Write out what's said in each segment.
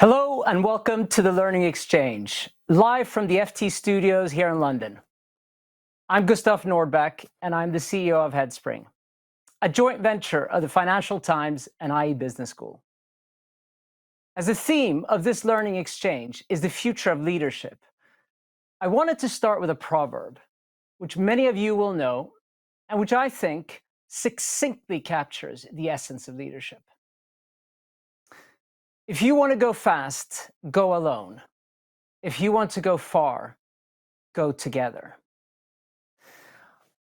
Hello and welcome to the Learning Exchange, live from the FT studios here in London. I'm Gustav Nordback and I'm the CEO of Headspring, a joint venture of the Financial Times and IE Business School. As the theme of this Learning Exchange is the future of leadership, I wanted to start with a proverb, which many of you will know and which I think succinctly captures the essence of leadership. If you want to go fast, go alone. If you want to go far, go together.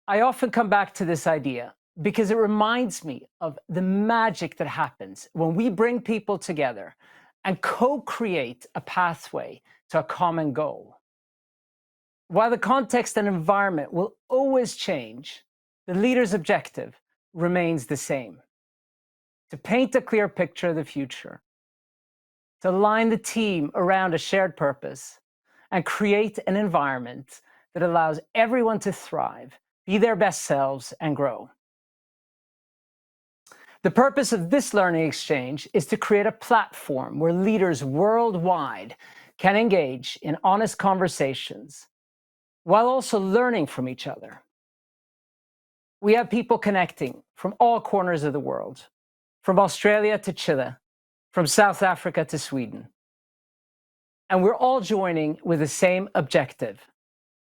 I often come back to this idea because it reminds me of the magic that happens when we bring people together and co-create a pathway to a common goal. While the context and environment will always change, the leader's objective remains the same: to paint a clear picture of the future, to align the team around a shared purpose, and create an environment that allows everyone to thrive, be their best selves, and grow. The purpose of this Learning Exchange is to create a platform where leaders worldwide can engage in honest conversations while also learning from each other. We have people connecting from all corners of the world, from Australia to Chile, from South Africa to Sweden. And we're all joining with the same objective: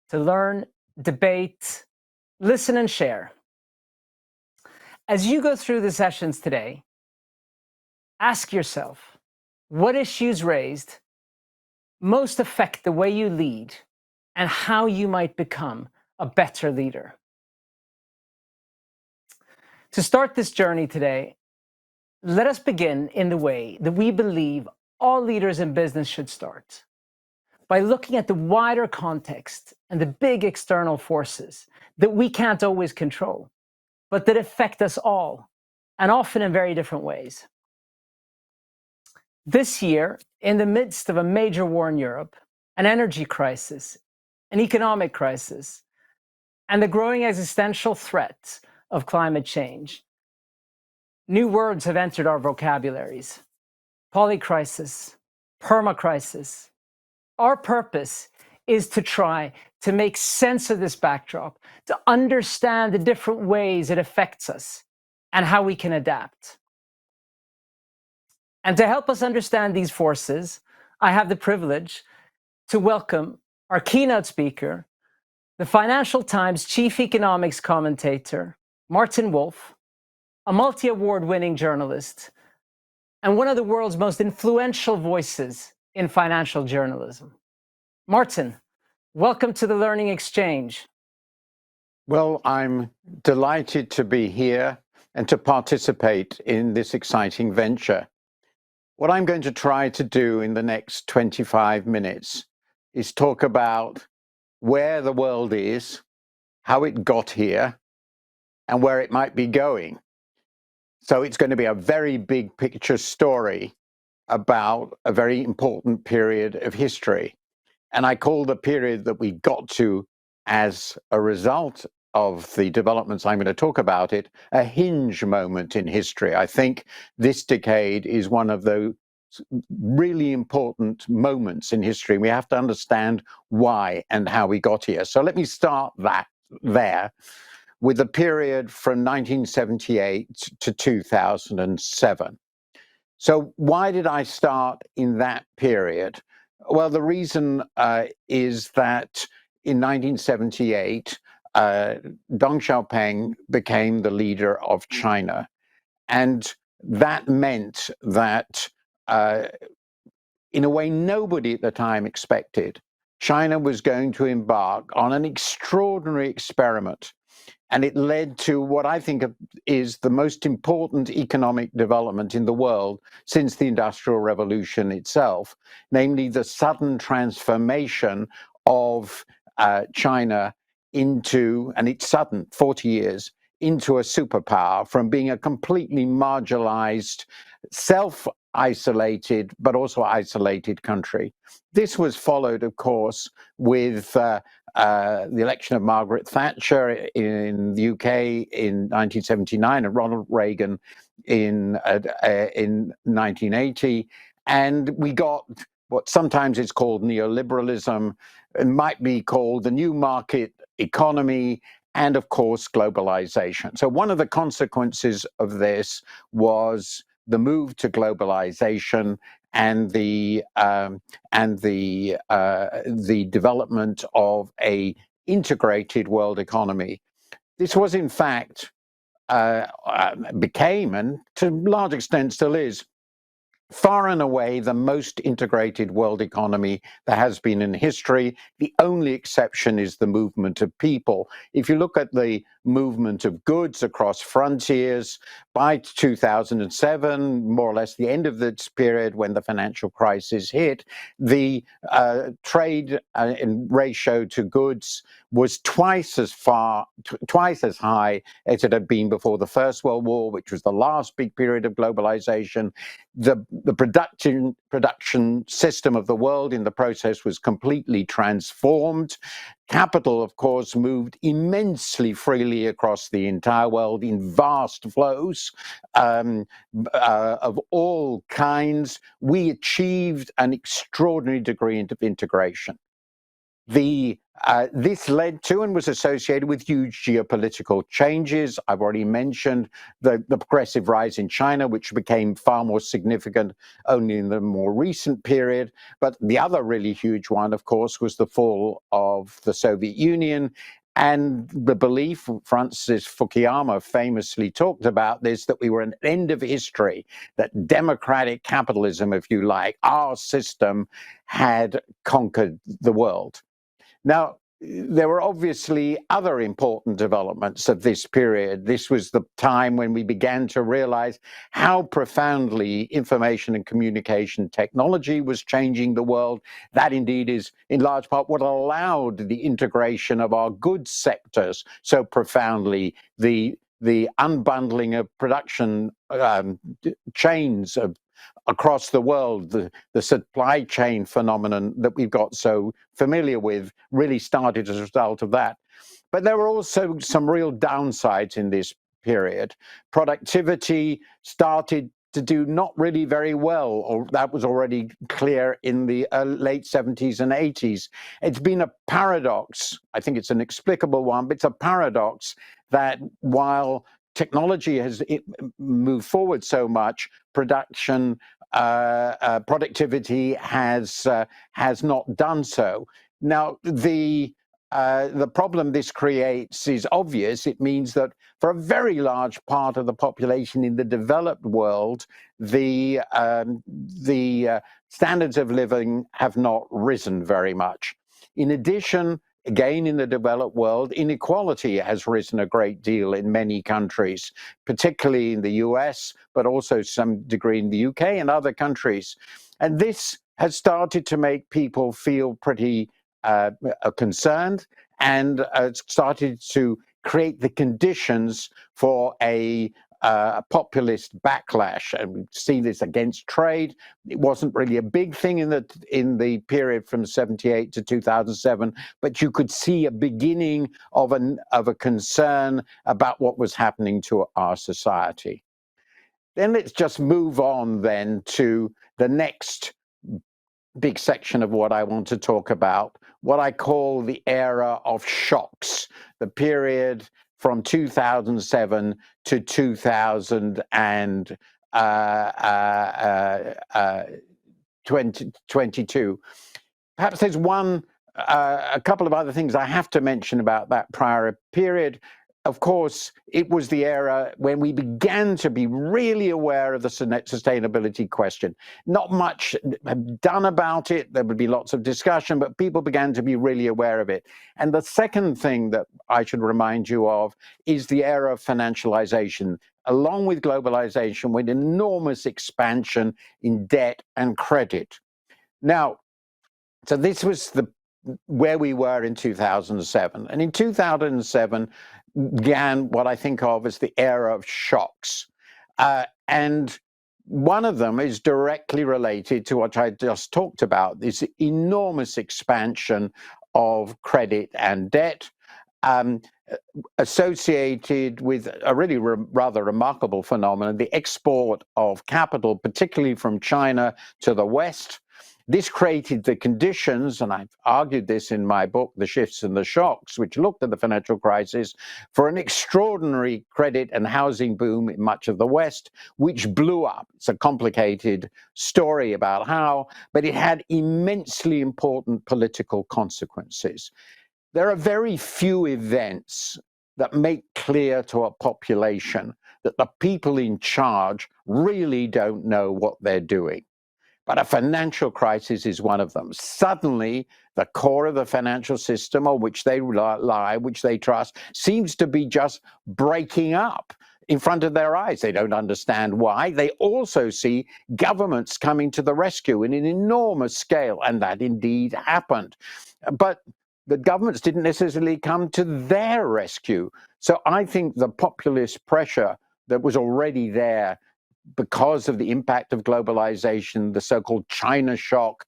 to learn, debate, listen, and share. As you go through the sessions today, ask yourself, what issues raised most affect the way you lead and how you might become a better leader? To start this journey today, let us begin in the way that we believe all leaders in business should start, by looking at the wider context and the big external forces that we can't always control, but that affect us all, and often in very different ways. This year, in the midst of a major war in Europe, an energy crisis, an economic crisis, and the growing existential threat of climate change, new words have entered our vocabularies: polycrisis, permacrisis. Our purpose is to try to make sense of this backdrop, to understand the different ways it affects us and how we can adapt. And to help us understand these forces, I have the privilege to welcome our keynote speaker, the Financial Times chief economics commentator, Martin Wolf, a multi-award-winning journalist, and one of the world's most influential voices in financial journalism. Martin, welcome to the Learning Exchange. Well, I'm delighted to be here and to participate in this exciting venture. What I'm going to try to do in the next 25 minutes is talk about where the world is, how it got here, and where it might be going. So it's going to be a very big picture story about a very important period of history. And I call the period that we got to as a result of the developments I'm going to talk about it, a hinge moment in history. I think this decade is one of those really important moments in history. We have to understand why and how we got here. So let me start there with the period from 1978 to 2007. So why did I start in that period? Well, the reason is that in 1978, Deng Xiaoping became the leader of China. And that meant that, in a way nobody at the time expected, China was going to embark on an extraordinary experiment. And it led to what I think is the most important economic development in the world since the Industrial Revolution itself, namely the sudden transformation of China into, and it's sudden, 40 years, into a superpower from being a completely marginalized, self-isolated, but also isolated country. This was followed, of course, with the election of Margaret Thatcher in the UK in 1979 and Ronald Reagan in 1980. and we got what sometimes is called neoliberalism, and might be called the new market economy, and of course, globalization. So one of the consequences of this was the move to globalization and the development of a integrated world economy. This was, in fact, became, and to a large extent still is, far and away the most integrated world economy there has been in history. The only exception is the movement of people. If you look at the movement of goods across frontiers, by 2007, more or less the end of this period when the financial crisis hit, the trade ratio to goods was twice as high as it had been before the First World War, which was the last big period of globalization. The production system of the world in the process was completely transformed. Capital, of course, moved immensely freely across the entire world in vast flows of all kinds. We achieved an extraordinary degree of integration. This led to and was associated with huge geopolitical changes. I've already mentioned the progressive rise in China, which became far more significant only in the more recent period. But the other really huge one, of course, was the fall of the Soviet Union. And the belief, Francis Fukuyama famously talked about this, that we were at the end of history, that democratic capitalism, if you like, our system, had conquered the world. Now, there were obviously other important developments of this period. This was the time when we began to realize how profoundly information and communication technology was changing the world. That indeed is, in large part, what allowed the integration of our goods sectors so profoundly, the unbundling of production chains of across the world. The supply chain phenomenon that we've got so familiar with really started as a result of that. But there were also some real downsides in this period. Productivity started to do not really very well, or that was already clear in the late 70s and 80s. It's been a paradox. I think it's an explicable one, but it's a paradox that while technology has moved forward so much, productivity has not done so. Now, the problem this creates is obvious. It means that for a very large part of the population in the developed world, the standards of living have not risen very much. In addition, again, in the developed world, inequality has risen a great deal in many countries, particularly in the US, but also some degree in the UK and other countries. And this has started to make people feel pretty concerned, and started to create the conditions for a populist backlash. And we've seen this against trade. It wasn't really a big thing in the period from 78 to 2007, but you could see a beginning of a concern about what was happening to our society. Then let's just move on then to the next big section of what I want to talk about, what I call the era of shocks, the period from 2007 to 2022. Perhaps there's a couple of other things I have to mention about that prior period. Of course, it was the era when we began to be really aware of the sustainability question. Not much done about it. There would be lots of discussion, but people began to be really aware of it. And the second thing that I should remind you of is the era of financialization, along with globalization, with enormous expansion in debt and credit. Now, so this was where we were in 2007. And in 2007 began what I think of as the era of shocks. And one of them is directly related to what I just talked about, this enormous expansion of credit and debt. associated with a really rather remarkable phenomenon, the export of capital, particularly from China to the West. This created the conditions, and I've argued this in my book, The Shifts and the Shocks, which looked at the financial crisis, for an extraordinary credit and housing boom in much of the West, which blew up. It's a complicated story about how, but it had immensely important political consequences. There are very few events that make clear to a population that the people in charge really don't know what they're doing. But a financial crisis is one of them. Suddenly, the core of the financial system on which they rely, which they trust, seems to be just breaking up in front of their eyes. They don't understand why. They also see governments coming to the rescue in an enormous scale, and that indeed happened. But the governments didn't necessarily come to their rescue. So I think the populist pressure that was already there because of the impact of globalization, the so-called China shock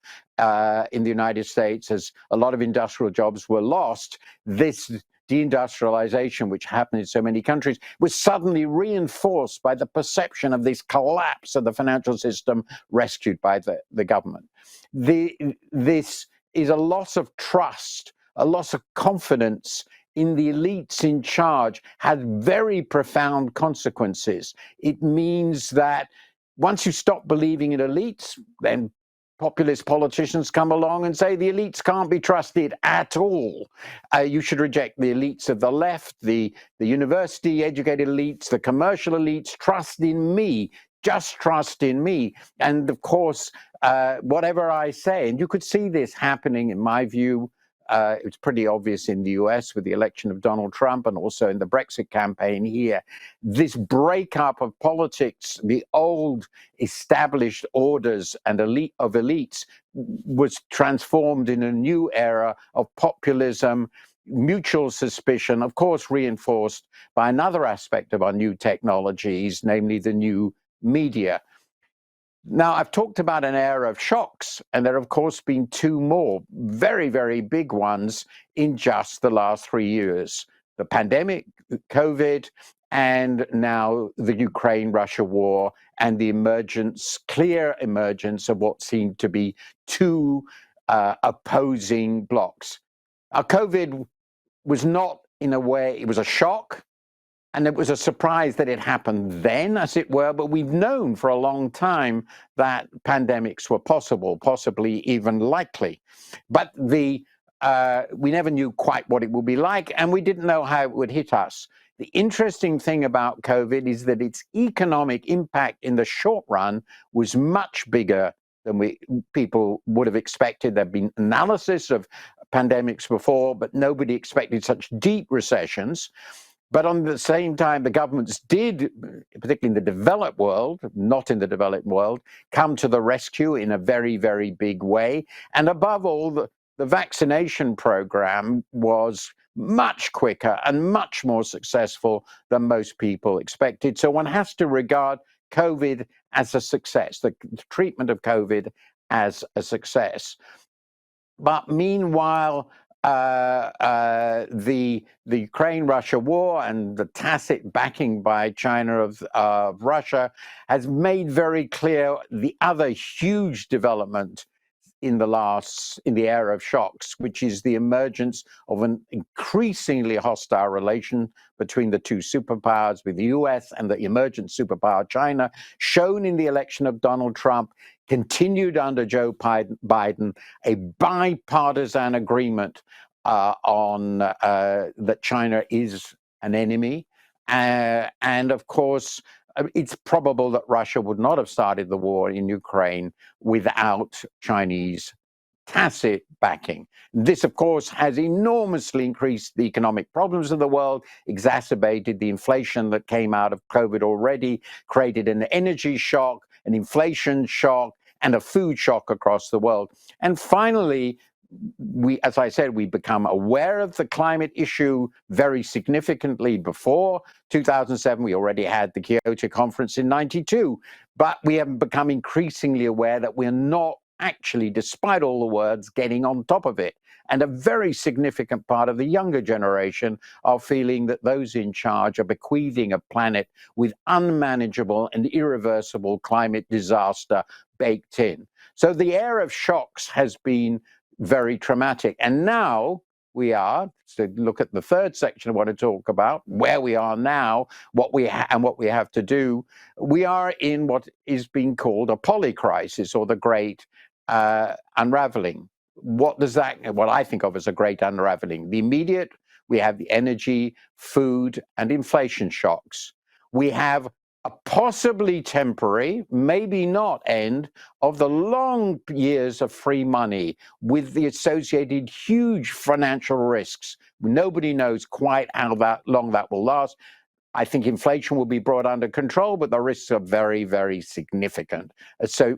in the United States, as a lot of industrial jobs were lost, this deindustrialization, which happened in so many countries, was suddenly reinforced by the perception of this collapse of the financial system rescued by the government. This is a loss of trust, a loss of confidence in the elites in charge, had very profound consequences. It means that once you stop believing in elites, then populist politicians come along and say the elites can't be trusted at all. You should reject the elites of the left, the university-educated elites, the commercial elites. Trust in me. Just trust in me. And of course, whatever I say, and you could see this happening, in my view, it's pretty obvious in the US with the election of Donald Trump and also in the Brexit campaign here. This breakup of politics, the old established orders and elite of elites, was transformed in a new era of populism, mutual suspicion, of course reinforced by another aspect of our new technologies, namely the new media. Now, I've talked about an era of shocks, and there have, of course, been two more very, very big ones in just the last 3 years. The pandemic, COVID, and now the Ukraine-Russia war and the clear emergence of what seemed to be two opposing blocs. COVID was not, in a way, it was a shock. And it was a surprise that it happened then, as it were, but we've known for a long time that pandemics were possible, possibly even likely. But we never knew quite what it would be like, and we didn't know how it would hit us. The interesting thing about COVID is that its economic impact in the short run was much bigger than people would have expected. There'd been analysis of pandemics before, but nobody expected such deep recessions. But on the same time, the governments did, particularly in the developed world, not in the developed world, come to the rescue in a very, very big way. And above all, the vaccination program was much quicker and much more successful than most people expected. So one has to regard COVID as a success, the treatment of COVID as a success. But meanwhile, the Ukraine-Russia war and the tacit backing by China of Russia has made very clear the other huge development in the era of shocks, which is the emergence of an increasingly hostile relation between the two superpowers, with the US and the emergent superpower China, shown in the election of Donald Trump, continued under Joe Biden, a bipartisan agreement on that China is an enemy. And of course, it's probable that Russia would not have started the war in Ukraine without Chinese tacit backing. This, of course, has enormously increased the economic problems of the world, exacerbated the inflation that came out of COVID already, created an energy shock, an inflation shock, and a food shock across the world. And finally, as I said, we become aware of the climate issue very significantly before 2007. We already had the Kyoto conference in 92, but we have become increasingly aware that we're not actually, despite all the words, getting on top of it. And a very significant part of the younger generation are feeling that those in charge are bequeathing a planet with unmanageable and irreversible climate disaster baked in. So the era of shocks has been very traumatic. And now we are, to look at the third section I want to talk about, where we are now, what we have to do. We are in what is being called a polycrisis, or the great unraveling. What I think of as a great unraveling? The immediate, we have the energy, food, and inflation shocks. We have a possibly temporary, maybe not end, of the long years of free money with the associated huge financial risks. Nobody knows quite how long that will last. I think inflation will be brought under control, but the risks are very, very significant. So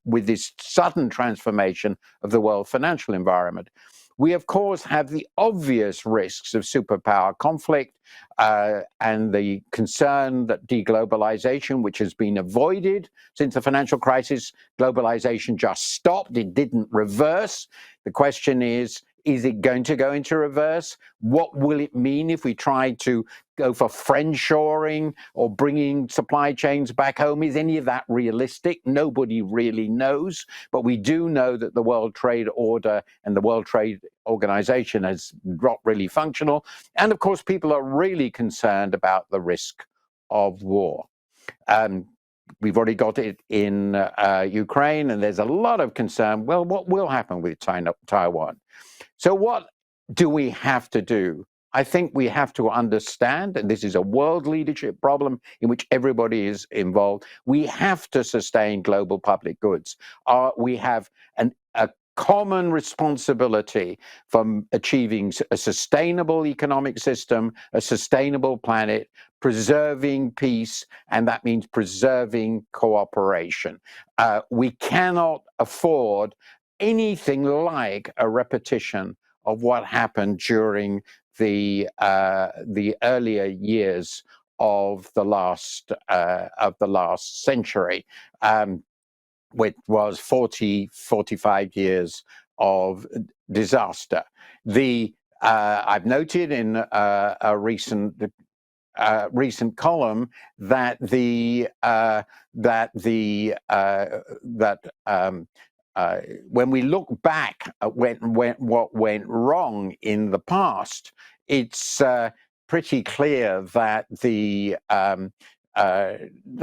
with this sudden transformation of the world financial environment, we, of course, have the obvious risks of superpower conflict and the concern that deglobalization, which has been avoided since the financial crisis, globalization just stopped. It didn't reverse. The question is it going to go into reverse? What will it mean if we try to go for friendshoring or bringing supply chains back home? Is any of that realistic? Nobody really knows. But we do know that the World Trade Order and the World Trade Organization has not really functional. And of course, people are really concerned about the risk of war. We've already got it in Ukraine, and there's a lot of concern. Well, what will happen with Taiwan? So what do we have to do? I think we have to understand, and this is a world leadership problem in which everybody is involved, we have to sustain global public goods. We have a common responsibility for achieving a sustainable economic system, a sustainable planet, preserving peace, and that means preserving cooperation. We cannot afford anything like a repetition of what happened during the earlier years of the last century, which was 45 years of disaster. I've noted in a recent column that when we look back at what went wrong in the past, it's pretty clear that the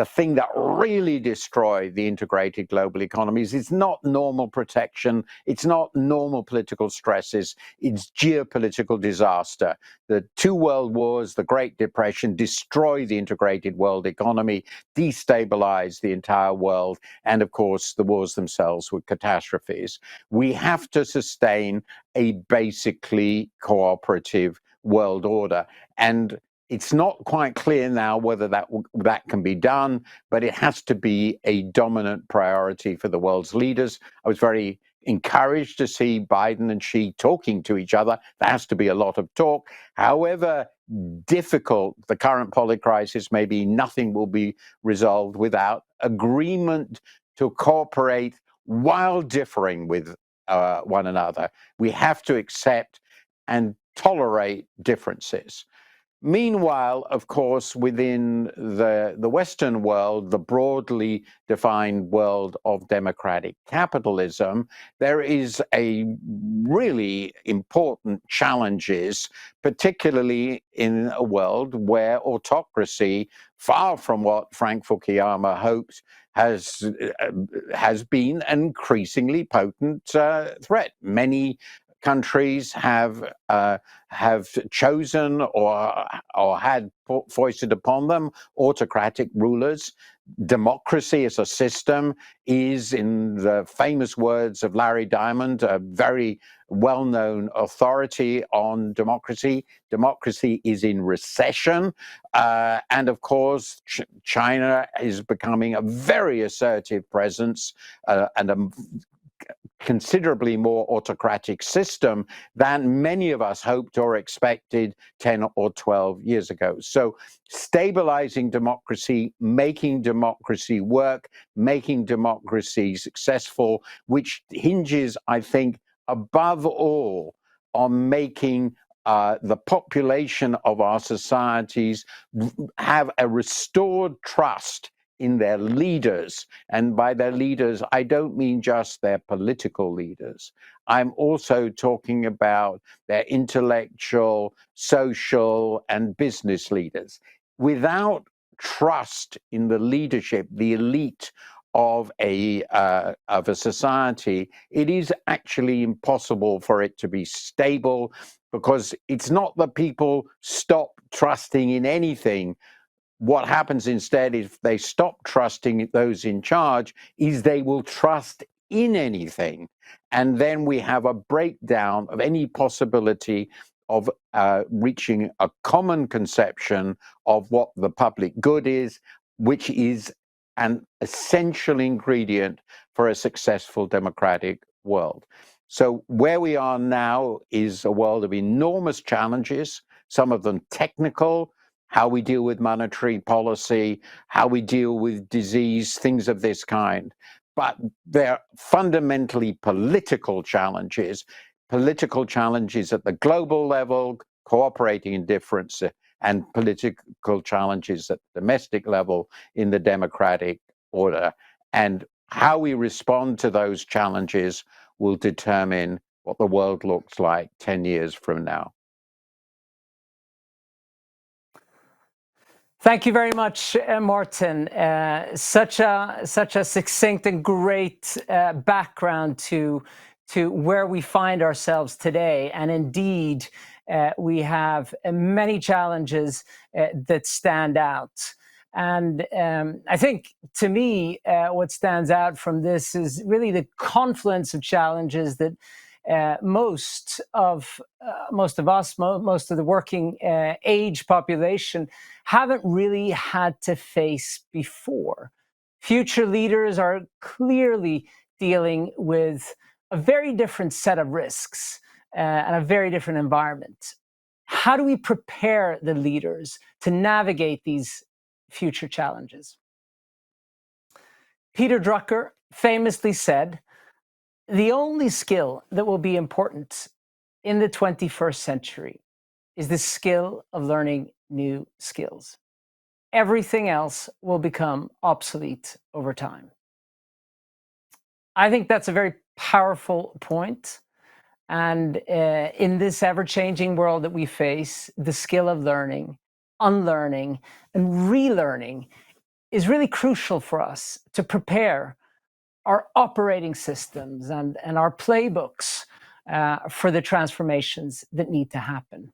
thing that really destroyed the integrated global economies is not normal protection, it's not normal political stresses, it's geopolitical disaster. The two world wars, the Great Depression, destroyed the integrated world economy, destabilized the entire world, and of course, the wars themselves were catastrophes. We have to sustain a basically cooperative world order. And it's not quite clear now whether that can be done, but it has to be a dominant priority for the world's leaders. I was very encouraged to see Biden and Xi talking to each other. There has to be a lot of talk. However difficult the current polycrisis may be, nothing will be resolved without agreement to cooperate while differing with one another. We have to accept and tolerate differences. Meanwhile, of course, within the Western world, the broadly defined world of democratic capitalism, there is a really important challenges, particularly in a world where autocracy, far from what Frank Fukuyama hoped, has been an increasingly potent threat. Many countries have chosen or had foisted upon them autocratic rulers. Democracy as a system is, in the famous words of Larry Diamond, a very well-known authority on democracy. Democracy is in recession. And of course, China is becoming a very assertive presence and a considerably more autocratic system than many of us hoped or expected 10 or 12 years ago. So stabilizing democracy, making democracy work, making democracy successful, which hinges, I think, above all, on making the population of our societies have a restored trust in their leaders. And by their leaders, I don't mean just their political leaders. I'm also talking about their intellectual, social, and business leaders. Without trust in the leadership, the elite of a society, it is actually impossible for it to be stable, because it's not that people stop trusting in anything. What happens instead, if they stop trusting those in charge, is they will trust in anything. And then we have a breakdown of any possibility of reaching a common conception of what the public good is, which is an essential ingredient for a successful democratic world. So where we are now is a world of enormous challenges, some of them technical, how we deal with monetary policy, how we deal with disease, things of this kind. But they're fundamentally political challenges at the global level, cooperating in difference, and political challenges at the domestic level in the democratic order. And how we respond to those challenges will determine what the world looks like 10 years from now. Thank you very much, Martin. Such a succinct and great background to where we find ourselves today. And indeed, we have many challenges that stand out. And I think, to me, what stands out from this is really the confluence of challenges that most of us, most of the working age population, haven't really had to face before. Future leaders are clearly dealing with a very different set of risks and a very different environment. How do we prepare the leaders to navigate these future challenges? Peter Drucker famously said, "The only skill that will be important in the 21st century is the skill of learning new skills. Everything else will become obsolete over time." I think that's a very powerful point. And in this ever-changing world that we face, the skill of learning, unlearning, and relearning is really crucial for us to prepare our operating systems and our playbooks for the transformations that need to happen.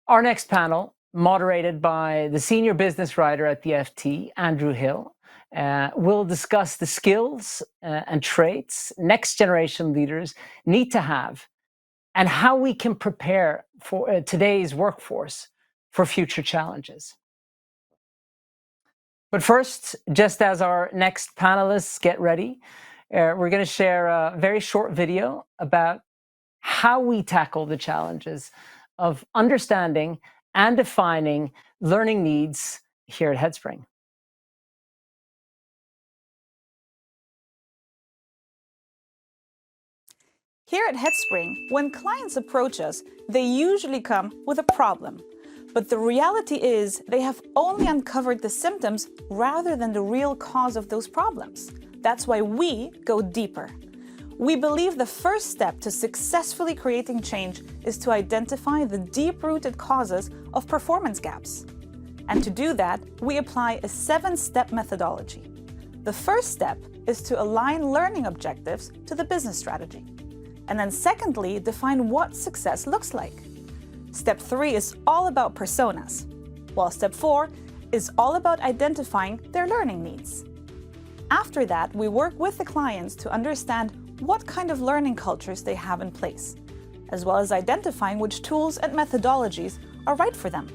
Our next panel, moderated by the senior business writer at the FT, Andrew Hill, will discuss the skills and traits next generation leaders need to have and how we can prepare for today's workforce for future challenges. But first, just as our next panelists get ready, we're going to share a very short video about how we tackle the challenges of understanding and defining learning needs here at Headspring. Here at Headspring, when clients approach us, they usually come with a problem. But the reality is they have only uncovered the symptoms rather than the real cause of those problems. That's why we go deeper. We believe the first step to successfully creating change is to identify the deep-rooted causes of performance gaps. And to do that, we apply a 7-step methodology. The first step is to align learning objectives to the business strategy. And then secondly, define what success looks like. Step 3 is all about personas, while step 4 is all about identifying their learning needs. After that, we work with the clients to understand what kind of learning cultures they have in place, as well as identifying which tools and methodologies are right for them.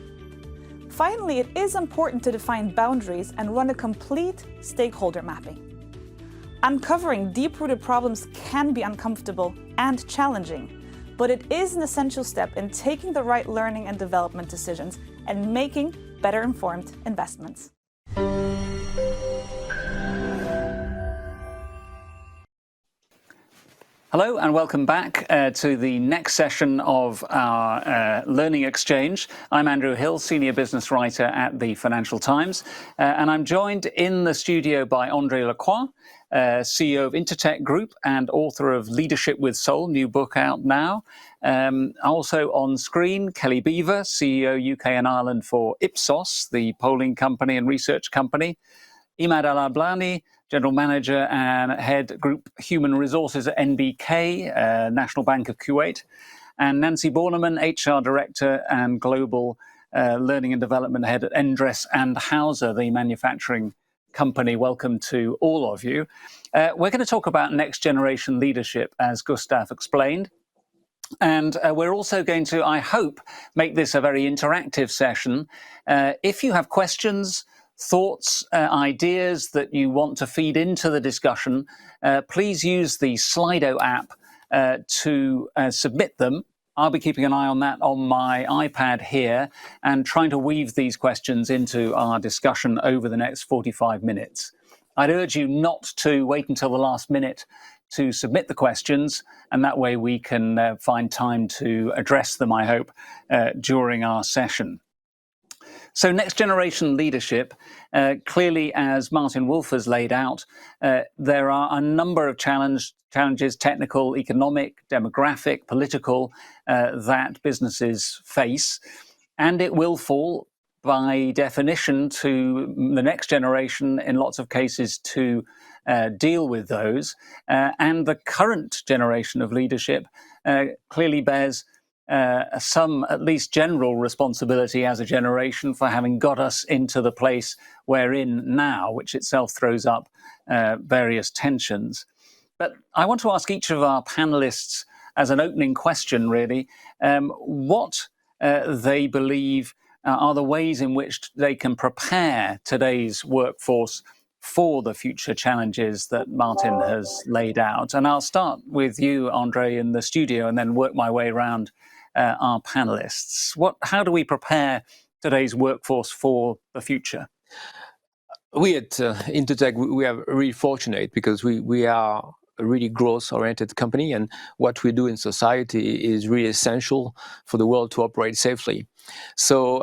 Finally, it is important to define boundaries and run a complete stakeholder mapping. Uncovering deep-rooted problems can be uncomfortable and challenging, but it is an essential step in taking the right learning and development decisions and making better informed investments. Hello and welcome back to the next session of our Learning Exchange. I'm Andrew Hill, Senior Business Writer at the Financial Times, and I'm joined in the studio by André Lacroix, CEO of Intertech Group and author of Leadership with Soul, new book out now. Also on screen, Kelly Beaver, CEO UK and Ireland for Ipsos, the polling company and research company. Imad Al-Ablani, General Manager and Head Group Human Resources at NBK, National Bank of Kuwait, and Nancy Borneman, HR Director and Global Learning and Development Head at Endress and Hauser, the manufacturing company. Welcome to all of you. We're going to talk about next generation leadership, as Gustav explained. And we're also going to, I hope, make this a very interactive session. If you have questions, thoughts, ideas that you want to feed into the discussion, please use the Slido app to submit them. I'll be keeping an eye on that on my iPad here and trying to weave these questions into our discussion over the next 45 minutes. I'd urge you not to wait until the last minute to submit the questions, and that way we can find time to address them, I hope, during our session. So next generation leadership, clearly, as Martin Wolf has laid out, there are a number of challenges, technical, economic, demographic, political, that businesses face, and it will fall by definition to the next generation in lots of cases to deal with those. And the current generation of leadership clearly bears some, at least general responsibility as a generation for having got us into the place we're in now, which itself throws up various tensions. But I want to ask each of our panelists as an opening question, really, what they believe are the ways in which they can prepare today's workforce for the future challenges that Martin has laid out. And I'll start with you, Andre, in the studio, and then work my way around our panelists. How do we prepare today's workforce for the future? We at Intertech, we are really fortunate because we are a really growth-oriented company, and what we do in society is really essential for the world to operate safely. So,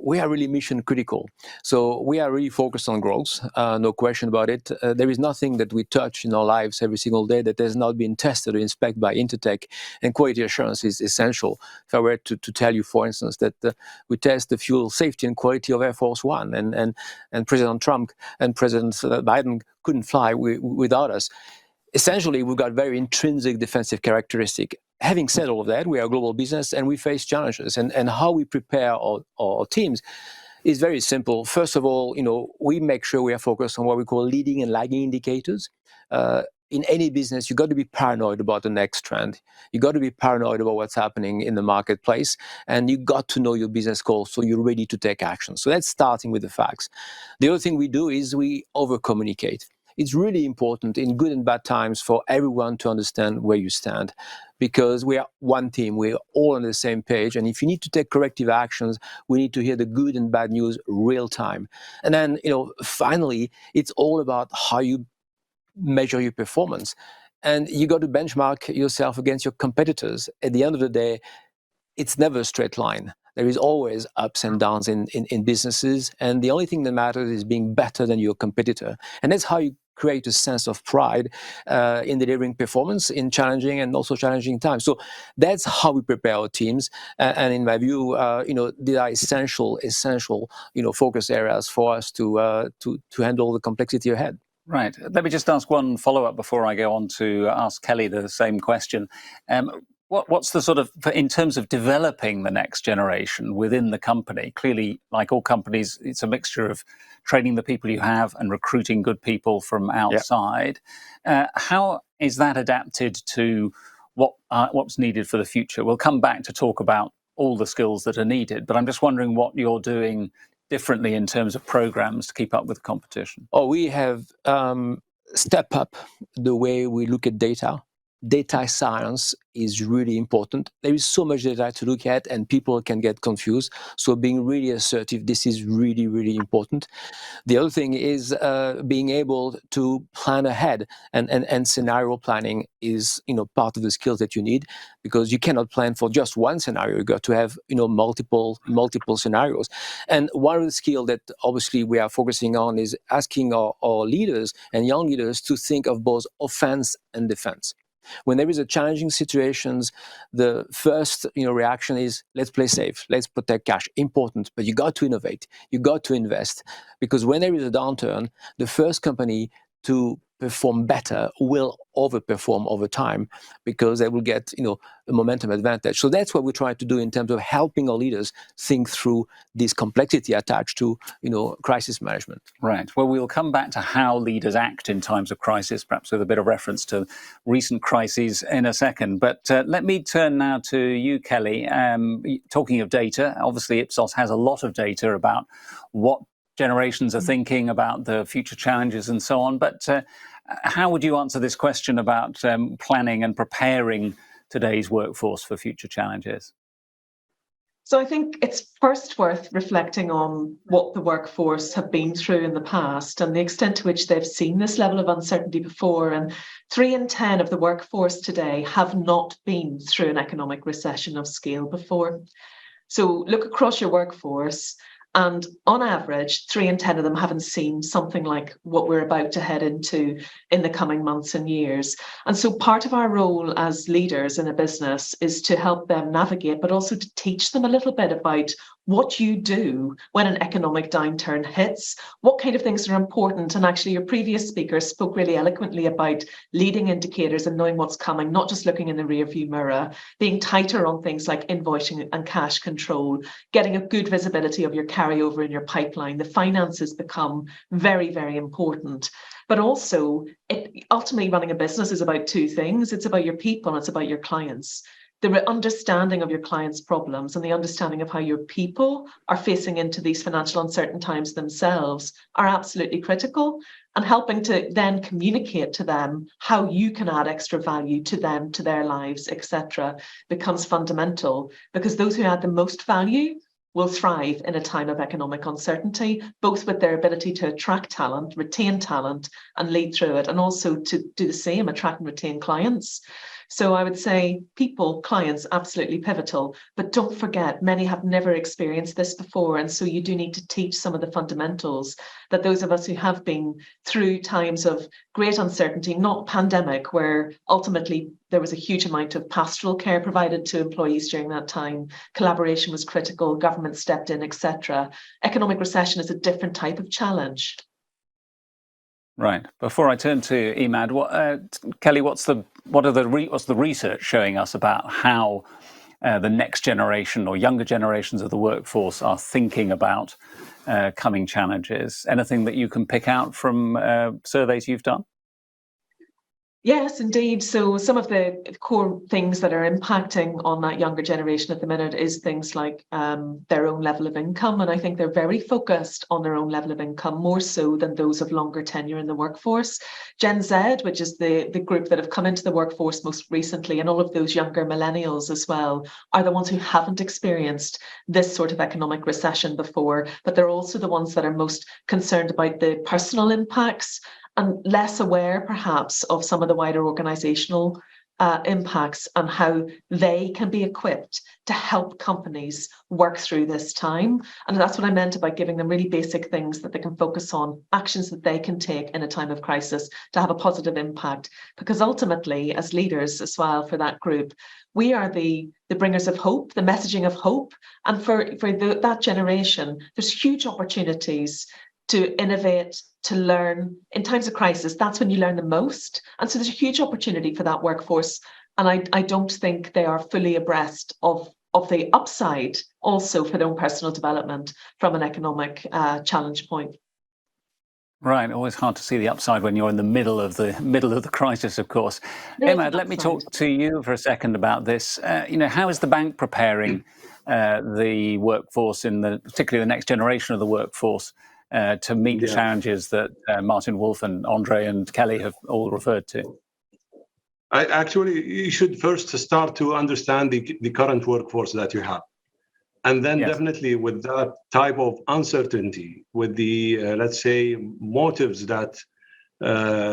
we are really mission critical. So we are really focused on growth, no question about it. There is nothing that we touch in our lives every single day that has not been tested or inspected by Intertech, and quality assurance is essential. If I were to tell you, for instance, that we test the fuel safety and quality of Air Force One, and President Trump and President Biden couldn't fly without us. Essentially, we've got very intrinsic defensive characteristic. Having said all of that, we are a global business and we face challenges. And how we prepare our teams is very simple. First of all, we make sure we are focused on what we call leading and lagging indicators. In any business, you got to be paranoid about the next trend. You got to be paranoid about what's happening in the marketplace, and you got to know your business goals so you're ready to take action. So that's starting with the facts. The other thing we do is we over-communicate. It's really important in good and bad times for everyone to understand where you stand, because we are one team. We're all on the same page. And if you need to take corrective actions, we need to hear the good and bad news real time. And then, finally, it's all about how you measure your performance. And you got to benchmark yourself against your competitors. At the end of the day, it's never a straight line. There is always ups and downs in businesses. And the only thing that matters is being better than your competitor. And that's how you create a sense of pride in delivering performance in challenging and also challenging times. So that's how we prepare our teams. And in my view, these are essential, focus areas for us to handle the complexity ahead. Right. Let me just ask one follow-up before I go on to ask Kelly the same question. What's the sort of, in terms of developing the next generation within the company? Clearly, like all companies, it's a mixture of training the people you have and recruiting good people from outside. Yep. How is that adapted to what's needed for the future? We'll come back to talk about all the skills that are needed, but I'm just wondering what you're doing differently in terms of programs to keep up with competition. We have stepped up the way we look at data. data science is really important. There is so much data to look at and people can get confused. So being really assertive, this is really, really important. The other thing is being able to plan ahead, and scenario planning is part of the skills that you need, because you cannot plan for just one scenario. You got to have multiple scenarios. And one of the skills that obviously we are focusing on is asking our leaders and young leaders to think of both offense and defense. When there is a challenging situations, the first reaction is, let's play safe, let's protect cash. Important, but you got to innovate, you got to invest, because when there is a downturn, the first company to perform better will overperform over time, because they will get a momentum advantage. So that's what we try to do in terms of helping our leaders think through this complexity attached to crisis management. Right. Well, we'll come back to how leaders act in times of crisis, perhaps with a bit of reference to recent crises in a second. But let me turn now to you, Kelly. Talking of data, obviously Ipsos has a lot of data about what generations are thinking about the future challenges and so on. But how would you answer this question about planning and preparing today's workforce for future challenges? So I think it's first worth reflecting on what the workforce have been through in the past and the extent to which they've seen this level of uncertainty before. And 3 in 10 of the workforce today have not been through an economic recession of scale before. So look across your workforce, and on average, 3 in 10 of them haven't seen something like what we're about to head into in the coming months and years. And so part of our role as leaders in a business is to help them navigate, but also to teach them a little bit about what you do when an economic downturn hits, what kind of things are important. And actually, your previous speaker spoke really eloquently about leading indicators and knowing what's coming, not just looking in the rearview mirror, being tighter on things like invoicing and cash control, getting a good visibility of your carryover in your pipeline. The finances become very, very important. But also, ultimately running a business is about 2 things. It's about your people and it's about your clients. The understanding of your clients' problems and the understanding of how your people are facing into these financial uncertain times themselves are absolutely critical, and helping to then communicate to them how you can add extra value to them, to their lives, etc., becomes fundamental, because those who add the most value will thrive in a time of economic uncertainty, both with their ability to attract talent, retain talent, and lead through it, and also to do the same, attract and retain clients. So I would say people, clients, absolutely pivotal. But don't forget, many have never experienced this before. And so you do need to teach some of the fundamentals that those of us who have been through times of great uncertainty, not pandemic, where ultimately there was a huge amount of pastoral care provided to employees during that time. Collaboration was critical, government stepped in, etc. Economic recession is a different type of challenge. Right. Before I turn to Emad, Kelly, what's the research showing us about how the next generation or younger generations of the workforce are thinking about coming challenges? Anything that you can pick out from surveys you've done? Yes, indeed. So some of the core things that are impacting on that younger generation at the minute is things like their own level of income. And I think they're very focused on their own level of income, more so than those of longer tenure in the workforce. Gen Z, which is the group that have come into the workforce most recently, and all of those younger millennials as well, are the ones who haven't experienced this sort of economic recession before. But they're also the ones that are most concerned about the personal impacts and less aware, perhaps, of some of the wider organizational impacts and how they can be equipped to help companies work through this time. And that's what I meant about giving them really basic things that they can focus on, actions that they can take in a time of crisis to have a positive impact. Because ultimately, as leaders as well for that group, we are the bringers of hope, the messaging of hope. And for that generation, there's huge opportunities to innovate, to learn. In times of crisis, that's when you learn the most. And so there's a huge opportunity for that workforce. And I don't think they are fully abreast of the upside also for their own personal development from an economic challenge point. Right, always hard to see the upside when you're in the middle of the crisis, of course. Emad, let me talk to you for a second about this. How is the bank preparing the workforce, particularly the next generation of the workforce, to meet the challenges that Martin Wolf and Andre and Kelly have all referred to? Actually, you should first start to understand the current workforce that you have. And then definitely with that type of uncertainty, with the, let's say, motives that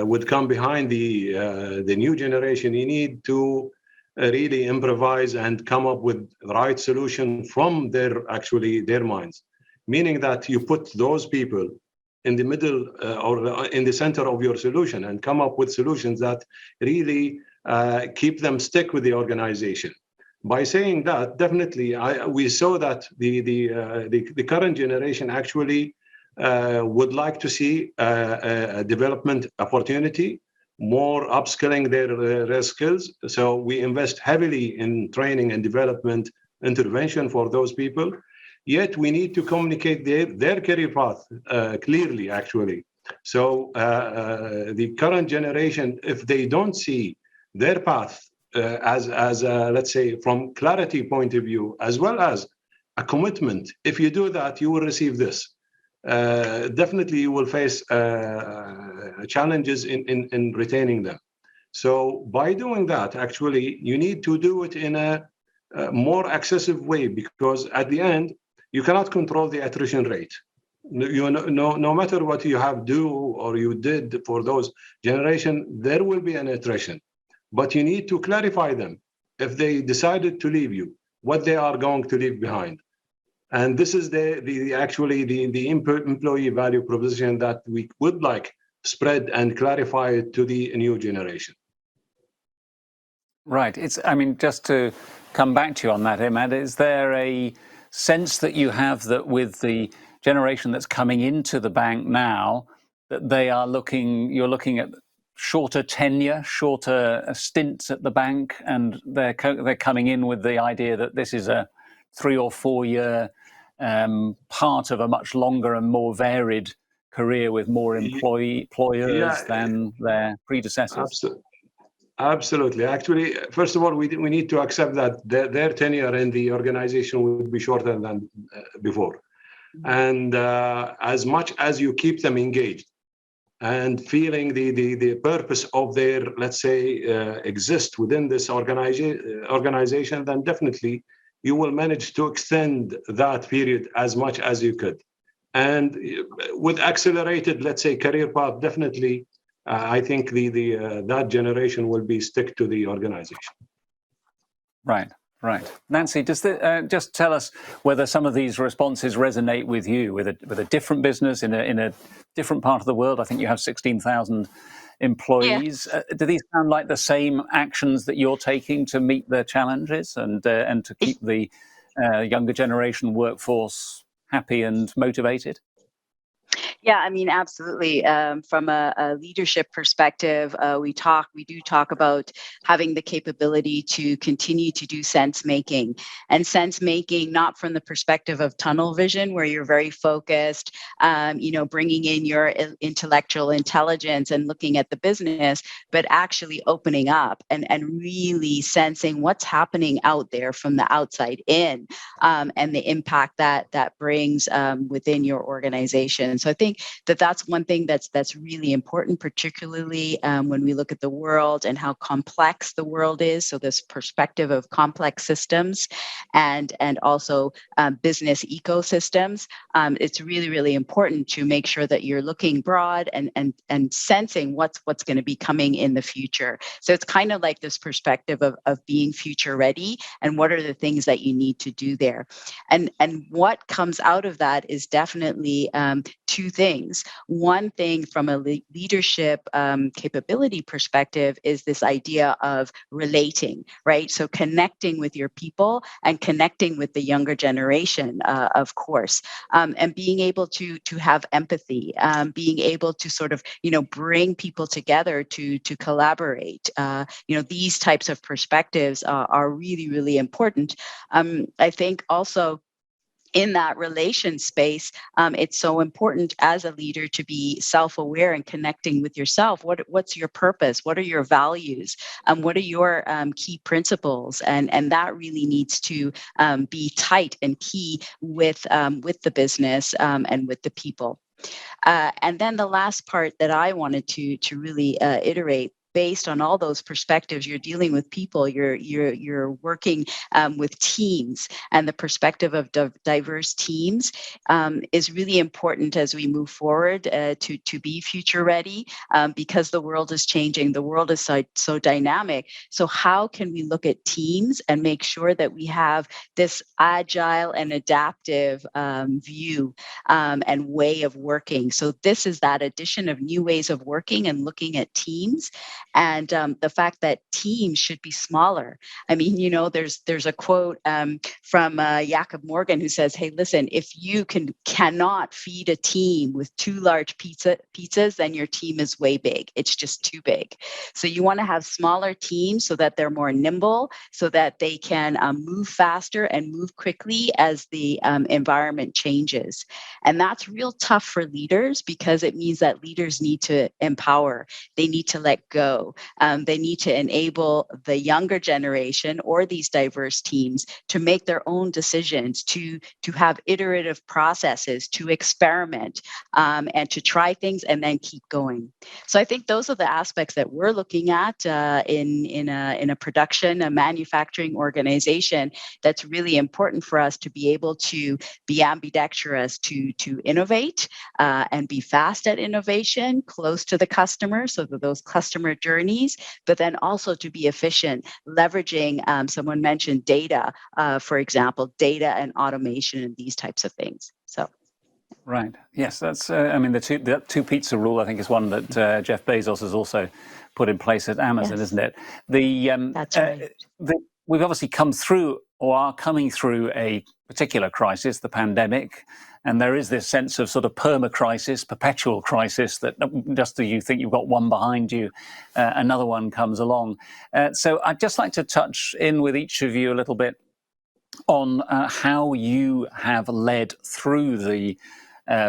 would come behind the new generation, you need to really improvise and come up with the right solution from their minds. Meaning that you put those people in the middle or in the center of your solution and come up with solutions that really keep them stick with the organization. By saying that, definitely, we saw that the current generation actually would like to see a development opportunity, more upskilling their skills. So we invest heavily in training and development intervention for those people. Yet we need to communicate their career path clearly, actually. So the current generation, if they don't see their path as let's say, from clarity point of view, as well as a commitment, if you do that, you will receive this. Definitely you will face challenges in retaining them. So by doing that, actually, you need to do it in a more accessible way, because at the end, you cannot control the attrition rate. No matter what you have do or you did for those generation, there will be an attrition. But you need to clarify them. If they decided to leave you, what they are going to leave behind. And this is the employee value proposition that we would like spread and clarify it to the new generation. Right. I mean, just to come back to you on that, Imad, is there a sense that you have that with the generation that's coming into the bank now, that you're looking at shorter tenure, shorter stints at the bank, and they're coming in with the idea that this is a 3 or 4 year part of a much longer and more varied career with more employers than their predecessors? Absolutely. Actually, first of all, we need to accept that their tenure in the organization would be shorter than before. And as much as you keep them engaged and feeling the purpose of their, let's say, exist within this organization, then definitely you will manage to extend that period as much as you could. And with accelerated, let's say, career path, definitely, I think that generation will be stick to the organization. Right. Nancy, just tell us whether some of these responses resonate with you, with a different business in a different part of the world. I think you have 16,000 employees. Yeah. Do these sound like the same actions that you're taking to meet their challenges and to keep the younger generation workforce happy and motivated? Yeah, I mean, absolutely. From a leadership perspective, we do talk about having the capability to continue to do sense making, and sense making not from the perspective of tunnel vision, where you're very focused, bringing in your intellectual intelligence and looking at the business, but actually opening up and really sensing what's happening out there from the outside in, and the impact that brings within your organization. So I think that's one thing that's really important, particularly when we look at the world and how complex the world is. So this perspective of complex systems and also business ecosystems, it's really, really important to make sure that you're looking broad and sensing what's going to be coming in the future. So it's kind of like this perspective of being future ready and what are the things that you need to do there. And what comes out of that is definitely two things. One thing from a leadership capability perspective is this idea of relating, right? So connecting with your people and connecting with the younger generation, of course, and being able to have empathy, being able to sort of, bring people together to collaborate. These types of perspectives are really, really important. I think also, in that relation space, it's so important as a leader to be self-aware and connecting with yourself. What's your purpose? What are your values? What are your key principles? And that really needs to be tight and key with the business and with the people. And then the last part that I wanted to really iterate based on all those perspectives, you're dealing with people, you're working with teams, and the perspective of diverse teams is really important as we move forward to be future ready, because the world is changing. The world is so dynamic. So how can we look at teams and make sure that we have this agile and adaptive view and way of working? So this is that addition of new ways of working and looking at teams, and the fact that teams should be smaller. I mean, you know, there's a quote from Jakob Morgan who says, "Hey, listen, if you cannot feed a team with 2 large pizzas, then your team is way big. It's just too big." So you want to have smaller teams so that they're more nimble, so that they can move faster and move quickly as the environment changes. And that's real tough for leaders, because it means that leaders need to empower. They need to let go. They need to enable the younger generation or these diverse teams to make their own decisions, to have iterative processes, to experiment, and to try things and then keep going. So I think those are the aspects that we're looking at in a production, a manufacturing organization. That's really important for us to be able to be ambidextrous, to innovate and be fast at innovation, close to the customer, so that those customer journeys, but then also to be efficient, leveraging, someone mentioned data, for example, data and automation and these types of things. So. Right. Yes, that's. I mean, the two pizza rule, I think, is one that Jeff Bezos has also put in place at Amazon, Yes. isn't it? That's right. We've obviously come through, or are coming through, a particular crisis, the pandemic, and there is this sense of sort of perma-crisis, perpetual crisis, that just as you think you've got one behind you, another one comes along. So I'd just like to touch in with each of you a little bit on how you have led through the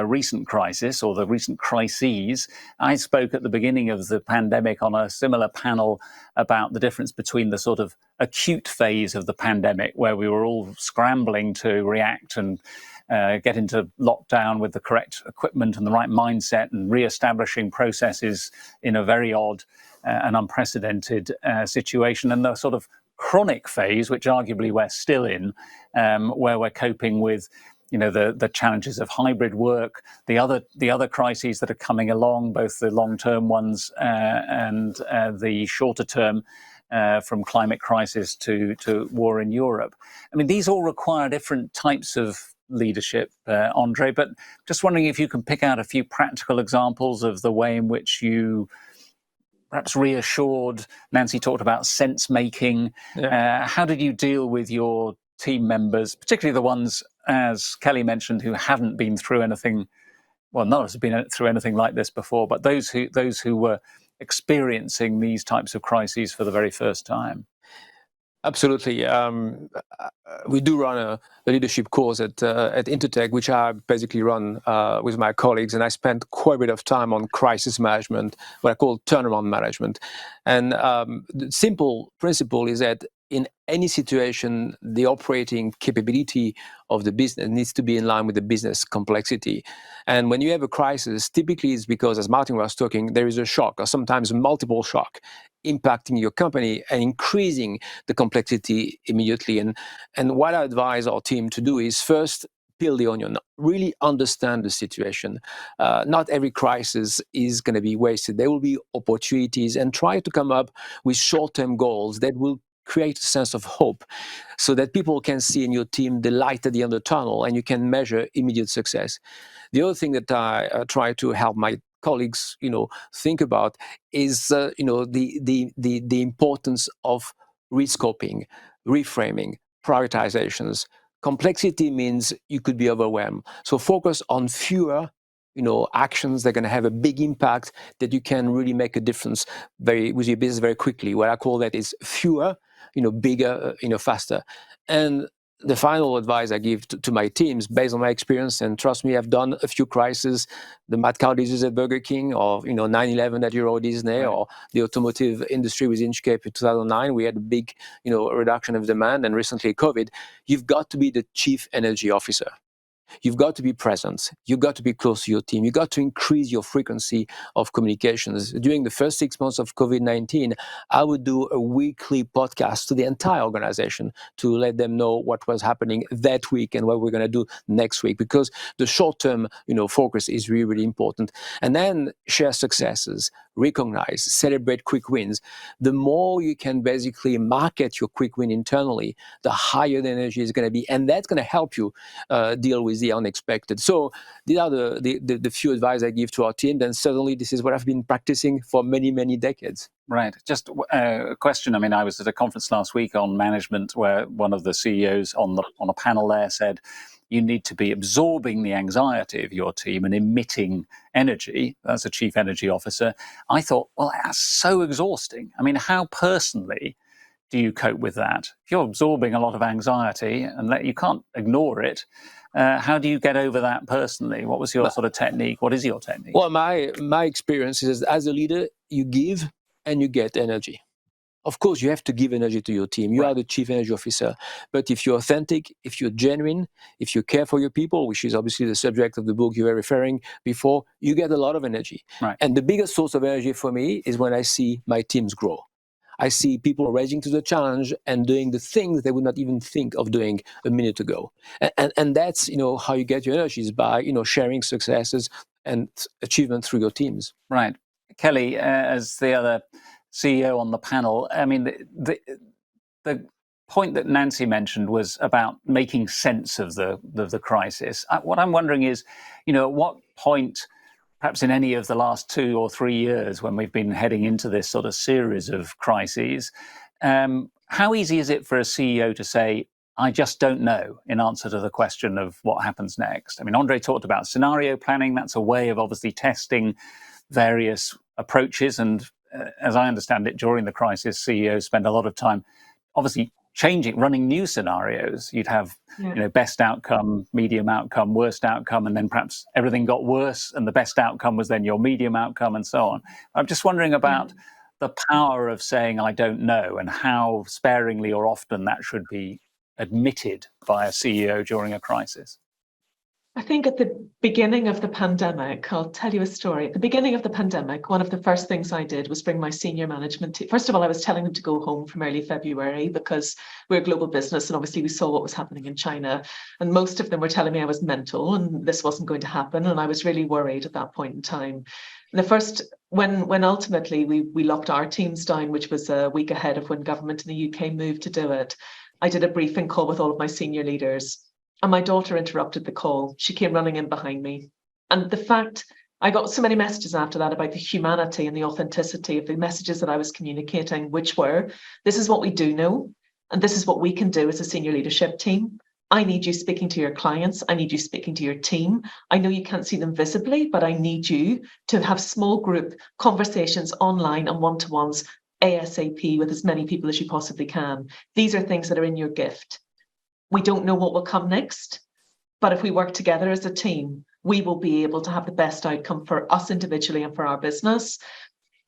recent crisis, or the recent crises. I spoke at the beginning of the pandemic on a similar panel about the difference between the sort of acute phase of the pandemic, where we were all scrambling to react and get into lockdown with the correct equipment and the right mindset, and re-establishing processes in a very odd and unprecedented situation, and the sort of chronic phase, which arguably we're still in, where we're coping with, you know, the challenges of hybrid work, the other crises that are coming along, both the long-term ones and the shorter term, from climate crisis to war in Europe. I mean, these all require different types of leadership, Andre, but just wondering if you can pick out a few practical examples of the way in which you perhaps reassured. Nancy talked about sense making. Yeah. How did you deal with your team members, particularly the ones, as Kelly mentioned, who haven't been through anything? Well, none of us have been through anything like this before, but those who were experiencing these types of crises for the very first time. Absolutely. We do run a leadership course at Intertek, which I basically run with my colleagues, and I spent quite a bit of time on crisis management, what I call turnaround management. And the simple principle is that in any situation, the operating capability of the business needs to be in line with the business complexity. And when you have a crisis, typically it's because, as Martin was talking, there is a shock, or sometimes multiple shock, impacting your company and increasing the complexity immediately. And what I advise our team to do is first peel the onion, really understand the situation. Not every crisis is going to be wasted. There will be opportunities, and try to come up with short-term goals that will create a sense of hope, so that people can see in your team the light at the end of the tunnel, and you can measure immediate success. The other thing that I try to help my colleagues, think about is, the importance of rescoping, reframing, prioritizations. Complexity means you could be overwhelmed. So focus on fewer, actions that are going to have a big impact, that you can really make a difference with your business very quickly. What I call that is fewer, bigger, faster. And the final advice I give to my teams, based on my experience, and trust me, I've done a few crises, the mad cow disease at Burger King, or 9/11 at Euro Disney, right, or the automotive industry with Inchcape in 2009. We had a big, reduction of demand, and recently COVID. You've got to be the chief energy officer. You've got to be present. You've got to be close to your team. You've got to increase your frequency of communications. During the first 6 months of COVID-19, I would do a weekly podcast to the entire organization to let them know what was happening that week and what we're going to do next week, because the short-term, focus is really, really important. And then share successes, recognize, celebrate quick wins. The more you can basically market your quick win internally, the higher the energy is going to be, and that's going to help you deal with the unexpected. So these are the few advice I give to our team. Then suddenly this is what I've been practicing for many, many decades. Right. Just a question. I mean, I was at a conference last week on management where one of the CEOs on a panel there said, you need to be absorbing the anxiety of your team and emitting energy as a chief energy officer. I thought, well, that's so exhausting. I mean, how personally do you cope with that? If you're absorbing a lot of anxiety and you can't ignore it, how do you get over that personally? What was your sort of technique? What is your technique? Well, my experience is, as a leader, you give and you get energy. Of course, you have to give energy to your team. You are the chief energy officer. But if you're authentic, if you're genuine, if you care for your people, which is obviously the subject of the book you were referring before, you get a lot of energy. Right. And the biggest source of energy for me is when I see my teams grow. I see people rising to the challenge and doing the things they would not even think of doing a minute ago. And that's, how you get your energy is by, sharing successes and achievement through your teams. Right. Kelly, as the other CEO on the panel, I mean, the point that Nancy mentioned was about making sense of the crisis. What I'm wondering is, at what point, perhaps in any of the last 2 or 3 years when we've been heading into this sort of series of crises, how easy is it for a CEO to say, I just don't know, in answer to the question of what happens next? I mean, Andre talked about scenario planning. That's a way of obviously testing various approaches. And as I understand it, during the crisis, CEOs spend a lot of time obviously running new scenarios. You'd have, best outcome, medium outcome, worst outcome, and then perhaps everything got worse and the best outcome was then your medium outcome and so on. I'm just wondering about the power of saying, I don't know, and how sparingly or often that should be admitted by a CEO during a crisis. I think at the beginning of the pandemic, I'll tell you a story. At the beginning of the pandemic, one of the first things I did was bring my senior management team. First of all, I was telling them to go home from early February because we're a global business and obviously we saw what was happening in China. And most of them were telling me I was mental and this wasn't going to happen. And I was really worried at that point in time. And when ultimately we locked our teams down, which was a week ahead of when government in the UK moved to do it, I did a briefing call with all of my senior leaders. And my daughter interrupted the call. She came running in behind me. And the fact, I got so many messages after that about the humanity and the authenticity of the messages that I was communicating, which were, this is what we do know, and this is what we can do as a senior leadership team. I need you speaking to your clients. I need you speaking to your team. I know you can't see them visibly, but I need you to have small group conversations online and one-to-ones ASAP with as many people as you possibly can. These are things that are in your gift. We don't know what will come next, but if we work together as a team, we will be able to have the best outcome for us individually and for our business.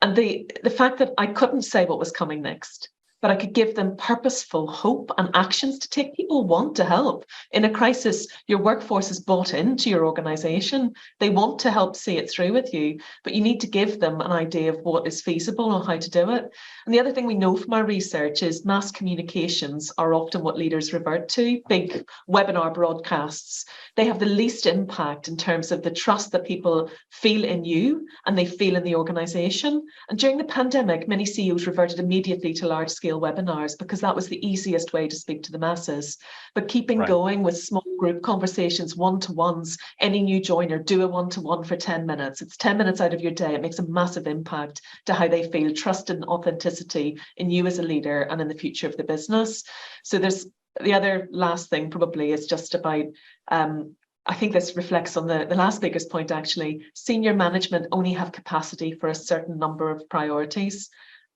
And the fact that I couldn't say what was coming next, but I could give them purposeful hope and actions to take. People want to help. In a crisis, your workforce is bought into your organization. They want to help see it through with you, but you need to give them an idea of what is feasible and how to do it. And the other thing we know from our research is mass communications are often what leaders revert to. Big webinar broadcasts, they have the least impact in terms of the trust that people feel in you and they feel in the organization. And during the pandemic, many CEOs reverted immediately to large-scale webinars because that was the easiest way to speak to the masses. But keeping going with small group conversations, one-to-ones, any new joiner, do a one-to-one for 10 minutes. It's 10 minutes out of your day. It makes a massive impact to how they feel, trust and authenticity in you as a leader and in the future of the business. So there's the other last thing probably is just about, I think this reflects on the last speaker's point actually, senior management only have capacity for a certain number of priorities.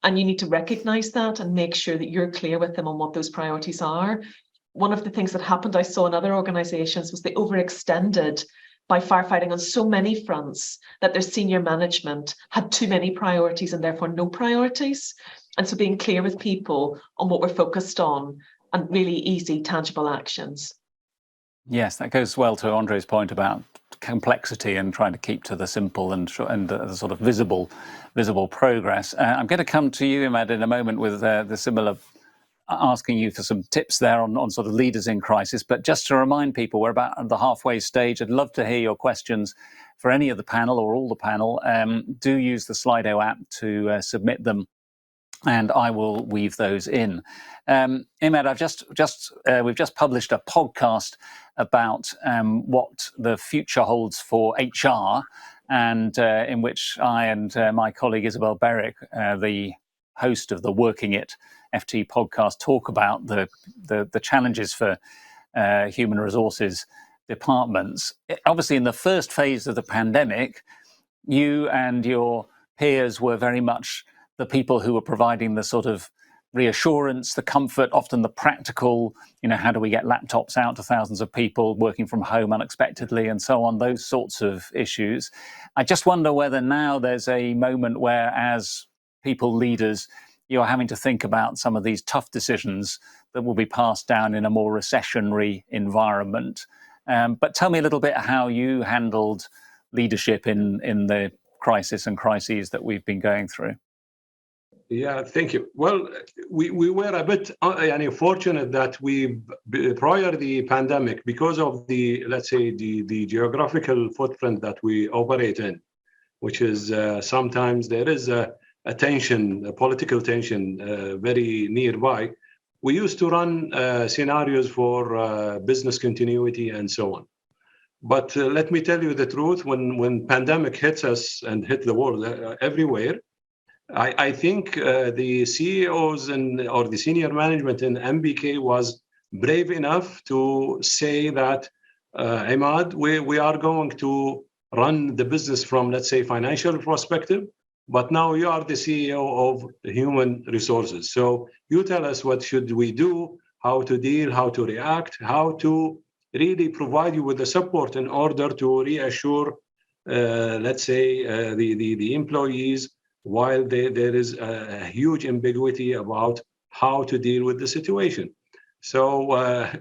And you need to recognize that and make sure that you're clear with them on what those priorities are. One of the things that happened, I saw in other organizations, was they overextended by firefighting on so many fronts that their senior management had too many priorities and therefore no priorities. And so being clear with people on what we're focused on and really easy, tangible actions. Yes, that goes well to Andre's point about complexity and trying to keep to the simple and the sort of visible progress. I'm going to come to you, Imad, in a moment with the similar, asking you for some tips there on sort of leaders in crisis. But just to remind people, we're about at the halfway stage. I'd love to hear your questions for any of the panel or all the panel. Do use the Slido app to submit them, and I will weave those in. Imad, we've just published a podcast about what the future holds for HR, and in which I and my colleague Isabel Berwick, the host of the Working It FT podcast, talk about the challenges for human resources departments. Obviously, in the first phase of the pandemic, you and your peers were very much the people who were providing the sort of reassurance, the comfort, often the practical, how do we get laptops out to thousands of people working from home unexpectedly and so on, those sorts of issues. I just wonder whether now there's a moment where, as people, leaders, you're having to think about some of these tough decisions that will be passed down in a more recessionary environment. But tell me a little bit how you handled leadership in the crisis and crises that we've been going through. Yeah, thank you. Well, we were a bit fortunate that we, prior to the pandemic, because of the, let's say, the geographical footprint that we operate in, which is sometimes there is a tension, a political tension very nearby. We used to run scenarios for business continuity and so on. But let me tell you the truth, when pandemic hits us and hit the world everywhere, I think the CEOs or the senior management in MBK was brave enough to say that, Imad, we are going to run the business from, let's say, financial perspective, but now you are the CEO of human resources. So you tell us what should we do, how to deal, how to react, how to really provide you with the support in order to reassure, let's say, the employees, while there is a huge ambiguity about how to deal with the situation. So I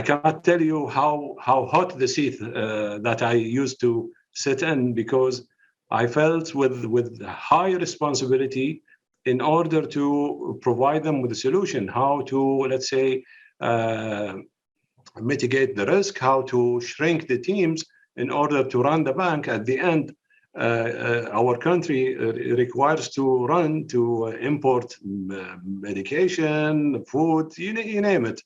cannot tell you how hot the seat that I used to sit in, because I felt with high responsibility in order to provide them with a solution, how to, let's say, mitigate the risk, how to shrink the teams in order to run the bank. At the end, our country requires to import medication, food, you name it.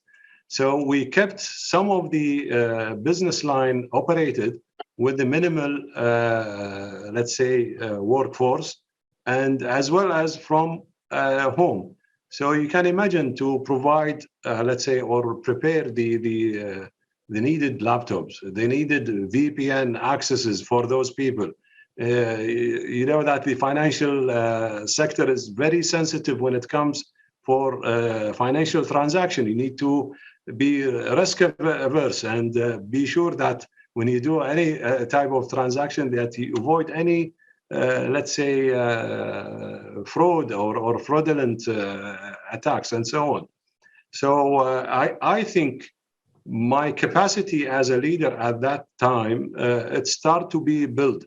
So we kept some of the business line operated with the minimal, let's say, workforce, and as well as from home. So you can imagine to provide, let's say, or prepare the needed laptops, the needed VPN accesses for those people. You know that the financial sector is very sensitive when it comes for financial transaction. You need to be risk averse and be sure that when you do any type of transaction that you avoid any, let's say, fraud or fraudulent attacks and so on. So I think my capacity as a leader at that time, it started to be built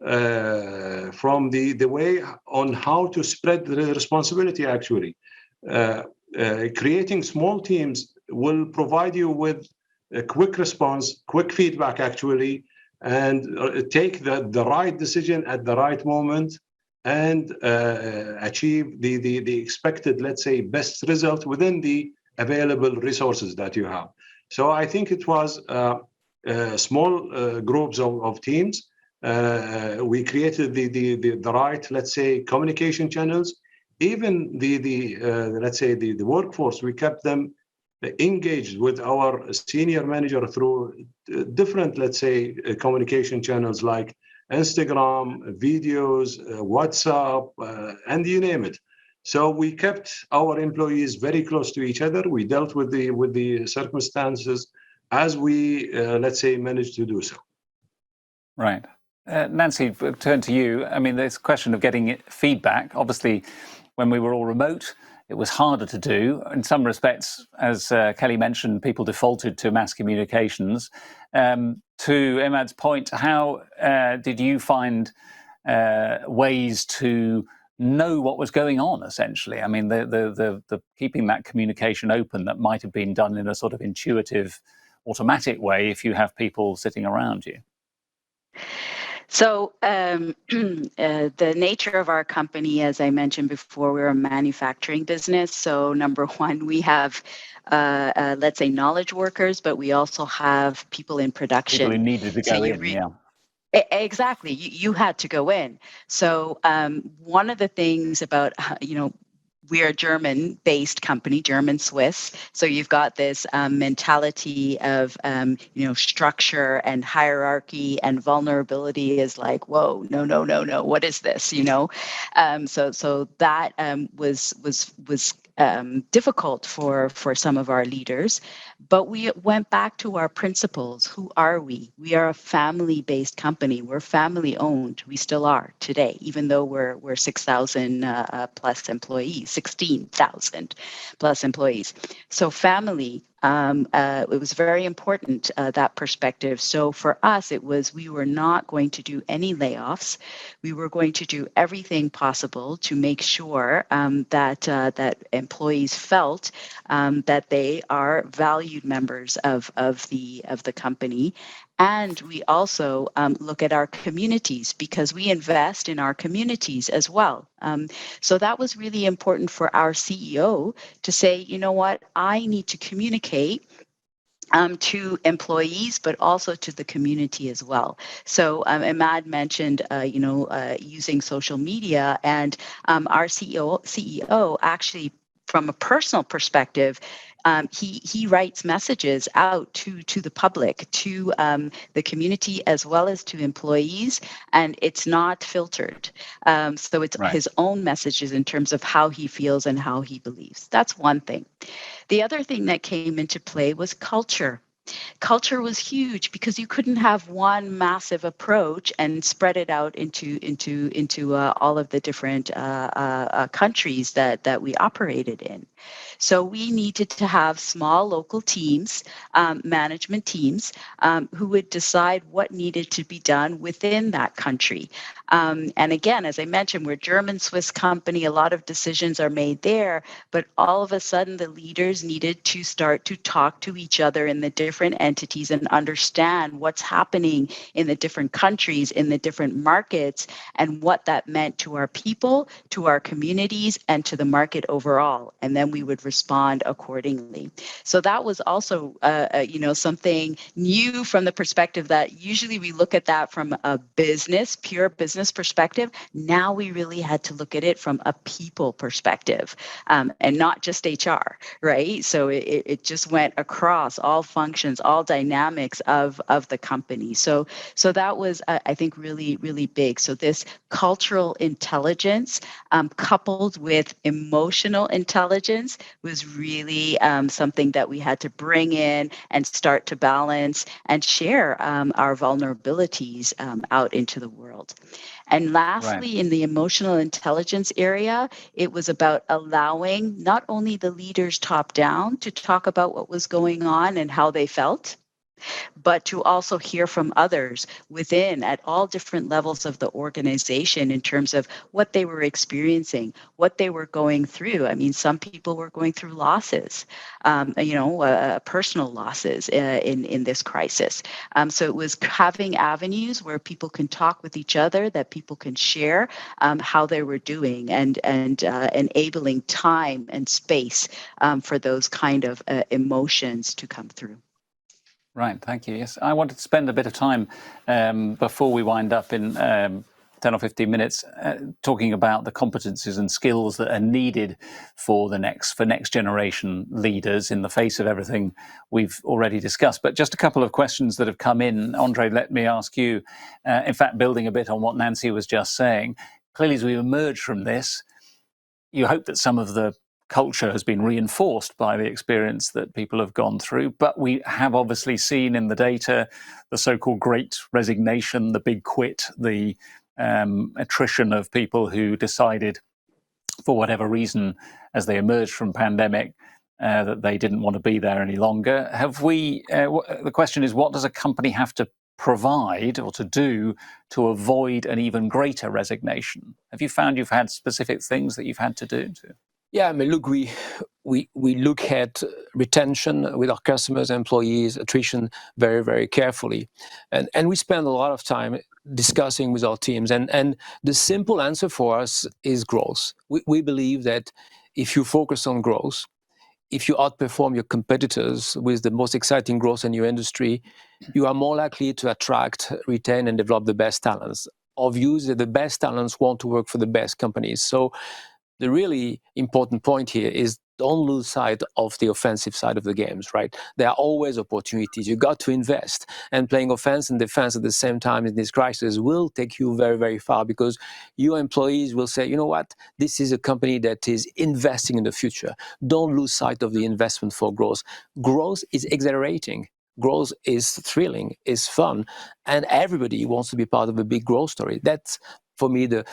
from the way on how to spread the responsibility. Actually, creating small teams will provide you with a quick response, quick feedback, actually, and take the right decision at the right moment and achieve the expected, let's say, best result within the available resources that you have. So I think it was small groups of teams. We created the right, let's say, communication channels. Even let's say the workforce, we kept them engaged with our senior manager through different, let's say, communication channels like Instagram, videos, WhatsApp, and you name it. So we kept our employees very close to each other. We dealt with the circumstances as we, let's say, managed to do so. Right. Nancy, turn to you. I mean, this question of getting feedback, obviously, when we were all remote, it was harder to do. In some respects, as Kelly mentioned, people defaulted to mass communications. To Imad's point, how did you find ways to know what was going on, essentially? I mean, the keeping that communication open that might have been done in a sort of intuitive, automatic way if you have people sitting around you. So the nature of our company, as I mentioned before, we're a manufacturing business. So number one, we have, let's say, knowledge workers, but we also have people in production. People who needed to go in, yeah. Exactly. You had to go in. So one of the things about, we're a German-based company, German-Swiss. So you've got this mentality of, structure and hierarchy, and vulnerability is like, whoa, no, what is this? So that was difficult for some of our leaders, but we went back to our principles. Who are we? We are a family-based company. We're family-owned. We still are today, even though we're 6,000 plus employees, 16,000 plus employees. So family. It was very important, that perspective. So for us, it was, we were not going to do any layoffs. We were going to do everything possible to make sure that employees felt that they are valued members of the company. And we also look at our communities, because we invest in our communities as well. So that was really important for our CEO to say, you know what, I need to communicate to employees, but also to the community as well. So Imad mentioned, using social media, and our CEO actually, from a personal perspective, he writes messages out to the public, to the community, as well as to employees, and it's not filtered. So it's his own messages in terms of how he feels and how he believes. That's one thing. The other thing that came into play was culture. Culture was huge, because you couldn't have one massive approach and spread it out into all of the different countries that we operated in. So we needed to have small local teams, management teams, who would decide what needed to be done within that country. And again, as I mentioned, we're a German-Swiss company. A lot of decisions are made there, but all of a sudden the leaders needed to start to talk to each other in the different entities and understand what's happening in the different countries, in the different markets, and what that meant to our people, to our communities, and to the market overall. And then we would respond accordingly. So that was also, something new from the perspective that usually we look at that from a pure business perspective. Now we really had to look at it from a people perspective, and not just HR, right? So it just went across all functions, all dynamics of the company. So that was, I think, really, really big. So this cultural intelligence, coupled with emotional intelligence, was really something that we had to bring in and start to balance and share our vulnerabilities out into the world. And lastly, in the emotional intelligence area, it was about allowing not only the leaders top down to talk about what was going on and how they felt, but to also hear from others within, at all different levels of the organization, in terms of what they were experiencing, what they were going through. I mean, some people were going through losses, personal losses in this crisis. So it was having avenues where people can talk with each other, that people can share how they were doing, and enabling time and space for those kind of emotions to come through. Right, thank you. Yes, I wanted to spend a bit of time before we wind up in 10 or 15 minutes talking about the competencies and skills that are needed for next generation leaders in the face of everything we've already discussed. But just a couple of questions that have come in. Andre, let me ask you, in fact, building a bit on what Nancy was just saying, clearly as we emerge from this, you hope that some of the culture has been reinforced by the experience that people have gone through. But we have obviously seen in the data the so-called great resignation, the big quit, the attrition of people who decided, for whatever reason, as they emerged from pandemic, that they didn't want to be there any longer. The question is, what does a company have to provide or to do to avoid an even greater resignation? Have you found you've had specific things that you've had to do? Yeah, I mean, look, we look at retention with our customers, employees, attrition very, very carefully. And we spend a lot of time discussing with our teams. And the simple answer for us is growth. We believe that if you focus on growth, if you outperform your competitors with the most exciting growth in your industry, you are more likely to attract, retain, and develop the best talents. Our view is that the best talents want to work for the best companies. So the really important point here is don't lose sight of the offensive side of the games, right? There are always opportunities. You got to invest, and playing offense and defense at the same time in this crisis will take you very, very far, because your employees will say, you know what, this is a company that is investing in the future. Don't lose sight of the investment for growth. Growth is exhilarating. Growth is thrilling, is fun, and everybody wants to be part of a big growth story. That's, for me, the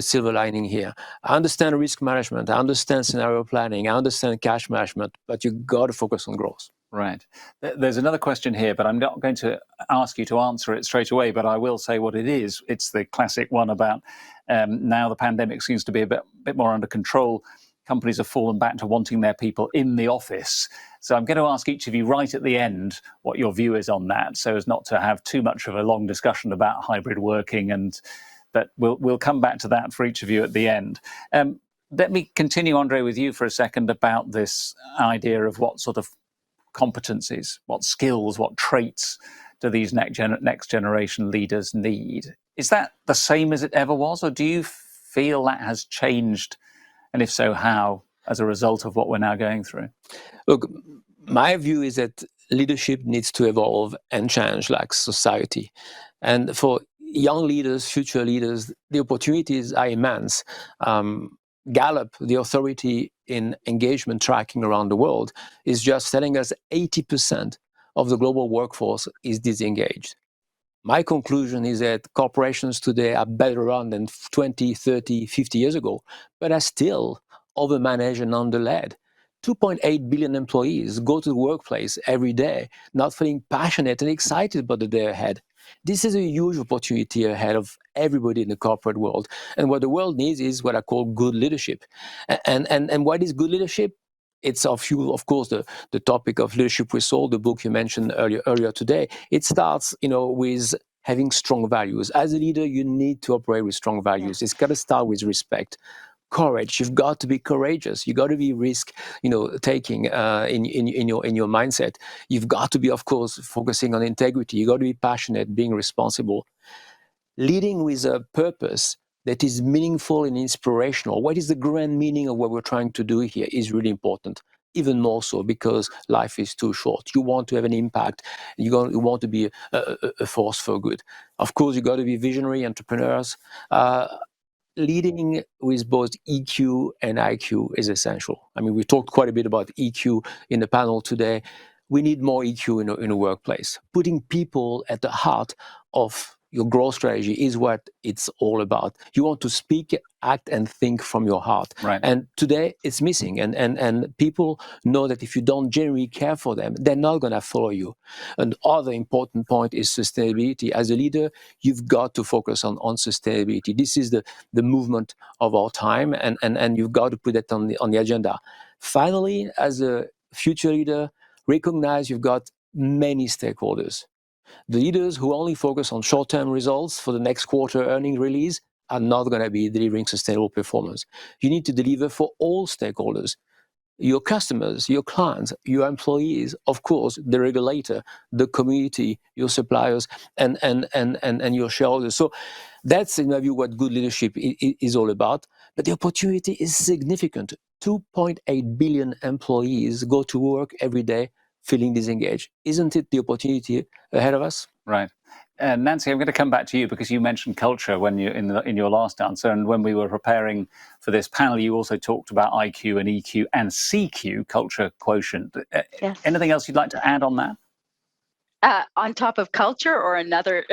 silver lining here. I understand risk management, I understand scenario planning, I understand cash management, but you got to focus on growth. Right. There's another question here, but I'm not going to ask you to answer it straight away, but I will say what it is. It's the classic one about now the pandemic seems to be a bit more under control. Companies have fallen back to wanting their people in the office. So I'm going to ask each of you right at the end what your view is on that, so as not to have too much of a long discussion about hybrid working, but we'll come back to that for each of you at the end. Let me continue, Andre, with you for a second about this idea of what sort of competencies, what skills, what traits do these next generation leaders need? Is that the same as it ever was, or do you feel that has changed? And if so, how, as a result of what we're now going through? Look, my view is that leadership needs to evolve and change like society. And for young leaders, future leaders, the opportunities are immense. Gallup, the authority in engagement tracking around the world, is just telling us 80% of the global workforce is disengaged. My conclusion is that corporations today are better run than 20, 30, 50 years ago, but are still overmanaged and under-led. 2.8 billion employees go to the workplace every day, not feeling passionate and excited about the day ahead. This is a huge opportunity ahead of everybody in the corporate world. And what the world needs is what I call good leadership. And what is good leadership? It's of course, the topic of Leadership with Soul, the book you mentioned earlier today. It starts, with having strong values. As a leader, you need to operate with strong values. It's got to start with respect. Courage. You've got to be courageous. You got to be risk, taking in your mindset. You've got to be, of course, focusing on integrity. You got to be passionate, being responsible, leading with a purpose that is meaningful and inspirational. What is the grand meaning of what we're trying to do here is really important. Even more so because life is too short. You want to have an impact. You want to be a force for good. Of course, you got to be visionary entrepreneurs. Leading with both EQ and IQ is essential. I mean, we talked quite a bit about EQ in the panel today. We need more EQ in a workplace. Putting people at the heart of your growth strategy is what it's all about. You want to speak, act, and think from your heart. Right. And today it's missing. And people know that if you don't genuinely care for them, they're not going to follow you. And other important point is sustainability. As a leader, you've got to focus on sustainability. This is the movement of our time, and you've got to put that on the agenda. Finally, as a future leader, recognize you've got many stakeholders. The leaders who only focus on short-term results for the next quarter earning release are not going to be delivering sustainable performance. You need to deliver for all stakeholders, your customers, your clients, your employees, of course, the regulator, the community, your suppliers, and your shareholders. So that's, in my view, what good leadership is all about. But the opportunity is significant. 2.8 billion employees go to work every day feeling disengaged. Isn't it the opportunity ahead of us? Right. Nancy, I'm going to come back to you because you mentioned culture when you in your last answer, and when we were preparing for this panel, you also talked about IQ and EQ and CQ, culture quotient. Yes. Anything else you'd like to add on that? On top of culture or another?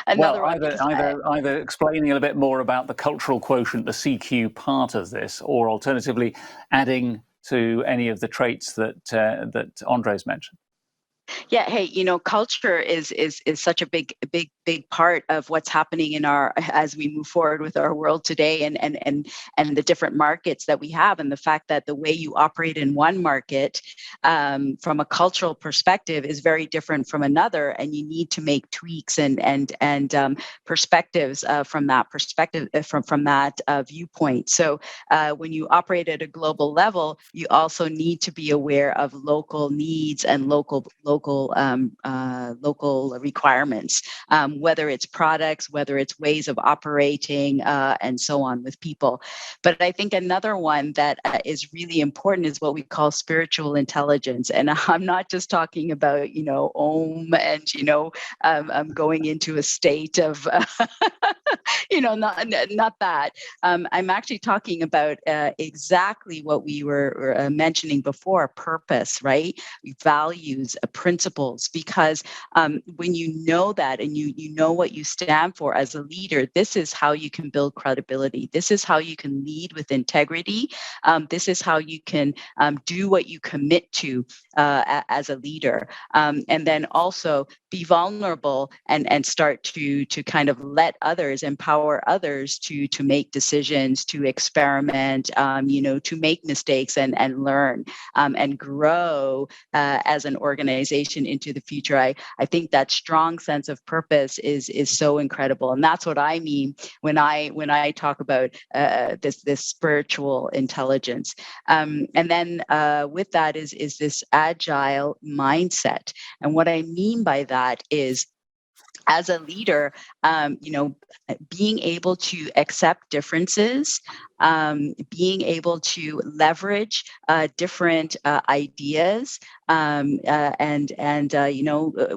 Another well, one. either explaining a little bit more about the cultural quotient, the CQ part of this, or alternatively adding to any of the traits that Andres mentioned. Yeah, hey, culture is such a big part of what's happening in our as we move forward with our world today, and the different markets that we have, and the fact that the way you operate in one market from a cultural perspective is very different from another, and you need to make tweaks and perspectives from that perspective, from that viewpoint. So when you operate at a global level, you also need to be aware of local needs and local requirements, whether it's products, whether it's ways of operating, and so on with people. But I think another one that is really important is what we call spiritual intelligence. And I'm not just talking about, Om and, going into a state of, not that. I'm actually talking about exactly what we were mentioning before, purpose, right? Values, principles, because when you know that and you know what you stand for as a leader, this is how you can build credibility. This is how you can lead with integrity. This is how you can do what you commit to as a leader. And then also be vulnerable and start to kind of let others, empower others to make decisions, to experiment, to make mistakes and learn and grow as an organization into the future. I think that strong sense of purpose is so incredible, and that's what I mean when I talk about this spiritual intelligence. And then with that is this agile mindset, and what I mean by that is, as a leader, being able to accept differences, being able to leverage different ideas,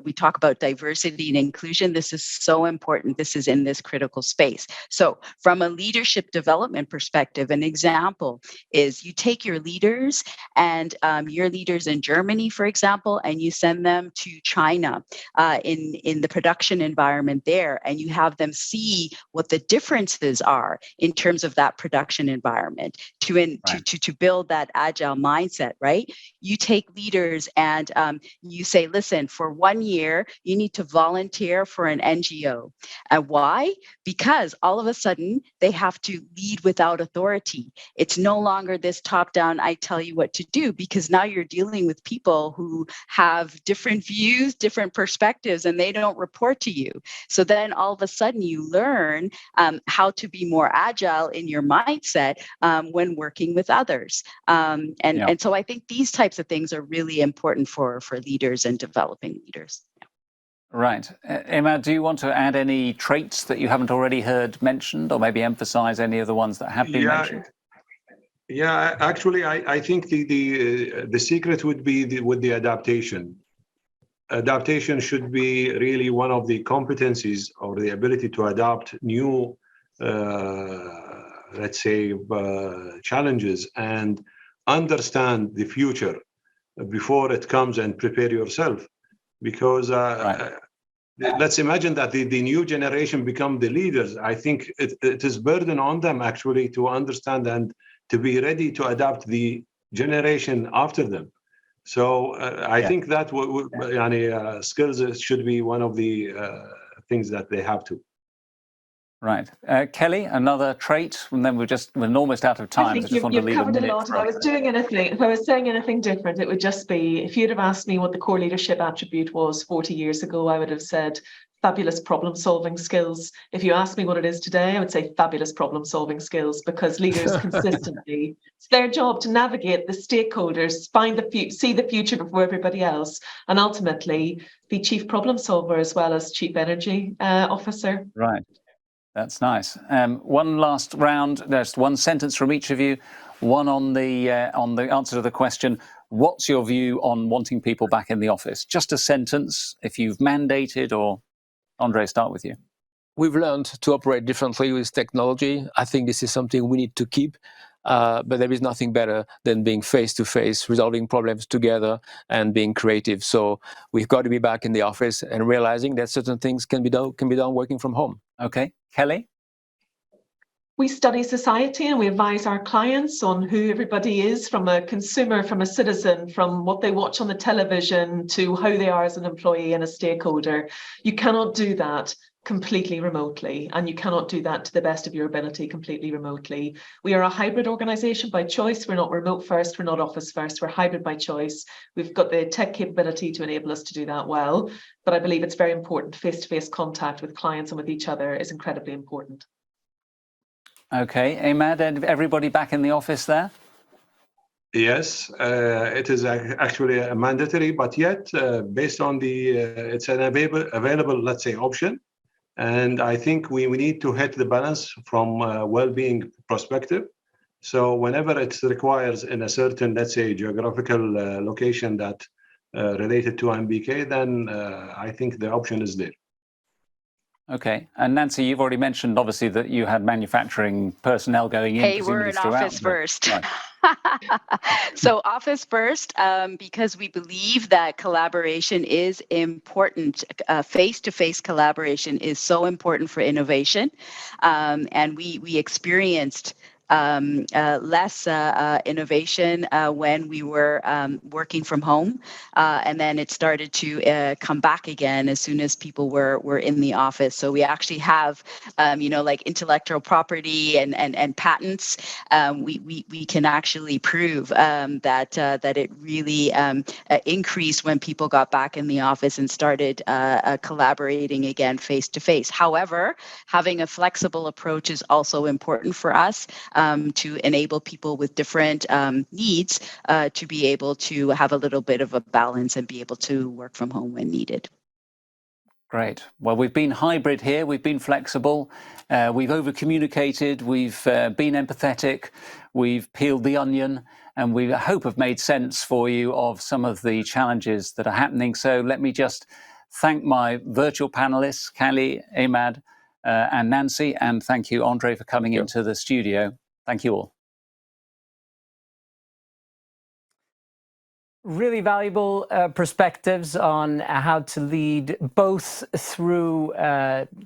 we talk about diversity and inclusion. This is so important. This is in this critical space. So from a leadership development perspective, an example is you take your leaders and your leaders in Germany, for example, and you send them to China in the production environment there, and you have them see what the differences are in terms of that production environment to build that agile mindset, right? You take leaders and you say, listen, for 1 year, you need to volunteer for an NGO. And why? Because all of a sudden they have to lead without authority. It's no longer this top-down, I tell you what to do, because now you're dealing with people who have different views, different perspectives, and they don't report to you. So then all of a sudden you learn how to be more agile in your mindset when working with others. And so I think these types of things are really important for leaders and developing leaders. Right. Emma, do you want to add any traits that you haven't already heard mentioned, or maybe emphasize any of the ones that have been mentioned? Yeah, actually, I think the secret would be with the adaptation. Adaptation should be really one of the competencies, or the ability to adapt new, let's say, challenges and understand the future before it comes, and prepare yourself. Because let's imagine that the new generation become the leaders. I think it is burden on them actually to understand and to be ready to adapt the generation after them. So I think that skills should be one of the things that they have to. Right. Kelly, another trait, and then we're almost out of time. I think you've covered a lot. If I was saying anything different, it would just be, if you'd have asked me what the core leadership attribute was 40 years ago, I would have said fabulous problem-solving skills. If you ask me what it is today, I would say fabulous problem-solving skills, because leaders consistently, it's their job to navigate the stakeholders, see the future before everybody else, and ultimately be chief problem solver as well as chief energy officer. Right. That's nice. One last round. There's one sentence from each of you. One on the answer to the question, what's your view on wanting people back in the office? Just a sentence, if you've mandated, or Andre, start with you. We've learned to operate differently with technology. I think this is something we need to keep. but there is nothing better than being face-to-face, resolving problems together and being creative. So we've got to be back in the office and realizing that certain things can be done working from home. Okay, Kelly? We study society and we advise our clients on who everybody is, from a consumer, from a citizen, from what they watch on the television to how they are as an employee and a stakeholder. You cannot do that completely remotely, and you cannot do that to the best of your ability completely remotely. We are a hybrid organization by choice. We're not remote first, we're not office first, we're hybrid by choice. We've got the tech capability to enable us to do that well, but I believe it's very important. Face-to-face contact with clients and with each other is incredibly important. Okay, Ahmad, and everybody back in the office there? Yes, it is actually a mandatory, but yet based on the, it's an available, let's say, option. And I think we need to hit the balance from a well-being perspective. So whenever it requires in a certain, let's say, geographical location that related to MBK, then I think the option is there. Okay, and Nancy, you've already mentioned obviously that you had manufacturing personnel going in. Hey, we're in office first. Right. So office first, because we believe that collaboration is important. Face-to-face collaboration is so important for innovation, and we experienced less innovation when we were working from home, and then it started to come back again as soon as people were in the office. So we actually have, like intellectual property and patents. We can actually prove that it really increased when people got back in the office and started collaborating again face to face. However, having a flexible approach is also important for us. To enable people with different needs to be able to have a little bit of a balance and be able to work from home when needed. Great. Well, we've been hybrid here. We've been flexible. We've over-communicated. We've been empathetic. We've peeled the onion. And we hope have made sense for you of some of the challenges that are happening. So let me just thank my virtual panelists, Kelly, Ahmad, and Nancy. And thank you, Andre, for coming into the studio. Thank you all. Really valuable perspectives on how to lead both through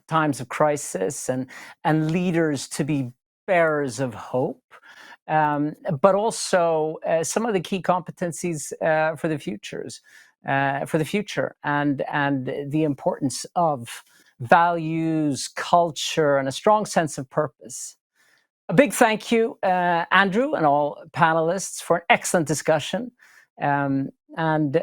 times of crisis and leaders to be bearers of hope, but also some of the key competencies for the future, and the importance of values, culture, and a strong sense of purpose. A big thank you, Andrew, and all panelists for an excellent discussion. And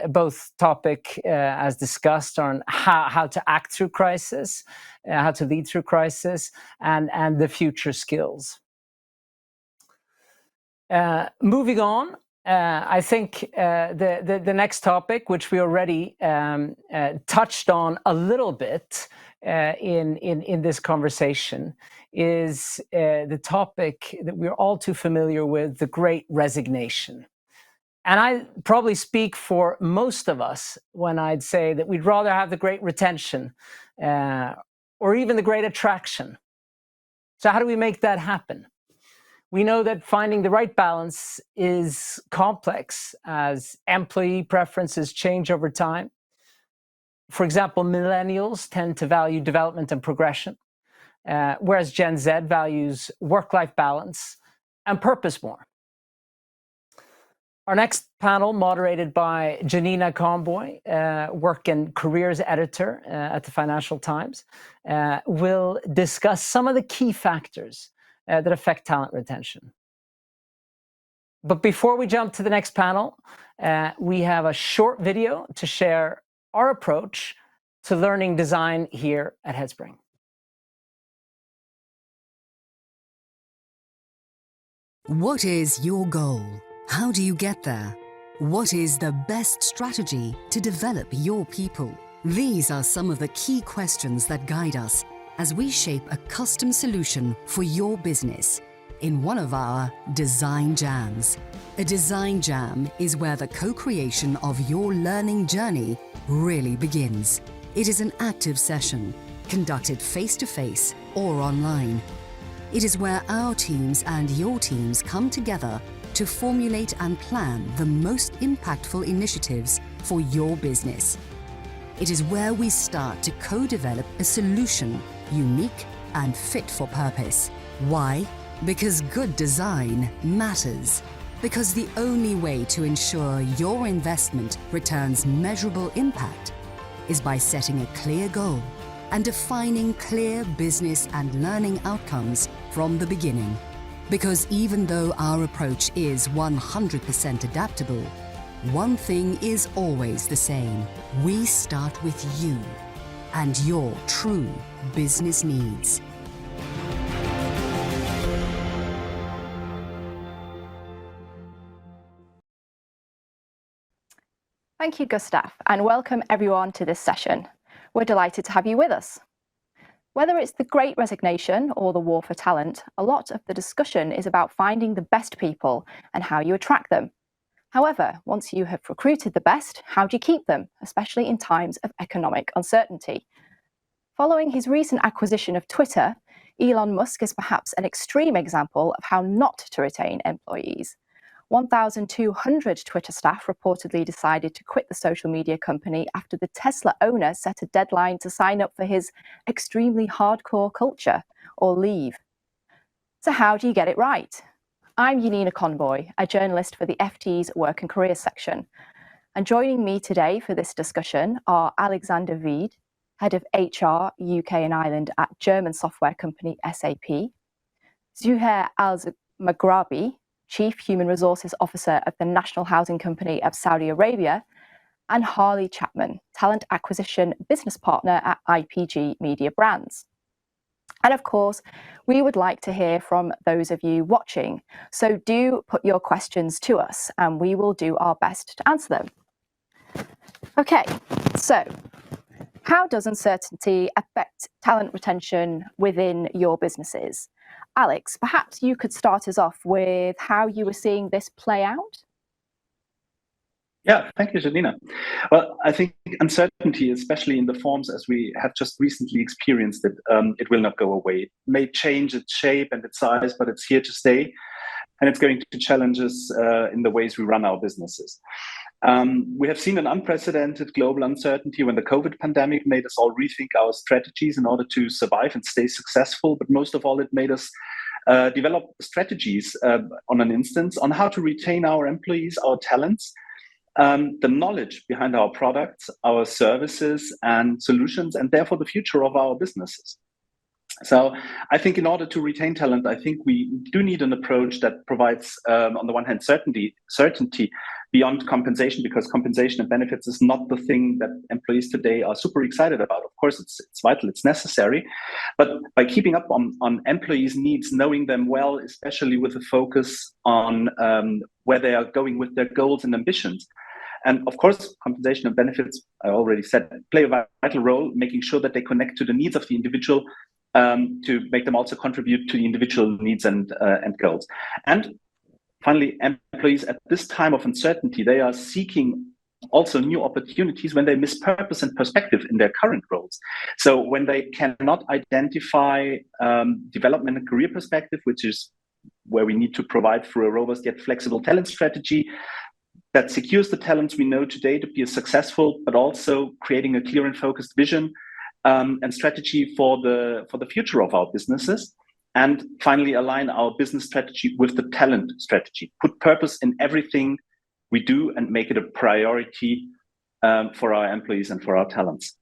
both topic, as discussed, on how to act through crisis, how to lead through crisis, and the future skills. Moving on, I think the next topic, which we already touched on a little bit in this conversation, is the topic that we're all too familiar with, the Great Resignation. And I probably speak for most of us when I'd say that we'd rather have the Great Retention or even the Great Attraction. So how do we make that happen? We know that finding the right balance is complex as employee preferences change over time. For example, millennials tend to value development and progression, whereas Gen Z values work-life balance and purpose more. Our next panel, moderated by Janina Comboy, work and careers editor at the Financial Times, will discuss some of the key factors that affect talent retention. But before we jump to the next panel, we have a short video to share our approach to learning design here at Headspring. What is your goal? How do you get there? What is the best strategy to develop your people? These are some of the key questions that guide us as we shape a custom solution for your business in one of our Design Jams. A Design Jam is where the co-creation of your learning journey really begins. It is an active session, conducted face-to-face or online. It is where our teams and your teams come together to formulate and plan the most impactful initiatives for your business. It is where we start to co-develop a solution unique and fit for purpose. Why? Because good design matters. Because the only way to ensure your investment returns measurable impact is by setting a clear goal and defining clear business and learning outcomes from the beginning. Because even though our approach is 100% adaptable, one thing is always the same. We start with you and your true business needs. Thank you, Gustav, and welcome everyone to this session. We're delighted to have you with us. Whether it's the Great Resignation or the war for talent, a lot of the discussion is about finding the best people and how you attract them. However, once you have recruited the best, how do you keep them, especially in times of economic uncertainty? Following his recent acquisition of Twitter, Elon Musk is perhaps an extreme example of how not to retain employees. 1,200 Twitter staff reportedly decided to quit the social media company after the Tesla owner set a deadline to sign up for his extremely hardcore culture or leave. So how do you get it right? I'm Yanina Conboy, a journalist for the FT's Work and Career section. And joining me today for this discussion are Alexander Veed, Head of HR, UK and Ireland at German software company SAP, Zuhair Al-Maghrabi, Chief Human Resources Officer of the National Housing Company of Saudi Arabia, and Harley Chapman, Talent Acquisition Business Partner at IPG Media Brands. And of course, we would like to hear from those of you watching, so do put your questions to us and we will do our best to answer them. Okay, so how does uncertainty affect talent retention within your businesses? Alex, perhaps you could start us off with how you were seeing this play out? Yeah, thank you, Janina. Well, I think uncertainty, especially in the forms as we have just recently experienced it, it will not go away. It may change its shape and its size, but it's here to stay. And it's going to challenge us in the ways we run our businesses. We have seen an unprecedented global uncertainty when the COVID pandemic made us all rethink our strategies in order to survive and stay successful. But most of all, it made us develop strategies on an instance on how to retain our employees, our talents, the knowledge behind our products, our services and solutions, and therefore the future of our businesses. So I think in order to retain talent, I think we do need an approach that provides, on the one hand, certainty beyond compensation, because compensation and benefits is not the thing that employees today are super excited about. Of course, it's vital, it's necessary. But by keeping up on employees' needs, knowing them well, especially with a focus on where they are going with their goals and ambitions. And of course, compensation and benefits, I already said, play a vital role, making sure that they connect to the needs of the individual, to make them also contribute to the individual needs and goals. And finally, employees at this time of uncertainty, they are seeking also new opportunities when they miss purpose and perspective in their current roles. So when they cannot identify development and career perspective, which is where we need to provide through a robust yet flexible talent strategy that secures the talents we know today to be successful, but also creating a clear and focused vision and strategy for the future of our businesses. And finally, align our business strategy with the talent strategy. Put purpose in everything we do and make it a priority for our employees and for our talents.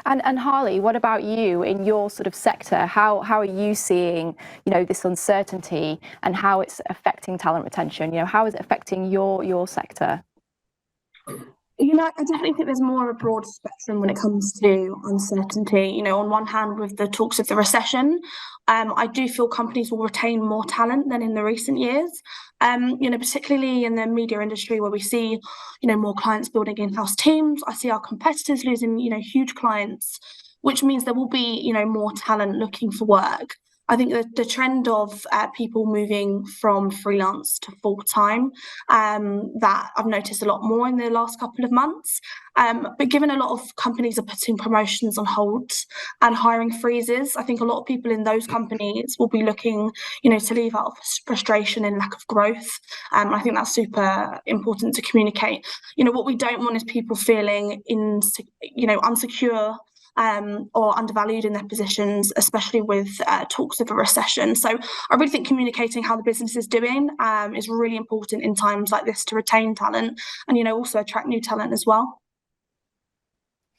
And Harley, what about you in your sort of sector? How are you seeing, this uncertainty and how it's affecting talent retention? How is it affecting your sector? I definitely think there's more of a broad spectrum when it comes to uncertainty. On one hand, with the talks of the recession, I do feel companies will retain more talent than in the recent years. Particularly in the media industry where we see, more clients building in-house teams. I see our competitors losing, huge clients, which means there will be, more talent looking for work. I think the trend of people moving from freelance to full-time, that I've noticed a lot more in the last couple of months. But given a lot of companies are putting promotions on hold and hiring freezes, I think a lot of people in those companies will be looking, to leave out of frustration and lack of growth. I think that's super important to communicate. What we don't want is people feeling unsecure or undervalued in their positions, especially with talks of a recession. So I really think communicating how the business is doing is really important in times like this to retain talent and, also attract new talent as well.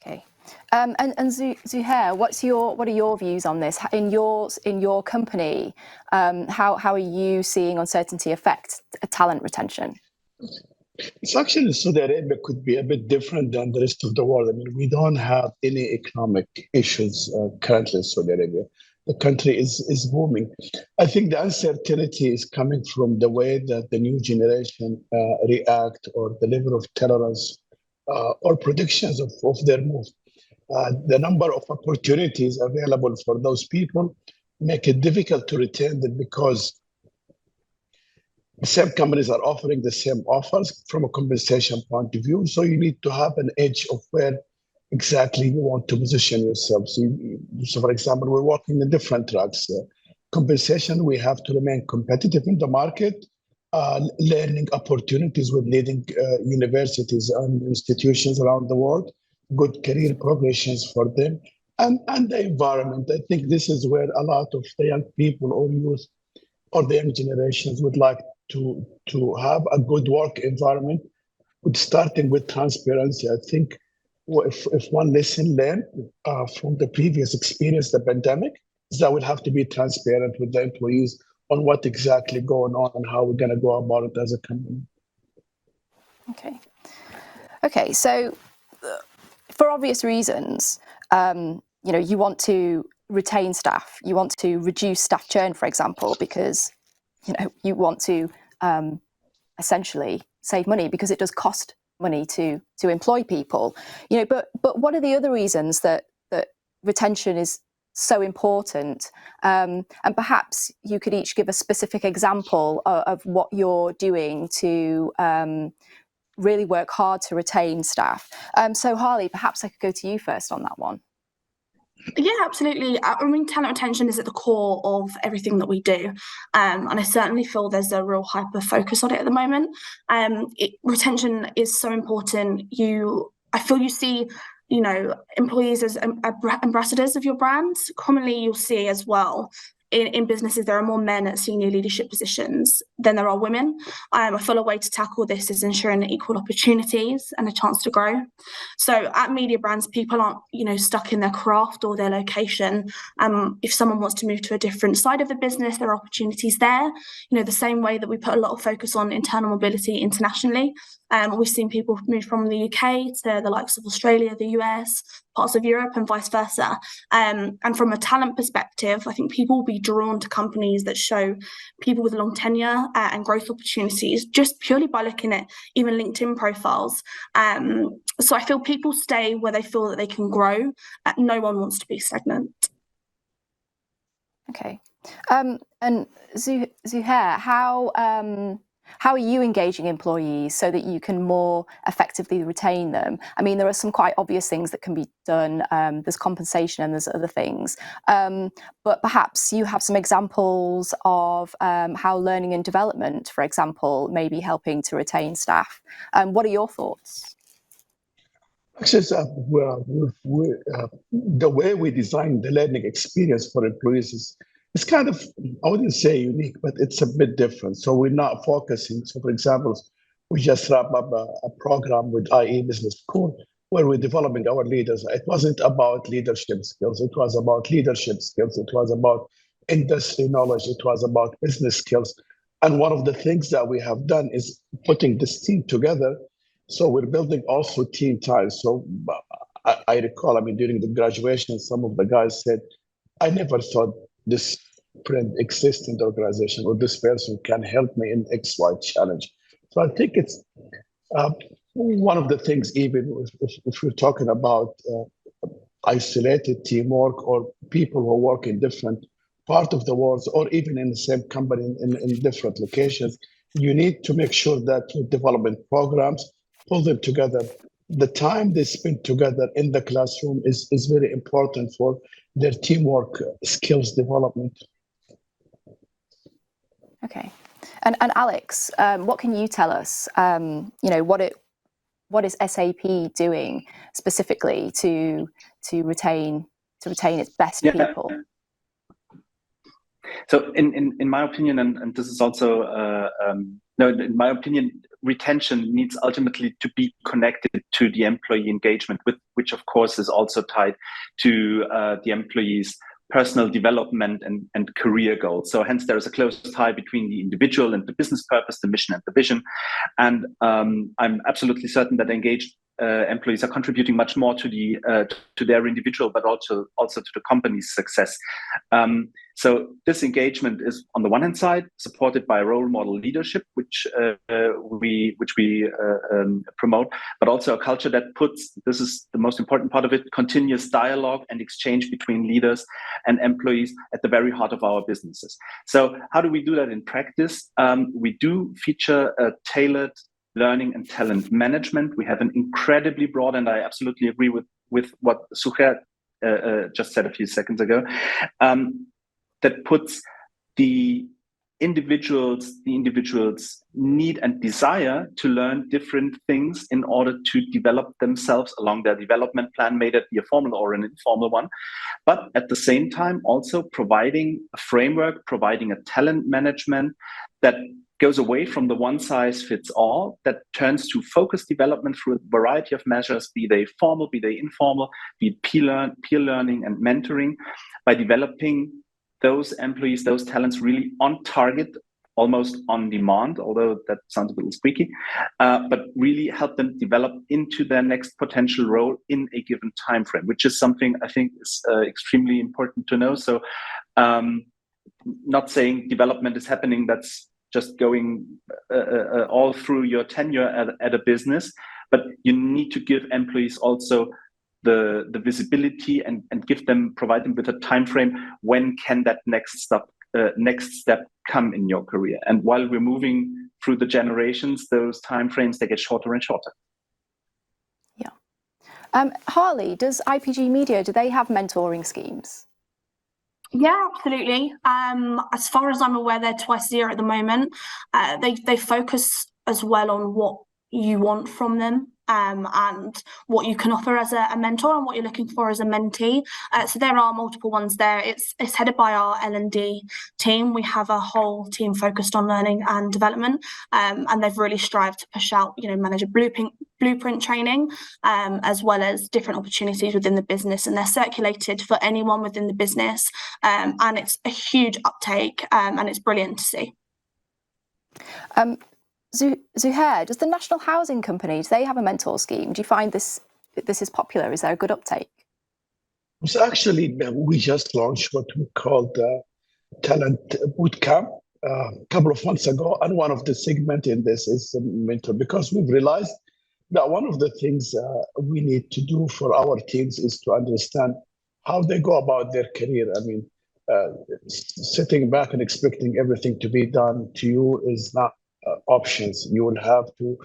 Okay. And Zuhair, what are your views on this? In your company, how are you seeing uncertainty affect talent retention? It's actually Saudi Arabia could be a bit different than the rest of the world. I mean, we don't have any economic issues currently in Saudi Arabia. The country is booming. I think the uncertainty is coming from the way that the new generation react, or the level of tolerance or predictions of their move. The number of opportunities available for those people make it difficult to retain them, because the same companies are offering the same offers from a compensation point of view. So you need to have an edge of where exactly you want to position yourself. So for example, we're working in different tracks. Compensation, we have to remain competitive in the market. Learning opportunities with leading universities and institutions around the world, good career progressions for them, and the environment. I think this is where a lot of the young people or youth or the young generations would like to have a good work environment, starting with transparency. I think if one lesson learned from the previous experience, the pandemic, is that we'll have to be transparent with the employees on what exactly going on and how we're going to go about it as a company. Okay. So for obvious reasons, you want to retain staff, you want to reduce staff churn, for example, because you want to essentially save money, because it does cost money to employ people. But what are the other reasons that retention is so important? And perhaps you could each give a specific example of what you're doing to really work hard to retain staff. So Harley, perhaps I could go to you first on that one. Yeah, absolutely. I mean, talent retention is at the core of everything that we do. And I certainly feel there's a real hyper focus on it at the moment. Retention is so important. I feel you see, employees as ambassadors of your brand. Commonly, you'll see as well, in businesses, there are more men at senior leadership positions than there are women. I feel a way to tackle this is ensuring equal opportunities and a chance to grow. So at Media Brands, people aren't, stuck in their craft or their location. If someone wants to move to a different side of the business, there are opportunities there. The same way that we put a lot of focus on internal mobility internationally. We've seen people move from the UK to the likes of Australia, the US, parts of Europe, and vice versa. And from a talent perspective, I think people will be drawn to companies that show people with long tenure and growth opportunities, just purely by looking at even LinkedIn profiles. So I feel people stay where they feel that they can grow. No one wants to be stagnant. Okay. And Zuhair, how are you engaging employees so that you can more effectively retain them? I mean, there are some quite obvious things that can be done. There's compensation and there's other things. But perhaps you have some examples of how learning and development, for example, may be helping to retain staff. What are your thoughts? Actually, the way we design the learning experience for employees is kind of, I wouldn't say unique, but it's a bit different. So we're not focusing. So for example, we just wrapped up a program with IE Business School where we're developing our leaders. It wasn't about leadership skills. It was about leadership skills. It was about industry knowledge. It was about business skills. And one of the things that we have done is putting this team together. So we're building also team ties. So I recall, during the graduation, some of the guys said, I never thought this friend exists in the organization, or this person can help me in XY challenge. So I think it's one of the things, even if we're talking about isolated teamwork or people who work in different part of the world, or even in the same company in different locations, you need to make sure that your development programs pull them together. The time they spend together in the classroom is very important for their teamwork skills development. Okay. And Alex, what can you tell us? What is SAP doing specifically to retain its best people? So in my opinion, and this is also in my opinion, retention needs ultimately to be connected to the employee engagement, which of course is also tied to the employees' personal development and career goals. So hence there is a close tie between the individual and the business purpose, the mission and the vision. And I'm absolutely certain that engaged employees are contributing much more to their individual, but also to the company's success. So this engagement is, on the one hand side, supported by role model leadership, which we promote, but also a culture that puts, this is the most important part of it, continuous dialogue and exchange between leaders and employees at the very heart of our businesses. So how do we do that in practice? We do feature a tailored learning and talent management. We have an incredibly broad, and I absolutely agree with what Suher just said a few seconds ago, that puts the individuals' need and desire to learn different things in order to develop themselves along their development plan, may that be a formal or an informal one. But at the same time, also providing a framework, providing a talent management that goes away from the one-size-fits-all, that turns to focused development through a variety of measures, be they formal, be they informal, be it peer learning and mentoring, by developing those employees, those talents really on target, almost on demand, although that sounds a little squeaky, but really help them develop into their next potential role in a given time frame, which is something I think is extremely important to know. So not saying development is happening that's just going all through your tenure at a business, but you need to give employees also the visibility and provide them with a time frame. When can that next step come in your career? And while we're moving through the generations, those time frames, they get shorter and shorter. Yeah. Harley, does IPG Media, do they have mentoring schemes? Yeah, absolutely. As far as I'm aware, they're twice a year at the moment. They focus as well on what you want from them, and what you can offer as a mentor and what you're looking for as a mentee. So there are multiple ones there. It's headed by our L&D team. We have a whole team focused on learning and development, and they've really strived to push out, manager blueprint training, as well as different opportunities within the business, and they're circulated for anyone within the business, and it's a huge uptake, and it's brilliant to see. Zuhair, does the National Housing Company, do they have a mentor scheme? Do you find this is popular? Is there a good uptake? So actually, we just launched what we called Talent Bootcamp a couple of months ago, and one of the segments in this is mentor, because we've realized that one of the things we need to do for our teams is to understand how they go about their career. I mean, sitting back and expecting everything to be done to you is not options. You will have to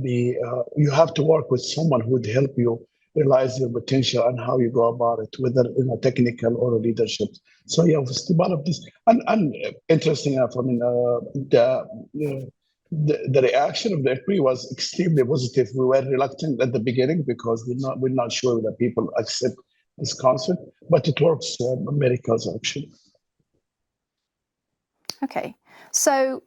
be, you have to work with someone who would help you realize your potential and how you go about it, whether in a technical or a leadership. So yeah, we developed this, and interesting enough, I mean, the reaction of the employee was extremely positive. We were reluctant at the beginning because we're not sure that people accept this concept, but it works miracles actually. Okay, so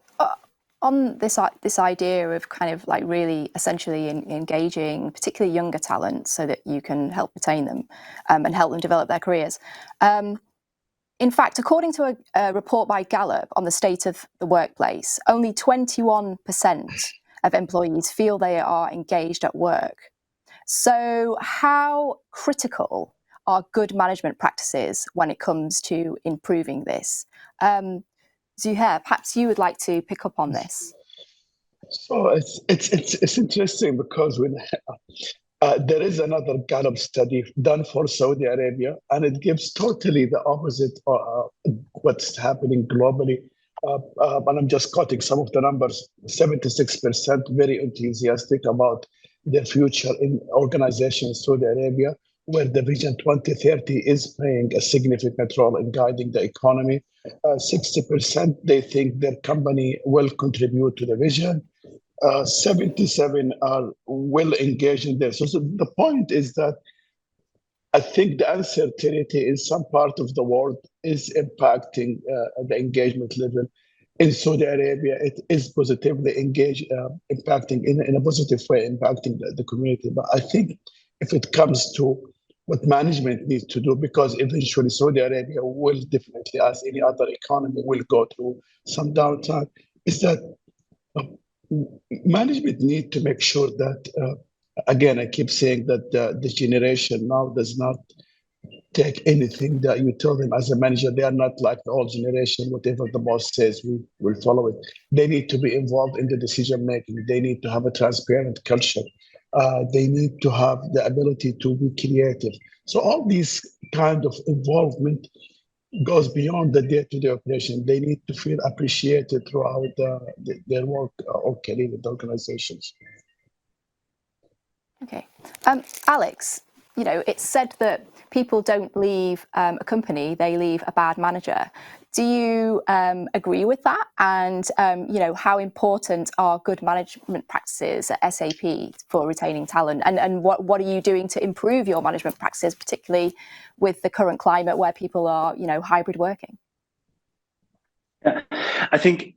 on this idea of kind of like really essentially engaging particularly younger talent so that you can help retain them and help them develop their careers. In fact, according to a report by Gallup on the state of the workplace, only 21% of employees feel they are engaged at work. So how critical are good management practices when it comes to improving this? Zuhair, perhaps you would like to pick up on this. So it's interesting because when There is another Gallup study done for Saudi Arabia, and it gives totally the opposite of what's happening globally. And I'm just quoting some of the numbers. 76% very enthusiastic about their future in organizations in Saudi Arabia, where the Vision 2030 is playing a significant role in guiding the economy. 60% they think their company will contribute to the vision. 77 are well engaged in this. So the point is that I think the uncertainty in some part of the world is impacting the engagement level. In Saudi Arabia, it is positively impacting in a positive way, impacting the community. But I think if it comes to what management needs to do, because eventually Saudi Arabia will definitely, as any other economy, will go through some downtime, is that management need to make sure that, again, I keep saying that the generation now does not take anything that you tell them as a manager. They are not like the old generation, whatever the boss says, we will follow it. They need to be involved in the decision making. They need to have a transparent culture. They need to have the ability to be creative. So all these kind of involvement goes beyond the day-to-day operation. They need to feel appreciated throughout their work or career with organizations. Okay. Alex, it's said that people don't leave a company, they leave a bad manager. Do you agree with that? And, how important are good management practices at SAP for retaining talent? And what are you doing to improve your management practices, particularly with the current climate where people are, hybrid working? Yeah. I think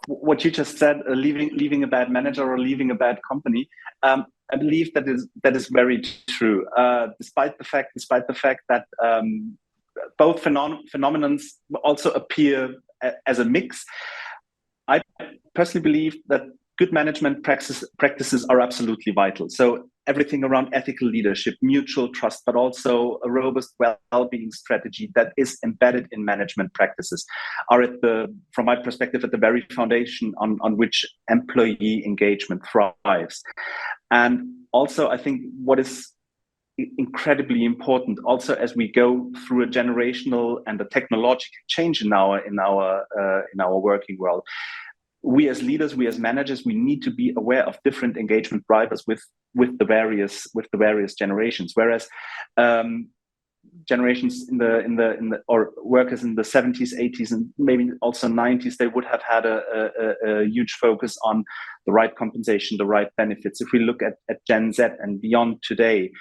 what you just said, leaving a bad manager or leaving a bad company, I believe that is very true. Despite the fact that both phenomenons also appear as a mix, I personally believe that good management practices are absolutely vital. So everything around ethical leadership, mutual trust, but also a robust well-being strategy that is embedded in management practices are from my perspective, at the very foundation on which employee engagement thrives. And also, I think what is incredibly important, also as we go through a generational and a technological change in our working world, we as leaders, we as managers, we need to be aware of different engagement drivers with the various generations. Whereas generations in the or workers in the 70s, 80s, and maybe also 90s, they would have had a huge focus on the right compensation, the right benefits. If we look at Gen Z and beyond today,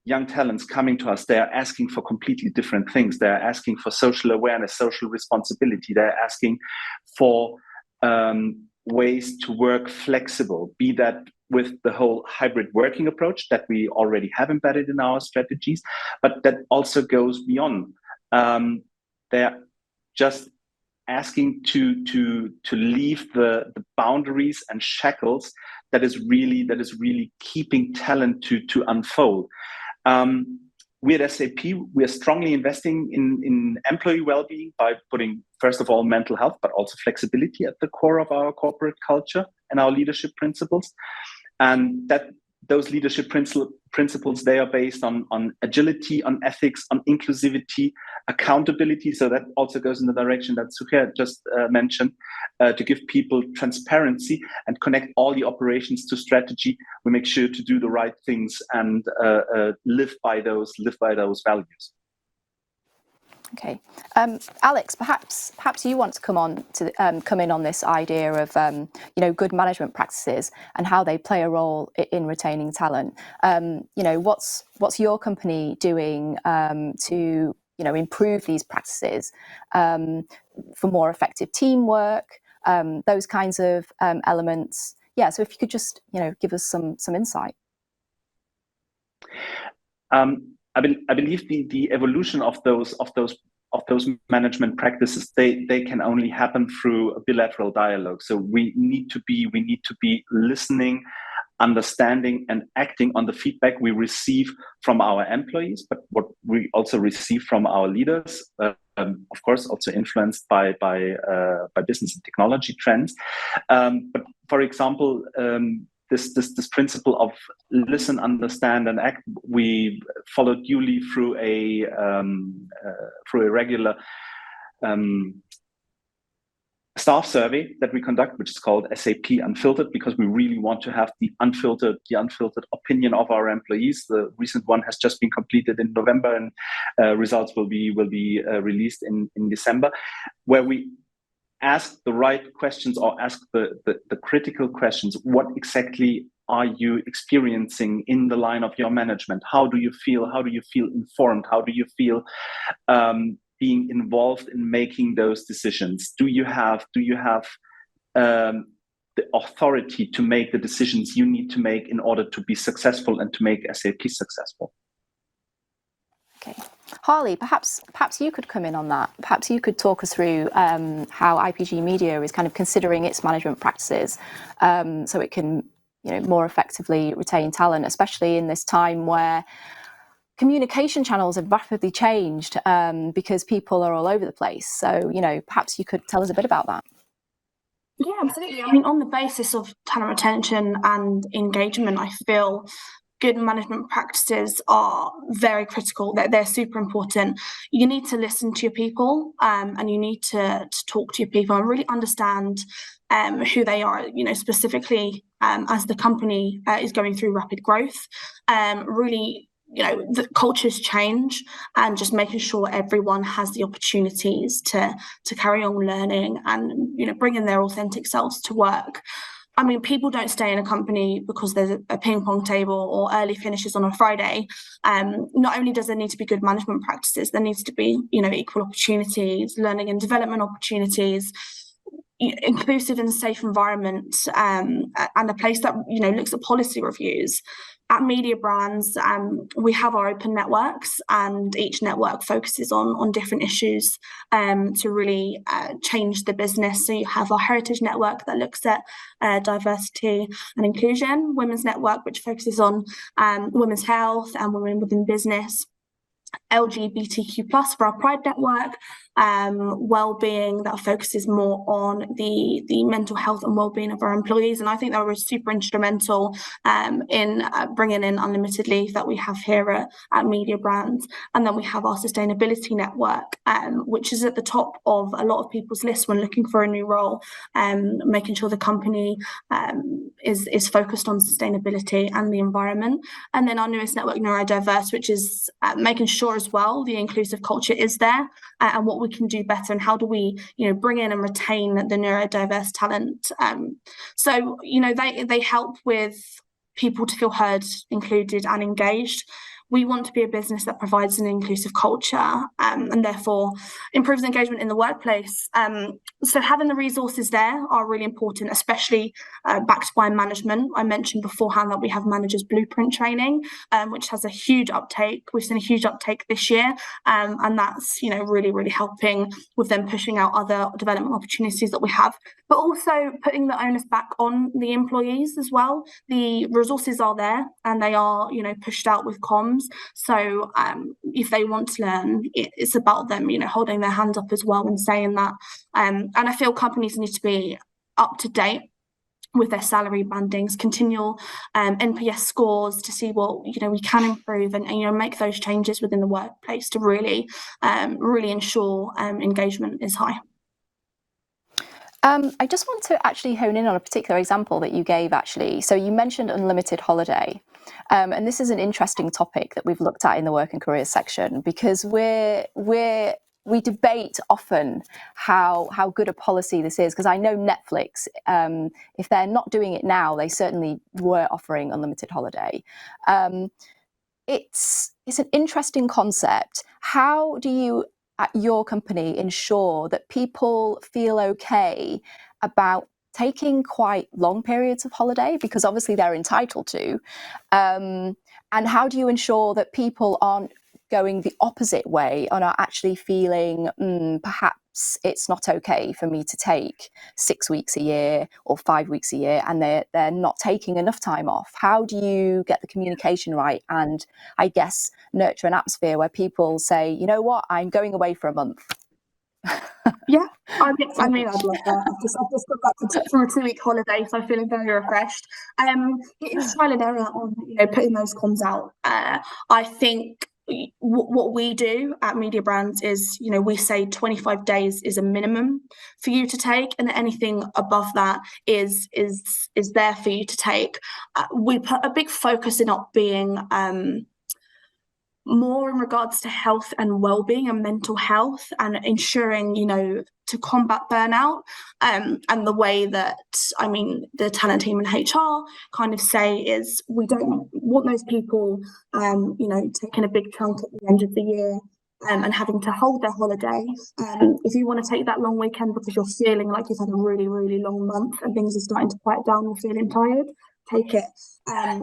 young talents coming to us, they are asking for completely different things. They're asking for social awareness, social responsibility. They're asking for ways to work flexible, be that with the whole hybrid working approach that we already have embedded in our strategies, but that also goes beyond. They're just asking to leave the boundaries and shackles that is really keeping talent to unfold. We at SAP, we are strongly investing in employee well-being by putting, first of all, mental health, but also flexibility at the core of our corporate culture and our leadership principles. And that those leadership principles, they are based on agility, on ethics, on inclusivity, accountability. So that also goes in the direction that Suhair just mentioned, to give people transparency and connect all the operations to strategy. We make sure to do the right things and live by those values. Okay, Alex, perhaps you want to come in on this idea of good management practices and how they play a role in retaining talent. What's your company doing to improve these practices for more effective teamwork, those kinds of elements? Yeah, so if you could just give us some insight. I believe the evolution of those management practices, they can only happen through a bilateral dialogue. So we need to be listening, understanding, and acting on the feedback we receive from our employees, but what we also receive from our leaders, of course, also influenced by business and technology trends. But for example, this principle of listen, understand, and act. We followed duly through a regular staff survey that we conduct, which is called SAP Unfiltered, because we really want to have the unfiltered opinion of our employees. The recent one has just been completed in November, and results will be released in December, where we ask the right questions, or ask the critical questions. What exactly are you experiencing in the line of your management? How do you feel? How do you feel informed? How do you feel being involved in making those decisions? Do you have the authority to make the decisions you need to make in order to be successful and to make SAP successful? Okay, Harley, perhaps you could come in on that. Perhaps you could talk us through how IPG Media is kind of considering its management practices so it can, more effectively retain talent, especially in this time where communication channels have rapidly changed because people are all over the place. So, perhaps you could tell us a bit about that. Yeah, absolutely. I mean, on the basis of talent retention and engagement, I feel good management practices are very critical. They're super important. You need to listen to your people, and you need to talk to your people and really understand who they are, specifically as the company is going through rapid growth. Really, the cultures change, and just making sure everyone has the opportunities to carry on learning and, bringing their authentic selves to work. I mean, people don't stay in a company because there's a ping pong table or early finishes on a Friday. Not only does there need to be good management practices, there needs to be, equal opportunities, learning and development opportunities, inclusive and safe environment, and a place that, looks at policy reviews. At Media Brands, we have our open networks, and each network focuses on different issues to really change the business. So you have our Heritage Network that looks at diversity and inclusion, Women's Network, which focuses on women's health and women within business, LGBTQ+ for our Pride Network, well-being that focuses more on the mental health and well-being of our employees. And I think that was super instrumental in bringing in unlimited leave that we have here at Media Brands. And then we have our Sustainability Network, which is at the top of a lot of people's lists when looking for a new role, making sure the company is focused on sustainability and the environment. And then our newest network, Neurodiverse, which is making sure as well the inclusive culture is there, and what we can do better, and how do we bring in and retain the neurodiverse talent. So they help with people to feel heard, included and engaged. We want to be a business that provides an inclusive culture and therefore improves engagement in the workplace. So having the resources there are really important, especially backed by management. I mentioned beforehand that we have managers blueprint training, which has a huge uptake. We've seen a huge uptake this year, and that's really, really helping with them pushing out other development opportunities that we have, but also putting the onus back on the employees as well. The resources are there, and they are pushed out with comms. So if they want to learn, it's about them, holding their hand up as well and saying that. And I feel companies need to be up to date with their salary bandings, continual NPS scores to see what we can improve, and make those changes within the workplace to really ensure engagement is high. I just want to actually hone in on a particular example that you gave, actually. So you mentioned unlimited holiday. And this is an interesting topic that we've looked at in the work and careers section, because we debate often how good a policy this is, because I know Netflix, if they're not doing it now, they certainly were offering unlimited holiday. It's an interesting concept. How do you at your company ensure that people feel okay about taking quite long periods of holiday, because obviously they're entitled to, and how do you ensure that people aren't going the opposite way and are actually feeling perhaps it's not okay for me to take 6 weeks a year or 5 weeks a year, and they're not taking enough time off? How do you get the communication right, and I guess nurture an atmosphere where people say, you know what, I'm going away for a month? Yeah, I mean, I'd love that. I've just got back from a 2-week holiday, so I'm feeling very refreshed. It is trial and error on putting those comms out. I think what we do at Media Brands is we say 25 days is a minimum for you to take, and anything above that is there for you to take. We put a big focus in not being more in regards to health and well-being and mental health, and ensuring to combat burnout, and the way that the talent team and HR kind of say is we don't want those people taking a big chunk at the end of the year and having to hold their holiday. If you want to take that long weekend because you're feeling like you've had a really, really long month and things are starting to quiet down, you're feeling tired, take it.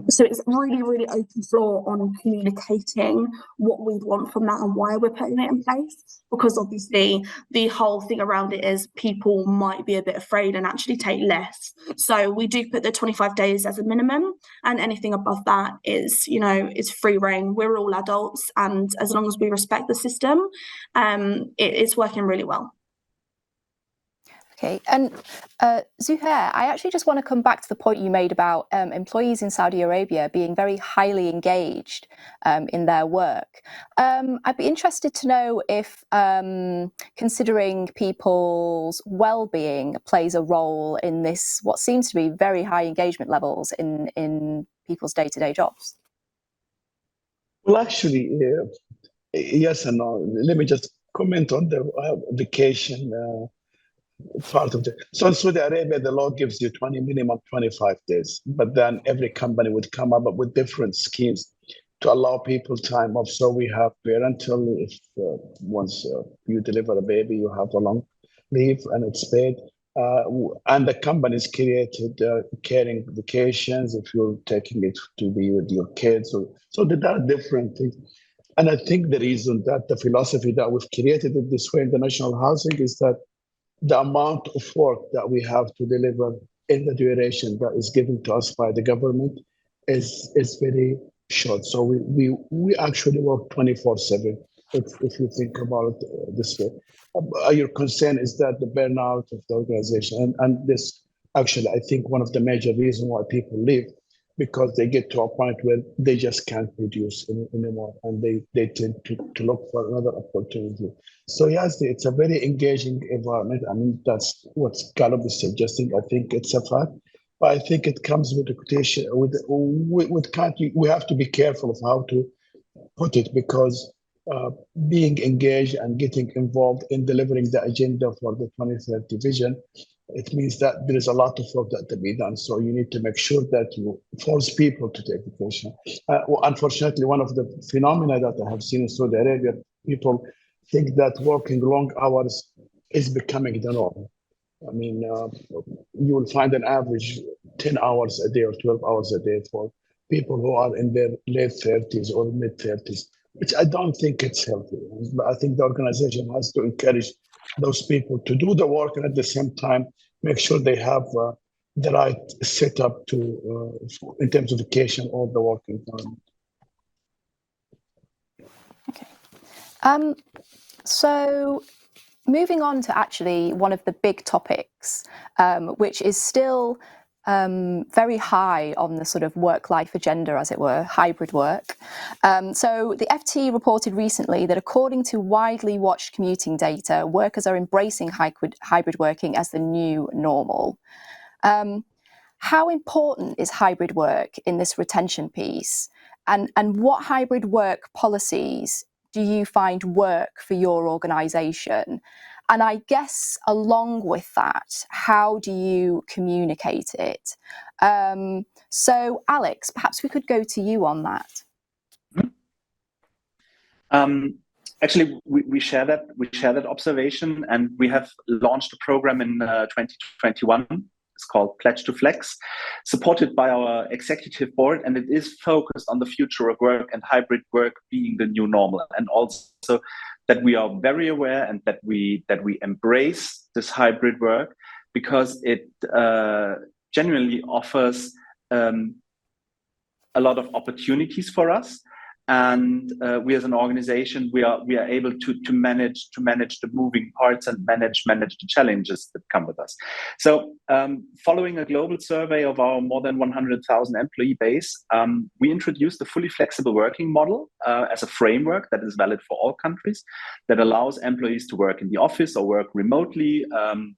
So it's really, really open floor on communicating what we want from that and why we're putting it in place, because obviously the whole thing around it is people might be a bit afraid and actually take less. So we do put the 25 days as a minimum, and anything above that is free reign. We're all adults, and as long as we respect the system, it's working really well. Okay, and Zuhair, I actually just want to come back to the point you made about employees in Saudi Arabia being very highly engaged in their work. I'd be interested to know if considering people's well-being plays a role in this, what seems to be very high engagement levels in people's day-to-day jobs. Well, actually, yes and no. Let me just comment on the vacation part of it. So in Saudi Arabia, the law gives you minimum 25 days, but then every company would come up with different schemes to allow people time off. So we have parental, if once you deliver a baby, you have a long leave and it's paid. And the companies created caring vacations if you're taking it to be with your kids. So there are different things. And I think the reason that the philosophy that we've created it this way in the national housing is that the amount of work that we have to deliver in the duration that is given to us by the government is very short. So we actually work 24/7. If you think about it this way, your concern is that the burnout of the organization, and this actually I think one of the major reasons why people leave, because they get to a point where they just can't produce anymore, and they tend to look for another opportunity. So yes, it's a very engaging environment. I mean, that's what Caleb is suggesting. I think it's a fact. But I think it comes with reputation. We have to be careful of how to put it, because being engaged and getting involved in delivering the agenda for the 2030 vision, it means that there is a lot of work that to be done. So you need to make sure that you force people to take vacation. Unfortunately, one of the phenomena that I have seen in Saudi Arabia, people think that working long hours is becoming the norm. I mean, you will find an average 10 hours a day or 12 hours a day for people who are in their late 30s or mid 30s, which I don't think it's healthy. But I think the organization has to encourage those people to do the work and at the same time make sure they have the right setup to in terms of vacation or the work environment. Okay. So moving on to actually one of the big topics, which is still very high on the sort of work-life agenda, as it were, hybrid work. So the FT reported recently that according to widely watched commuting data, workers are embracing hybrid working as the new normal. How important is hybrid work in this retention piece? And what hybrid work policies do you find work for your organisation? And I guess along with that, how do you communicate it? So Alex, perhaps we could go to you on that. Actually, we share that observation, and we have launched a program in 2021. It's called Pledge to Flex, supported by our executive board, and it is focused on the future of work and hybrid work being the new normal, and also that we are very aware and that we embrace this hybrid work because it genuinely offers a lot of opportunities for us. and we as an organization, we are able to manage the moving parts and manage the challenges that come with us. So following a global survey of our more than 100,000 employee base, we introduced a fully flexible working model as a framework that is valid for all countries, that allows employees to work in the office or work remotely.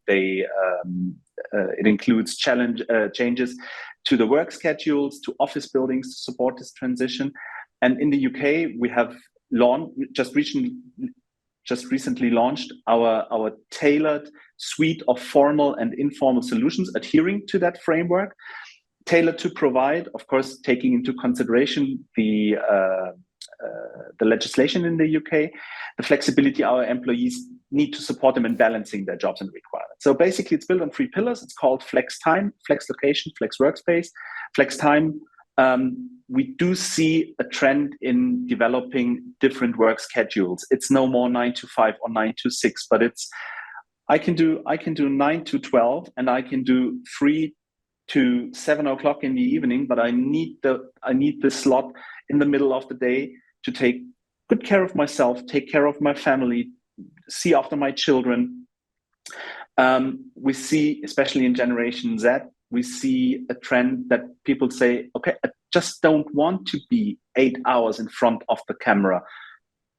It includes changes to the work schedules, to office buildings to support this transition. And in the UK, we have just recently launched our tailored suite of formal and informal solutions adhering to that framework, tailored to provide, of course, taking into consideration the legislation in the UK, the flexibility our employees need to support them in balancing their jobs and requirements. So basically, it's built on 3 pillars. It's called Flex Time, Flex Location, Flex Workspace. Flex Time, we do see a trend in developing different work schedules. It's no more 9 to 5 or 9 to 6, but it's I can do 9 to 12, and I can do 3 to 7 o'clock in the evening. But I need the slot in the middle of the day to take good care of myself, take care of my family, see after my children. We see, especially in Generation Z, we see a trend that people say, okay, I just don't want to be 8 hours in front of the camera.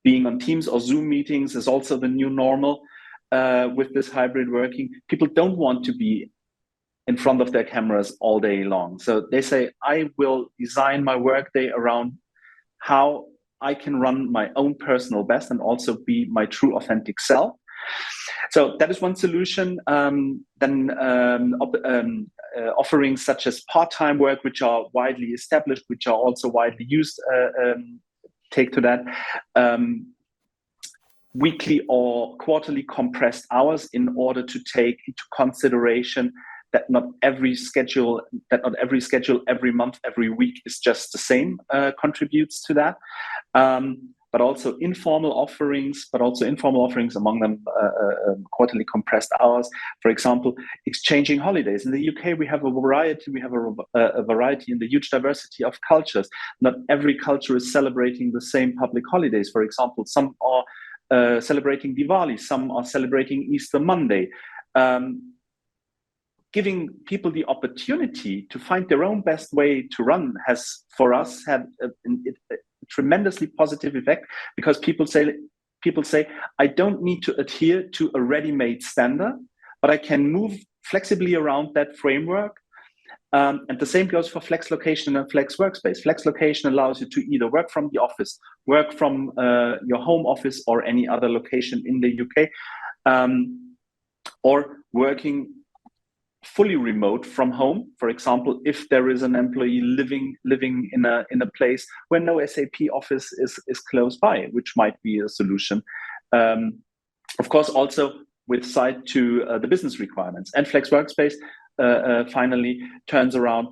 Being on Teams or Zoom meetings is also the new normal with this hybrid working. People don't want to be in front of their cameras all day long. So they say, I will design my workday around how I can run my own personal best and also be my true authentic self. So that is one solution. Offerings such as part-time work, which are widely established, which are also widely used, take to that. Weekly or quarterly compressed hours in order to take into consideration that not every schedule every month, every week is just the same, contributes to that. But also informal offerings, among them quarterly compressed hours. For example, exchanging holidays. In the UK, we have a variety. We have a variety in the huge diversity of cultures. Not every culture is celebrating the same public holidays. For example, some are celebrating Diwali, some are celebrating Easter Monday. Giving people the opportunity to find their own best way to run has, for us, had a tremendously positive effect, because people say, I don't need to adhere to a ready-made standard, but I can move flexibly around that framework. And the same goes for flex location and flex workspace. Flex location allows you to either work from the office, work from your home office or any other location in the UK, or working fully remote from home. For example, if there is an employee living in a place where no SAP office is close by, which might be a solution. Of course, also with sight to the business requirements. And Flex Workspace finally turns around,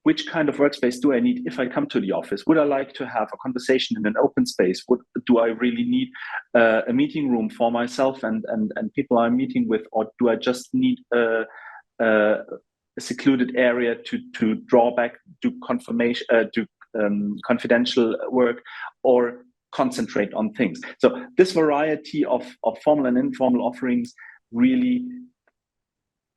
which kind of workspace do I need if I come to the office? Would I like to have a conversation in an open space? Do I really need a meeting room for myself and people I'm meeting with, or do I just need a secluded area to draw back, do confidential work, or concentrate on things? So this variety of formal and informal offerings really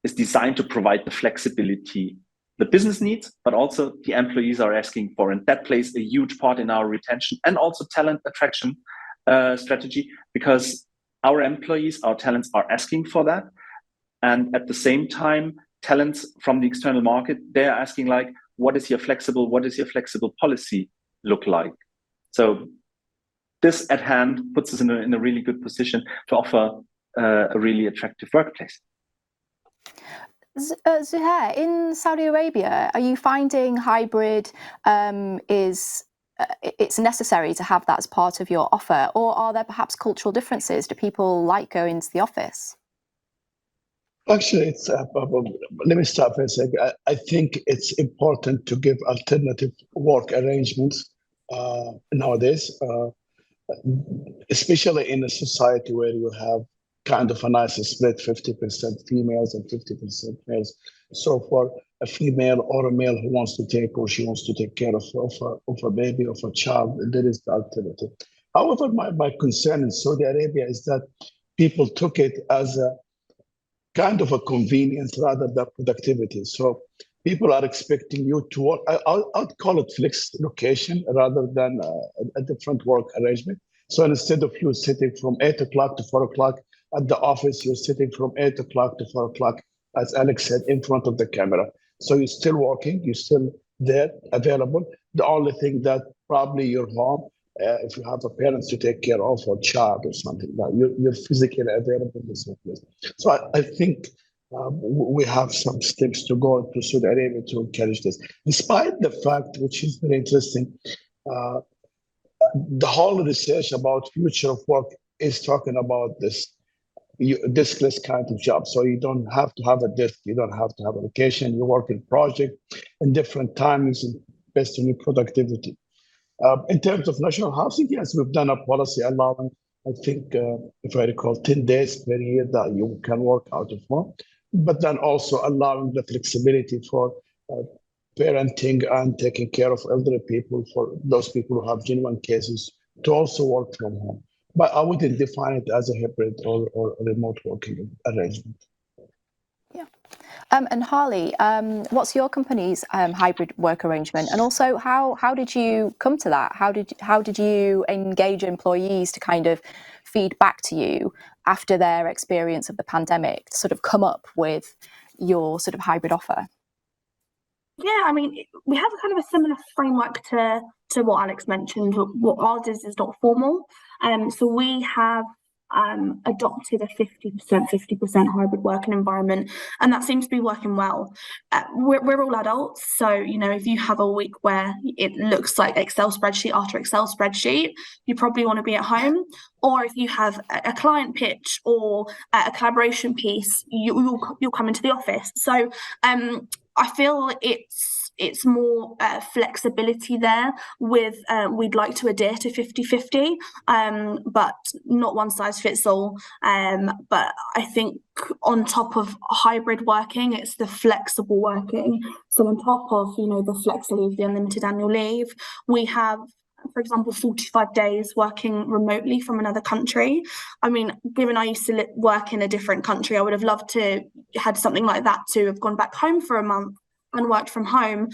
is designed to provide the flexibility the business needs, but also the employees are asking for. And that plays a huge part in our retention and also talent attraction strategy, because our employees, our talents are asking for that. And at the same time, talents from the external market, they're asking, like, what is your flexible policy look like? So this at hand puts us in a really good position to offer a really attractive workplace. Zuhair, in Saudi Arabia, are you finding hybrid it's necessary to have that as part of your offer, or are there perhaps cultural differences? Do people like going to the office? Actually, it's let me start for a second. I think it's important to give alternative work arrangements nowadays, especially in a society where you have kind of a nice split, 50% females and 50% males. So for a female or a male who wants to take or she wants to take care of a baby, of a child, there is the alternative. However, my concern in Saudi Arabia is that people took it as a kind of a convenience rather than productivity. So people are expecting you to work. I'd call it flex location rather than a different work arrangement. So instead of you sitting from 8 o'clock to 4 o'clock at the office, you're sitting from 8 o'clock to 4 o'clock, as Alex said, in front of the camera. So you're still working, you're still there, available. The only thing that probably you're home, if you have a parent to take care of or child or something like that, you're physically available in this place. So I think we have some steps to go to Saudi Arabia to encourage this. Despite the fact, which is very interesting, the whole research about future of work is talking about this diskless kind of job. So you don't have to have a desk, you don't have to have a location, you work in project in different times based on your productivity. In terms of national housing, yes, we've done a policy allowing, I think, if I recall, 10 days per year that you can work out of home, but then also allowing the flexibility for parenting and taking care of elderly people, for those people who have genuine cases, to also work from home. But I wouldn't define it as a hybrid or a remote working arrangement. Yeah. And Harley, what's your company's hybrid work arrangement? And also, how did you come to that? How did you engage employees to kind of feed back to you after their experience of the pandemic to sort of come up with your sort of hybrid offer? Yeah, I mean, we have a kind of a similar framework to what Alex mentioned. What ours is not formal. So we have adopted a 50% hybrid working environment, and that seems to be working well. We're all adults, so if you have a week where it looks like Excel spreadsheet after Excel spreadsheet, you probably want to be at home. Or if you have a client pitch or a collaboration piece, you'll come into the office. So I feel it's more flexibility there with we'd like to adhere to 50-50, but not one size fits all. But I think on top of hybrid working, it's the flexible working. So on top of the flex leave, the unlimited annual leave, we have, for example, 45 days working remotely from another country. I mean, given I used to work in a different country, I would have loved to had something like that, to have gone back home for a month and worked from home.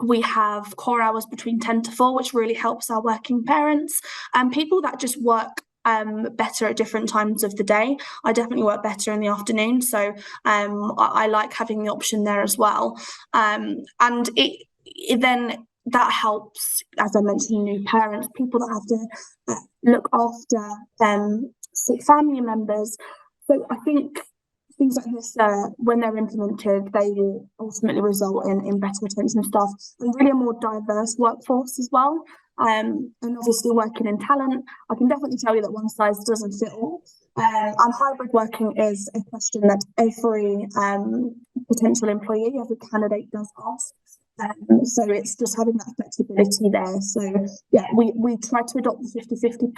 We have core hours between 10 to 4, which really helps our working parents and people that just work better at different times of the day. I definitely work better in the afternoon, so I like having the option there as well. And it then that helps, as I mentioned, new parents, people that have to look after sick family members. So I think things like this, when they're implemented, they will ultimately result in better retention of staff and really a more diverse workforce as well. And obviously working in talent, I can definitely tell you that one size doesn't fit all. And hybrid working is a question that every potential employee, every candidate does ask. So it's just having that flexibility there. So yeah, we try to adopt the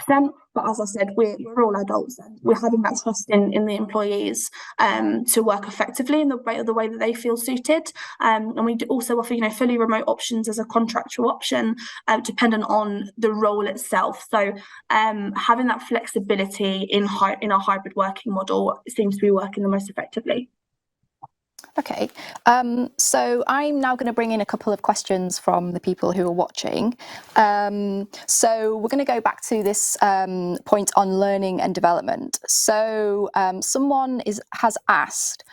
50-50%, but as I said, we're all adults and we're having that trust in the employees to work effectively in the way that they feel suited. And we also offer fully remote options as a contractual option, dependent on the role itself. So having that flexibility in our hybrid working model seems to be working the most effectively. Okay, so I'm now going to bring in a couple of questions from the people who are watching. So we're going to go back to this point on learning and development. So someone has asked,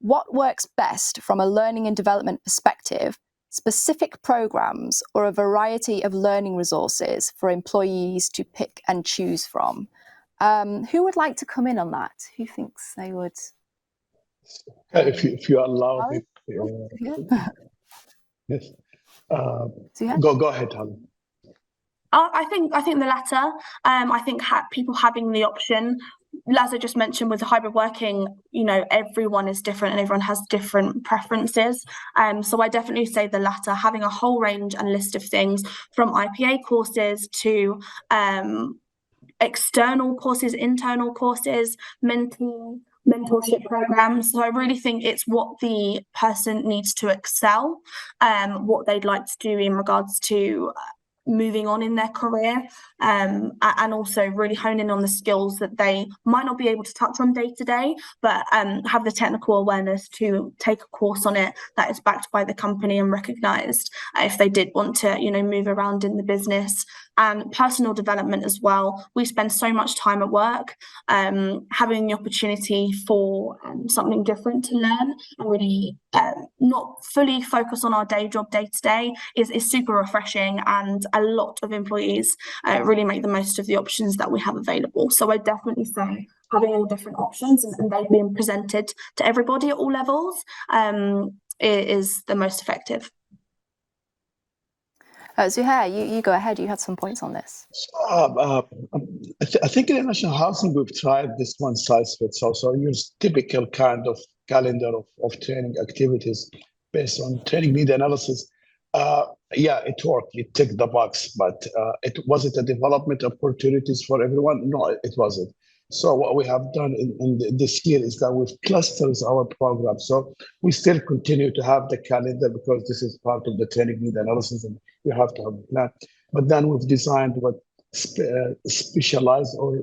what works best from a learning and development perspective, specific programs or a variety of learning resources for employees to pick and choose from? Who would like to come in on that? Who thinks they would? If you allow me, yes. Go ahead, Helen. I think the latter. I think people having the option, as I just mentioned, with the hybrid working, everyone is different and everyone has different preferences. So I definitely say the latter, having a whole range and list of things from IPA courses to external courses, internal courses, mentoring, mentorship programs. So I really think it's what the person needs to excel, what they'd like to do in regards to moving on in their career, and also really hone in on the skills that they might not be able to touch on day to day, but have the technical awareness to take a course on it that is backed by the company and recognized if they did want to, move around in the business. And personal development as well. We spend so much time at work, having the opportunity for something different to learn and really not fully focus on our day job day to day is super refreshing, and a lot of employees really make the most of the options that we have available. So I definitely say having all different options and they being presented to everybody at all levels is the most effective. Zuhair, you go ahead. You had some points on this. I think in national housing we've tried this one size fits all. So use typical kind of calendar of training activities based on training need analysis. Yeah, it worked. It ticked the box, but was it a development opportunities for everyone? No, it wasn't. So what we have done in this year is that we've clustered our program. So we still continue to have the calendar because this is part of the training need analysis and you have to have a plan. But then we've designed what specialized or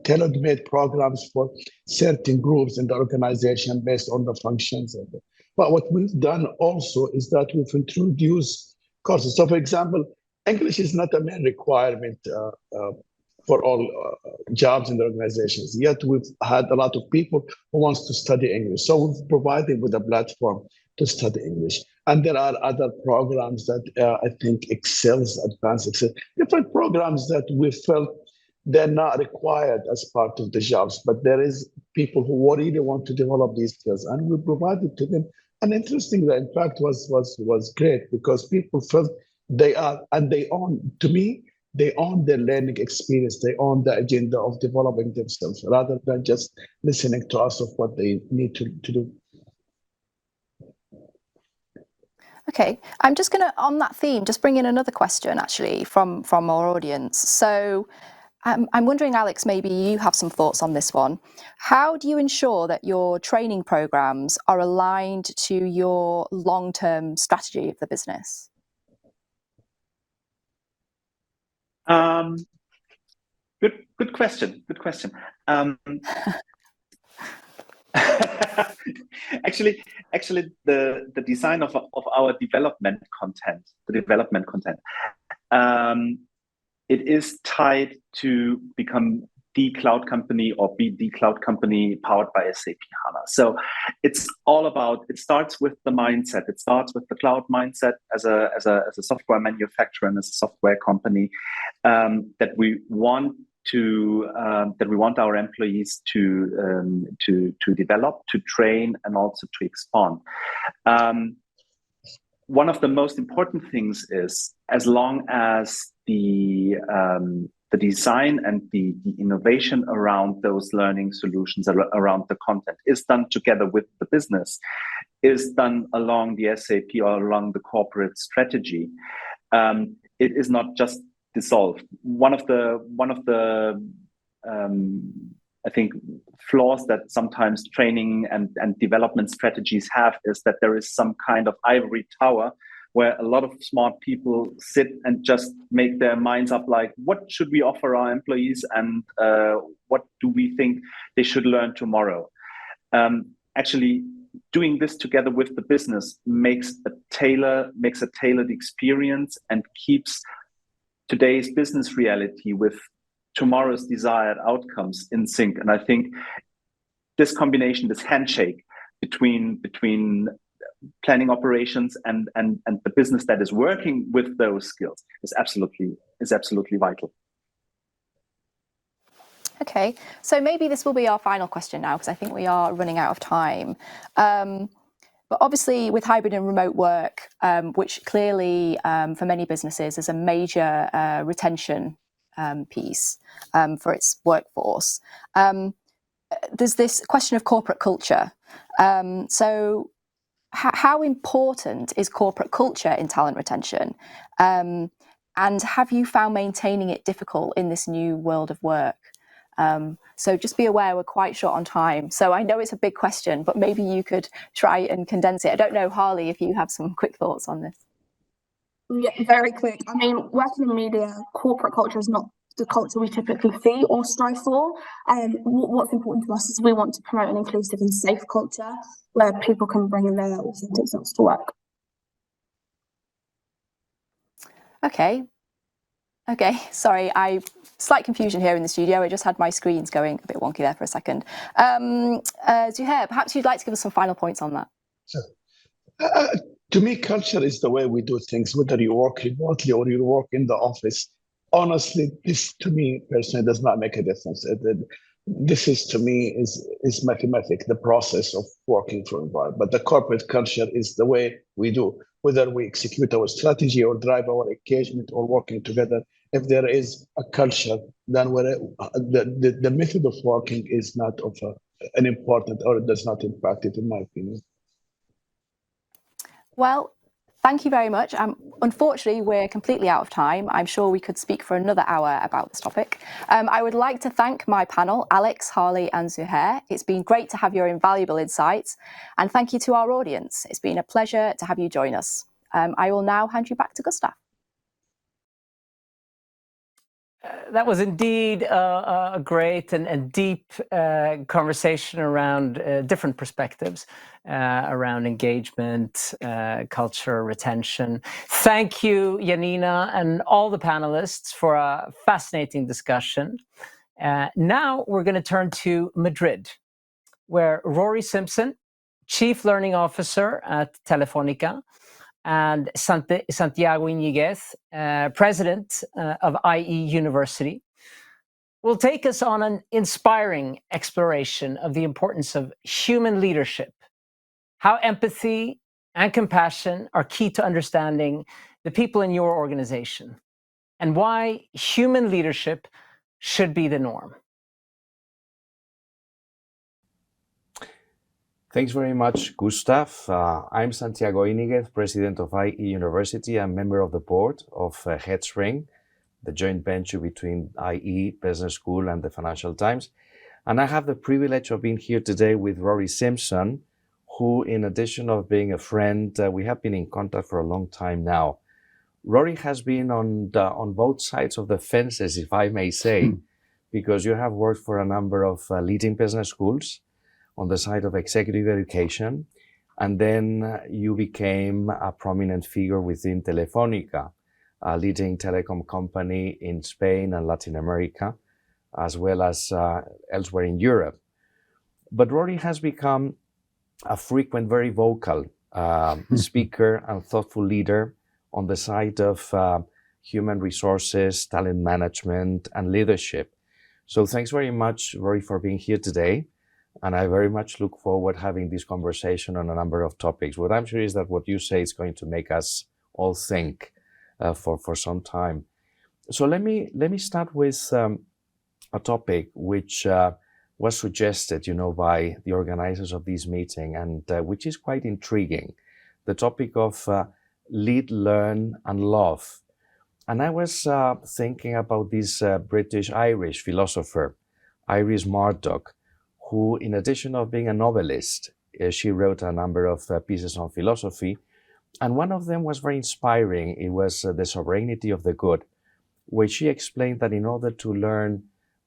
tailor-made programs for certain groups in the organization based on the functions. But what we've done also is that we've introduced courses. So for example, English is not a main requirement for all jobs in the organizations. Yet we've had a lot of people who wants to study English. So we've provided with a platform to study English. And there are other programs that I think excels, advanced excel, different programs that we felt they're not required as part of the jobs, but there is people who really want to develop these skills, and we provided to them. And interesting, the impact was great because people felt they are, and they own, to me, they own their learning experience. They own the agenda of developing themselves rather than just listening to us of what they need to do. Okay, I'm just going to, on that theme, just bring in another question actually from our audience. So I'm wondering, Alex, maybe you have some thoughts on this one. How do you ensure that your training programs are aligned to your long-term strategy of the business? Good question. Good question. Actually, the design of our development content, it is tied to become the cloud company or be the cloud company powered by SAP HANA. So it's all about, it starts with the mindset. It starts with the cloud mindset as a software manufacturer and as a software company that we want our employees to develop, to train, and also to expand. One of the most important things is, as long as the design and the innovation around those learning solutions, around the content, is done together with the business, is done along the SAP or along the corporate strategy, it is not just dissolved. One of the I think flaws that sometimes training and development strategies have is that there is some kind of ivory tower where a lot of smart people sit and just make their minds up like, what should we offer our employees and what do we think they should learn tomorrow? Actually, doing this together with the business makes a tailored experience and keeps today's business reality with tomorrow's desired outcomes in sync. And I think this combination, this handshake between planning operations and the business that is working with those skills is absolutely vital. Okay, so maybe this will be our final question now, because I think we are running out of time. But obviously with hybrid and remote work, which clearly for many businesses is a major retention piece for its workforce, there's this question of corporate culture. So how important is corporate culture in talent retention? And have you found maintaining it difficult in this new world of work? So just be aware we're quite short on time. So I know it's a big question, but maybe you could try and condense it. I don't know, Harley, if you have some quick thoughts on this. Yeah, very quick. I mean, working in media, corporate culture is not the culture we typically see or strive for. What's important to us is we want to promote an inclusive and safe culture where people can bring in their authentic selves to work. Okay, sorry, slight confusion here in the studio. I just had my screens going a bit wonky there for a second. Zuhair, perhaps you'd like to give us some final points on that. Sure. To me, culture is the way we do things, whether you work remotely or you work in the office. Honestly, this to me personally does not make a difference. This is to me is mathematics, the process of working for environment. But the corporate culture is the way we do, whether we execute our strategy or drive our engagement or working together. If there is a culture, then the method of working is not of an important, or it does not impact it, in my opinion. Well, thank you very much. Unfortunately, we're completely out of time. I'm sure we could speak for another hour about this topic. I would like to thank my panel, Alex, Harley and Zuhair. It's been great to have your invaluable insights. And thank you to our audience. It's been a pleasure to have you join us. I will now hand you back to Gustav. That was indeed a great and deep conversation around different perspectives around engagement, culture, retention. Thank you, Janina, and all the panelists for a fascinating discussion. Now we're going to turn to Madrid, where Rory Simpson, Chief Learning Officer at Telefónica, and Santiago Iñiguez, president of IE University, will take us on an inspiring exploration of the importance of human leadership, how empathy and compassion are key to understanding the people in your organization, and why human leadership should be the norm. Thanks very much, Gustav. I'm Santiago Iñiguez, president of IE University and member of the board of Headspring, the joint venture between IE Business School and the Financial Times. And I have the privilege of being here today with Rory Simpson, who, in addition of being a friend, we have been in contact for a long time now. Rory has been on both sides of the fences, if I may say, because you have worked for a number of leading business schools on the side of executive education, and then you became a prominent figure within Telefónica, a leading telecom company in Spain and Latin America, as well as elsewhere in Europe. But Rory has become a frequent, very vocal speaker and thoughtful leader on the side of human resources, talent management, and leadership. So thanks very much, Rory, for being here today. And I very much look forward having this conversation on a number of topics. What I'm sure is that what you say is going to make us all think for some time. So let me start with a topic which was suggested, by the organizers of this meeting, and which is quite intriguing. The topic of lead, learn, and love. And I was thinking about this British-Irish philosopher, Iris Murdoch, who, in addition of being a novelist, she wrote a number of pieces on philosophy, and one of them was very inspiring. It was The Sovereignty of the Good, where she explained that in order to learn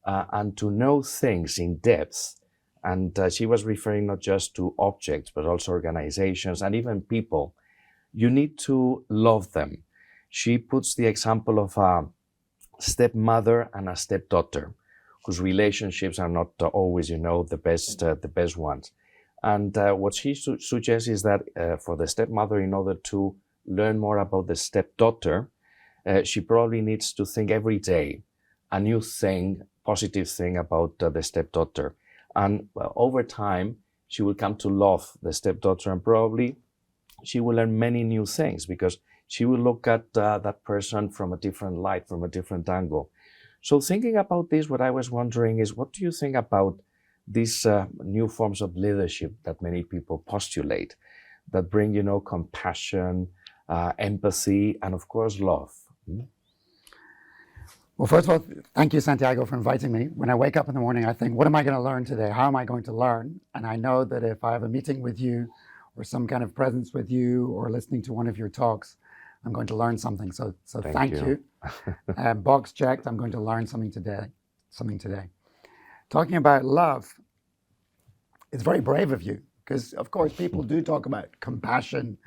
and to know things in depth, and she was referring not just to objects, but also organizations and even people, you need to love them. She puts the example of a stepmother and a stepdaughter, whose relationships are not always, the best ones. And what she suggests is that for the stepmother, in order to learn more about the stepdaughter, she probably needs to think every day a new thing, positive thing about the stepdaughter. And over time, she will come to love the stepdaughter, and probably she will learn many new things because she will look at that person from a different light, from a different angle. So thinking about this, what I was wondering is, what do you think about these new forms of leadership that many people postulate, that bring, compassion, empathy, and of course, love? Well, first of all, thank you, Santiago, for inviting me. When I wake up in the morning, I think, what am I going to learn today? How am I going to learn? And I know that if I have a meeting with you or some kind of presence with you or listening to one of your talks, I'm going to learn something. So thank you. Box checked. I'm going to learn something today. Talking about love, it's very brave of you because, of course, people do talk about compassion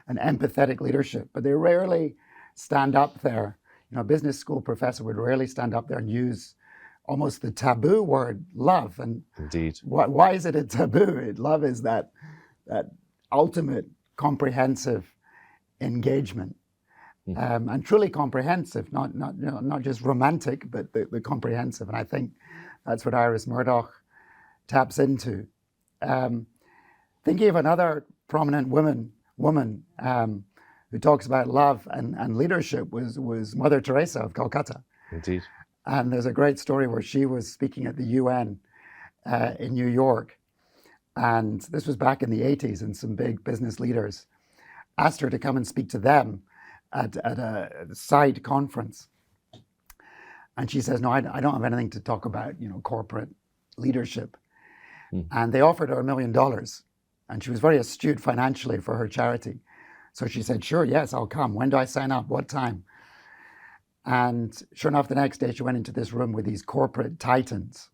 and empathetic leadership, but they rarely stand up there. You know, a business school professor would rarely stand up there and use almost the taboo word love. And indeed, why is it a taboo? Love is that ultimate comprehensive engagement, and truly comprehensive, not just romantic, but the comprehensive. And I think that's what Iris Murdoch taps into. Thinking of another prominent woman who talks about love and leadership was Mother Teresa of Calcutta. Indeed. And there's a great story where she was speaking at the UN in New York. And this was back in the 80s, and some big business leaders asked her to come and speak to them at a side conference. And she says, no, I don't have anything to talk about, corporate leadership. And they offered her $1 million. And she was very astute financially for her charity. So she said, sure, yes, I'll come. When do I sign up? What time? And sure enough, the next day she went into this room with these corporate titans,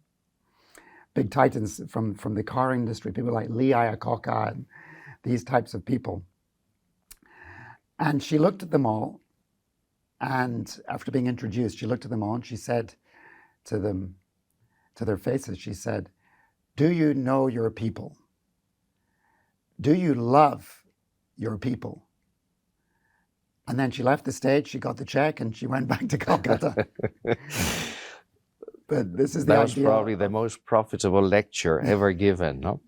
big titans from the car industry, people like Lee Iacocca and these types of people. And she looked at them all. And after being introduced, she looked at them all and she said to them, to their faces, she said, do you know your people? Do you love your people? And then she left the stage, she got the check, and she went back to Calcutta. But this is that was probably the most profitable lecture ever given, no?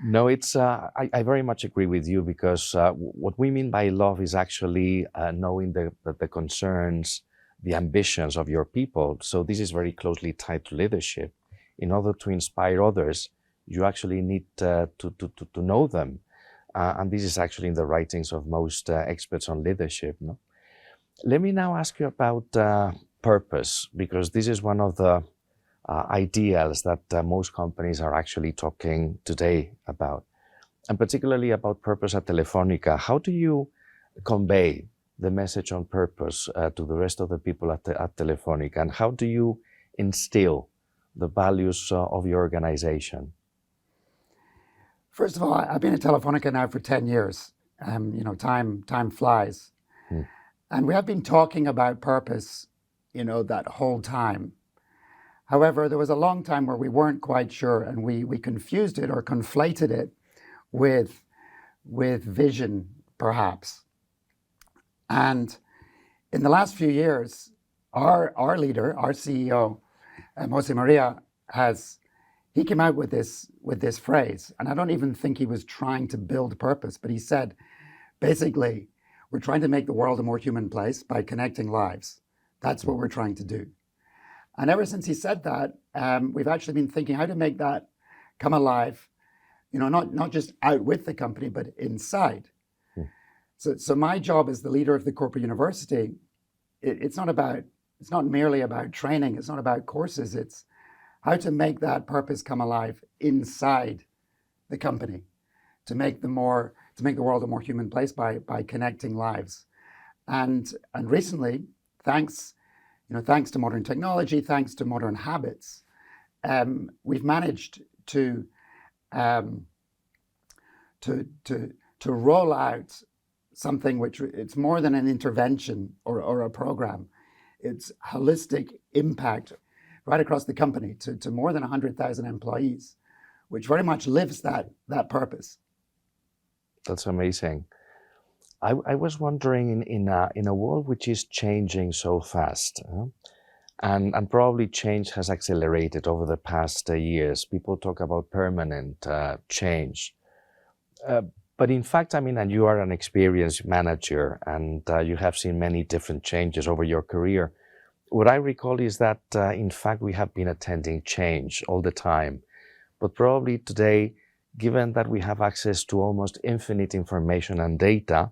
No, it's I very much agree with you, because what we mean by love is actually knowing the concerns, the ambitions of your people. So this is very closely tied to leadership. In order to inspire others, you actually need to know them. And this is actually in the writings of most experts on leadership. No? Let me now ask you about purpose, because this is one of the ideals that most companies are actually talking today about, and particularly about purpose at Telefonica. How do you convey the message on purpose to the rest of the people at Telefonica, and how do you instill the values of your organization? First of all, I've been at Telefonica now for 10 years. Time flies. And we have been talking about purpose, that whole time. However, there was a long time where we weren't quite sure, and we confused it or conflated it with vision, perhaps. And in the last few years, our leader, our CEO, Jose Maria, he came out with this phrase, and I don't even think he was trying to build purpose, but he said, basically, we're trying to make the world a more human place by connecting lives. That's what we're trying to do. And ever since he said that, we've actually been thinking how to make that come alive, not just out with the company, but inside. So my job as the leader of the corporate university, it's not merely about training, it's not about courses, it's how to make that purpose come alive inside the company, to make the world a more human place by connecting lives. And recently, thanks to modern technology, thanks to modern habits, we've managed to roll out something which it's more than an intervention or a program. It's holistic impact right across the company to more than 100,000 employees, which very much lives that purpose. That's amazing. I was wondering, in a world which is changing so fast, and probably change has accelerated over the past years. People talk about permanent change. But in fact, and you are an experienced manager, and you have seen many different changes over your career. What I recall is that, in fact, we have been attending change all the time. But probably today, given that we have access to almost infinite information and data,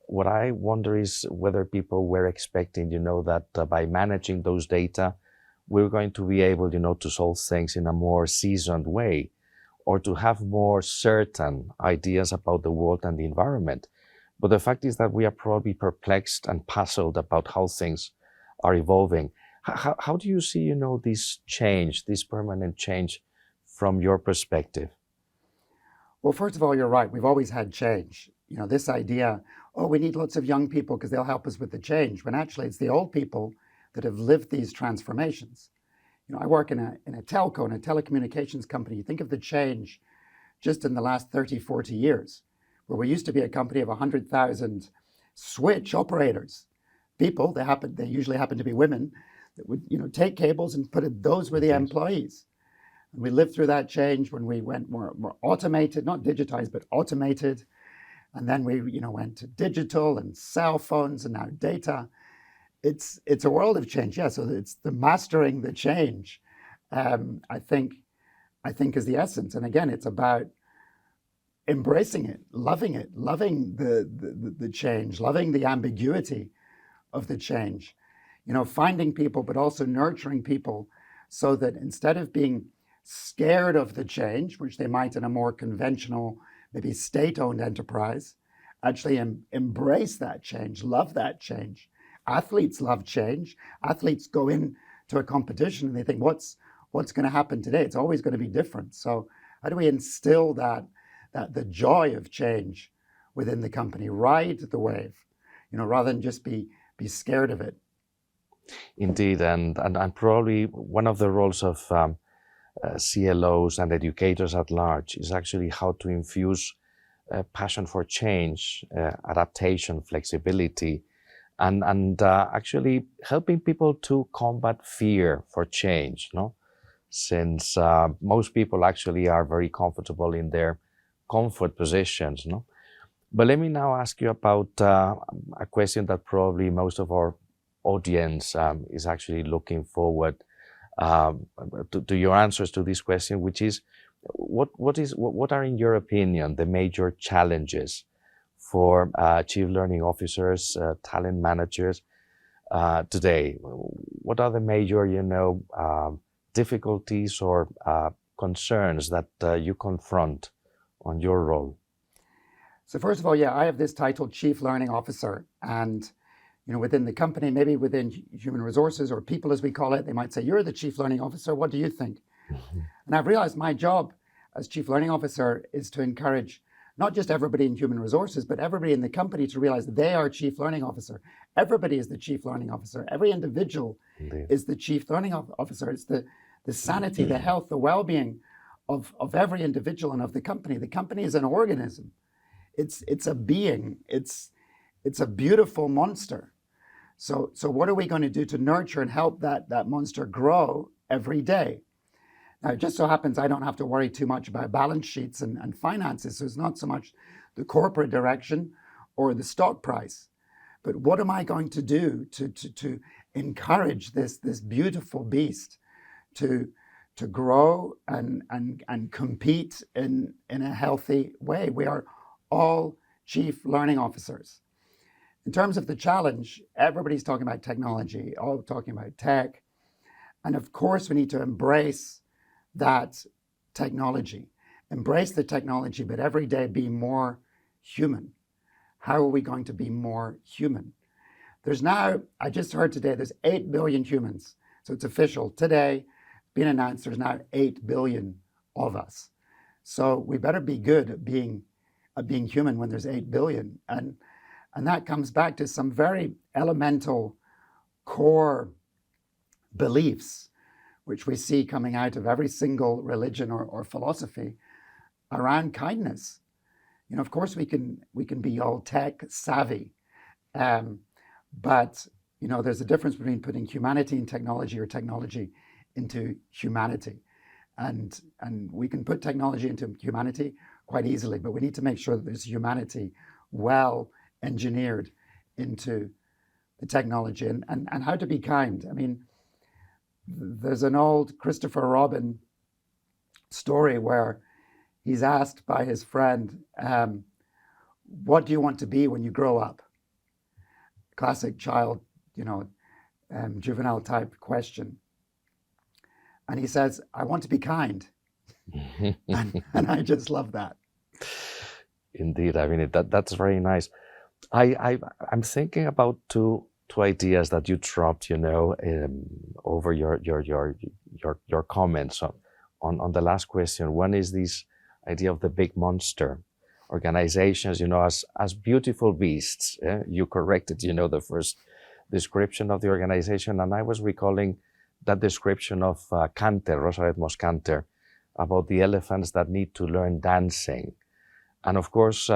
what I wonder is whether people were expecting, that by managing those data, we're going to be able, to solve things in a more seasoned way, or to have more certain ideas about the world and the environment. But the fact is that we are probably perplexed and puzzled about how things are evolving. How do you see, this change, this permanent change from your perspective? Well, first of all, you're right. We've always had change. This idea, oh, we need lots of young people because they'll help us with the change, when actually it's the old people that have lived these transformations. I work in a telco, in a telecommunications company. You think of the change just in the last 30, 40 years, where we used to be a company of 100,000 switch operators. People, they usually happen to be women, that would take cables and put it, those were the employees. And we lived through that change when we went more automated, not digitized, but automated. And then we went to digital and cell phones and now data. It's a world of change, yeah. So it's the mastering the change, I think is the essence. And again, it's about embracing it, loving the change, loving the ambiguity of the change. Finding people, but also nurturing people, so that instead of being scared of the change, which they might in a more conventional, maybe state-owned enterprise, actually embrace that change, love that change. Athletes love change. Athletes go into a competition and they think, what's going to happen today? It's always going to be different. So how do we instill that the joy of change within the company, ride the wave, rather than just be scared of it? Indeed, and probably one of the roles of CLOs and educators at large is actually how to infuse passion for change, adaptation, flexibility, and actually helping people to combat fear for change, since most people actually are very comfortable in their comfort positions. But let me now ask you about a question that probably most of our audience is actually looking forward to your answers to this question, which is, what are, in your opinion, the major challenges for chief learning officers, talent managers today? What are the major, difficulties or concerns that you confront on your role? So first of all, yeah, I have this title, Chief Learning Officer, and within the company, maybe within human resources or people as we call it, they might say, you're the Chief Learning Officer, what do you think? And I've realized my job as Chief Learning Officer is to encourage not just everybody in human resources, but everybody in the company to realize they are Chief Learning Officer. Everybody is the Chief Learning Officer. Every individual is the Chief Learning Officer. It's the sanity, the health, the well-being of every individual and of the company. The company is an organism. It's a being. It's a beautiful monster. So what are we going to do to nurture and help that monster grow every day? Now, it just so happens I don't have to worry too much about balance sheets and finances. So it's not so much the corporate direction or the stock price, but what am I going to do to encourage this beautiful beast to grow and compete in a healthy way? We are all Chief Learning Officers. In terms of the challenge, everybody's talking about technology, all talking about tech. And of course, we need to embrace that technology. Embrace the technology, but every day be more human. How are we going to be more human? There's now, I just heard today, there's 8 billion humans. So it's official. Today, being announced, there's now 8 billion of us. So we better be good at being human when there's 8 billion. And that comes back to some very elemental core beliefs, which we see coming out of every single religion or philosophy around kindness. Of course, we can be all tech savvy, but there's a difference between putting humanity in technology or technology into humanity, and we can put technology into humanity quite easily, but we need to make sure that there's humanity well engineered into the technology, and how to be kind. I mean, there's an old Christopher Robin story where he's asked by his friend, what do you want to be when you grow up? classic child, juvenile type question. And he says, I want to be kind. and I just love that. Indeed, I mean, that's very nice. I'm thinking about two ideas that you dropped, over your comments on the last question. One is this idea of the big monster organizations, as beautiful beasts. You corrected, the first description of the organization, and I was recalling that description of Canter, Rosa Edmos Canter, about the elephants that need to learn dancing. And of course,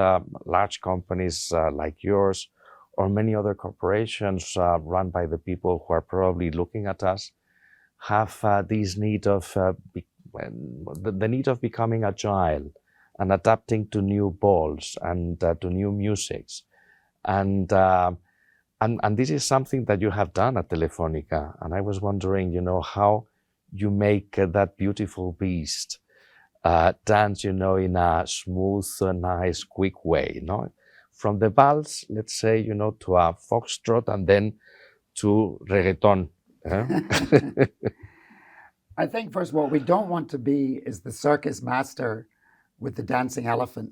large companies like yours or many other corporations run by the people who are probably looking at us have this need of the need of becoming agile and adapting to new balls and to new musics. And this is something that you have done at Telefonica. And I was wondering, how you make that beautiful beast dance, in a smooth, nice, quick way, From the vals, let's say, to a foxtrot and then to reggaeton. I think, first of all, what we don't want to be is the circus master with the dancing elephant,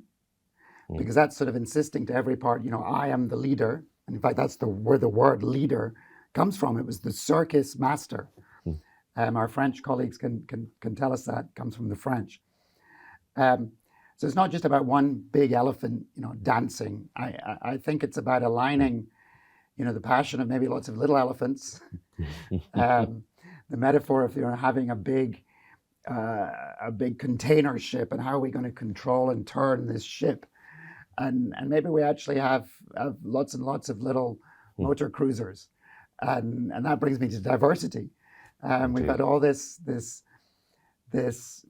because that's sort of insisting to every part, I am the leader. And in fact, that's where the word leader comes from. It was the circus master. Our French colleagues can tell us that comes from the French. So it's not just about one big elephant, dancing. I think it's about aligning, the passion of maybe lots of little elephants, the metaphor of having a big container ship, and how are we going to control and turn this ship, and maybe we actually have lots and lots of little motor cruisers, and that brings me to diversity. We've had all this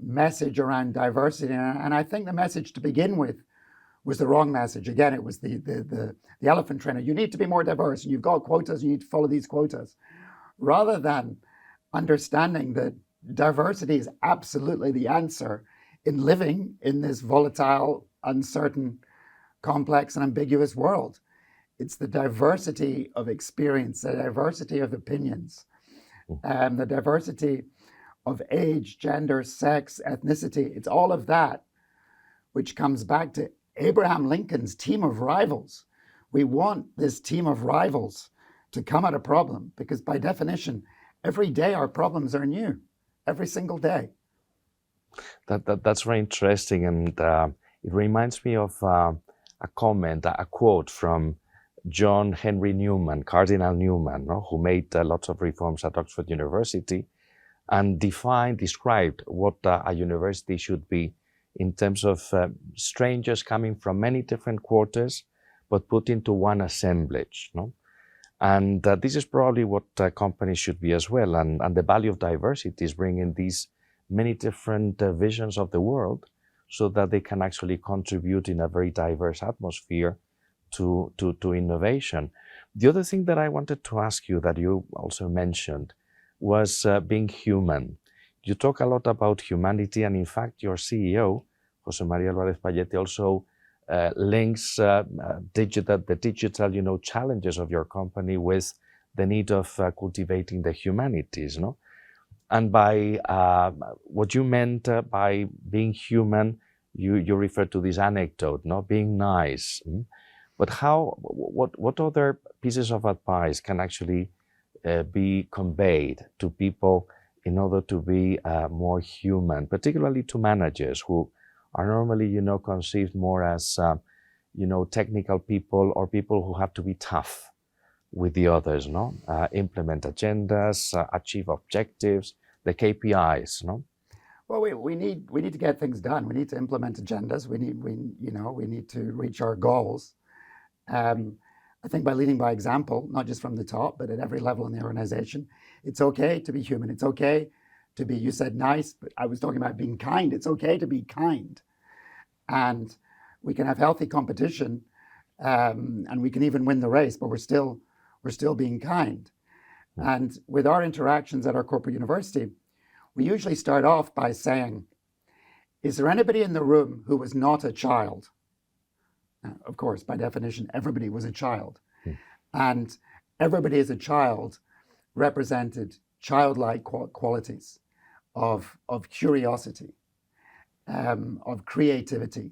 message around diversity, and I think the message to begin with was the wrong message. Again, it was the elephant trainer. You need to be more diverse, and you've got quotas, you need to follow these quotas, rather than understanding that diversity is absolutely the answer in living in this volatile, uncertain, complex, and ambiguous world. It's the diversity of experience, the diversity of opinions, the diversity of age, gender, sex, ethnicity. It's all of that which comes back to Abraham Lincoln's team of rivals. We want this team of rivals to come at a problem, because by definition, every day our problems are new, every single day. That's very interesting, and it reminds me of a quote from John Henry Newman, Cardinal Newman, who made lots of reforms at Oxford University, and described what a university should be in terms of strangers coming from many different quarters, but put into one assemblage. And this is probably what companies should be as well. And the value of diversity is bringing these many different visions of the world, so that they can actually contribute in a very diverse atmosphere to innovation. The other thing that I wanted to ask you, that you also mentioned, was being human. You talk a lot about humanity, and in fact, your CEO, José María Álvarez-Pallete, also links the digital, challenges of your company with the need of cultivating the humanities, And by what you meant by being human, you refer to this anecdote, being nice. But what other pieces of advice can actually be conveyed to people in order to be more human, particularly to managers who are normally, conceived more as, technical people, or people who have to be tough with the others, implement agendas, achieve objectives, the KPIs, Well, we need to get things done. We need to implement agendas. We need to reach our goals. I think by leading by example, not just from the top, but at every level in the organization, it's okay to be human. It's okay to be, you said nice, but I was talking about being kind. It's okay to be kind. And we can have healthy competition, and we can even win the race, but we're still being kind. And with our interactions at our corporate university, we usually start off by saying, is there anybody in the room who was not a child? Now, of course, by definition, everybody was a child. And everybody as a child represented childlike qualities of curiosity, of creativity,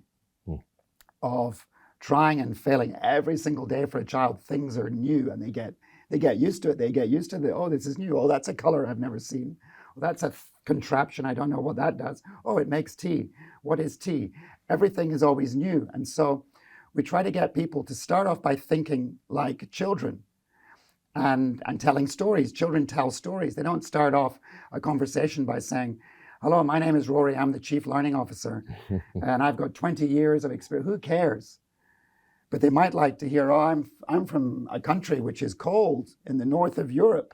of trying and failing. Every single day for a child, things are new, and they get used to it. They get used to the, oh, this is new. Oh, that's a color I've never seen. Oh, that's a contraption. I don't know what that does. Oh, it makes tea. What is tea? Everything is always new. And so we try to get people to start off by thinking like children and telling stories. Children tell stories. They don't start off a conversation by saying, hello, my name is Rory. I'm the Chief Learning Officer, and I've got 20 years of experience. Who cares? But they might like to hear, oh, I'm from a country which is cold in the north of Europe.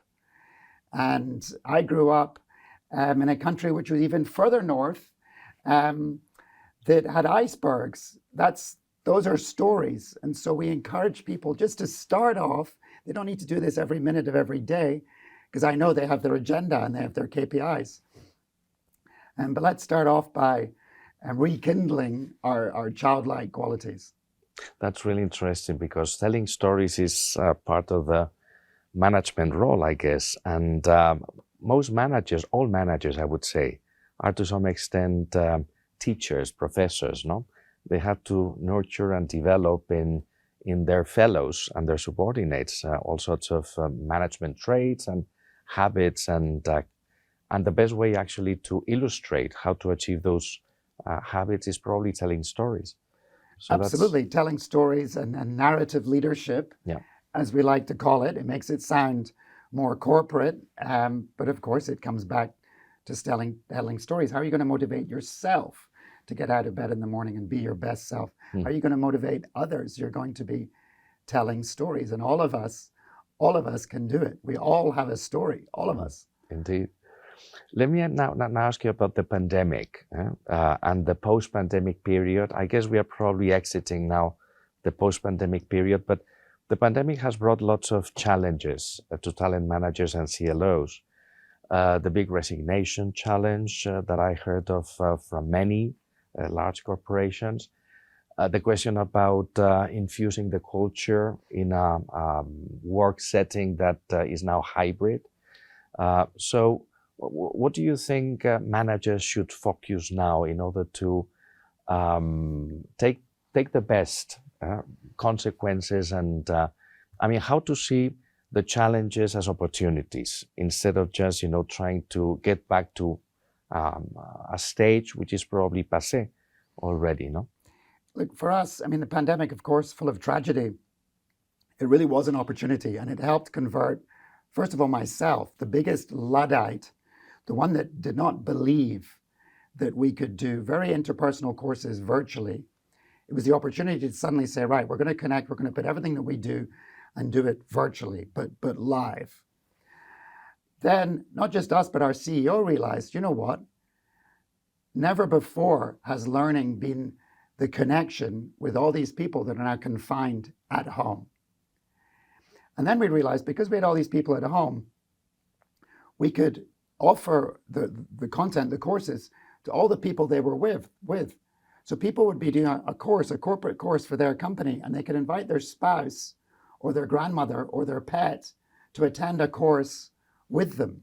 And I grew up in a country which was even further north that had icebergs. Those are stories. And so we encourage people just to start off. They don't need to do this every minute of every day, because I know they have their agenda and they have their KPIs. But let's start off by rekindling our childlike qualities. That's really interesting, because telling stories is part of the management role, I guess. And most managers, all managers, I would say, are to some extent teachers, professors, no? They have to nurture and develop in their fellows and their subordinates all sorts of management traits and habits, and the best way actually to illustrate how to achieve those habits is probably telling stories. So absolutely, telling stories and narrative leadership, as we like to call it. It makes it sound more corporate, but of course it comes back to telling stories. How are you going to motivate yourself to get out of bed in the morning and be your best self? How are you going to motivate others? You're going to be telling stories, and all of us can do it. We all have a story, all of us. Indeed. Let me now ask you about the pandemic and the post-pandemic period. I guess we are probably exiting now the post-pandemic period, but the pandemic has brought lots of challenges to talent managers and CLOs. The big resignation challenge that I heard of from many large corporations. The question about infusing the culture in a work setting that is now hybrid. So what do you think managers should focus now in order to take the best consequences and how to see the challenges as opportunities instead of just trying to get back to a stage which is probably passé already, no? Look, for us, the pandemic, of course, full of tragedy, it really was an opportunity, and it helped convert, first of all, myself, the biggest Luddite, the one that did not believe that we could do very interpersonal courses virtually. It was the opportunity to suddenly say, right, we're going to connect, we're going to put everything that we do and do it virtually, but live. Then, not just us, but our CEO realized, you know what? Never before has learning been the connection with all these people that are now confined at home. And then we realized, because we had all these people at home, we could offer the content, the courses, to all the people they were with. So people would be doing a corporate course for their company, and they could invite their spouse or their grandmother or their pet to attend a course with them.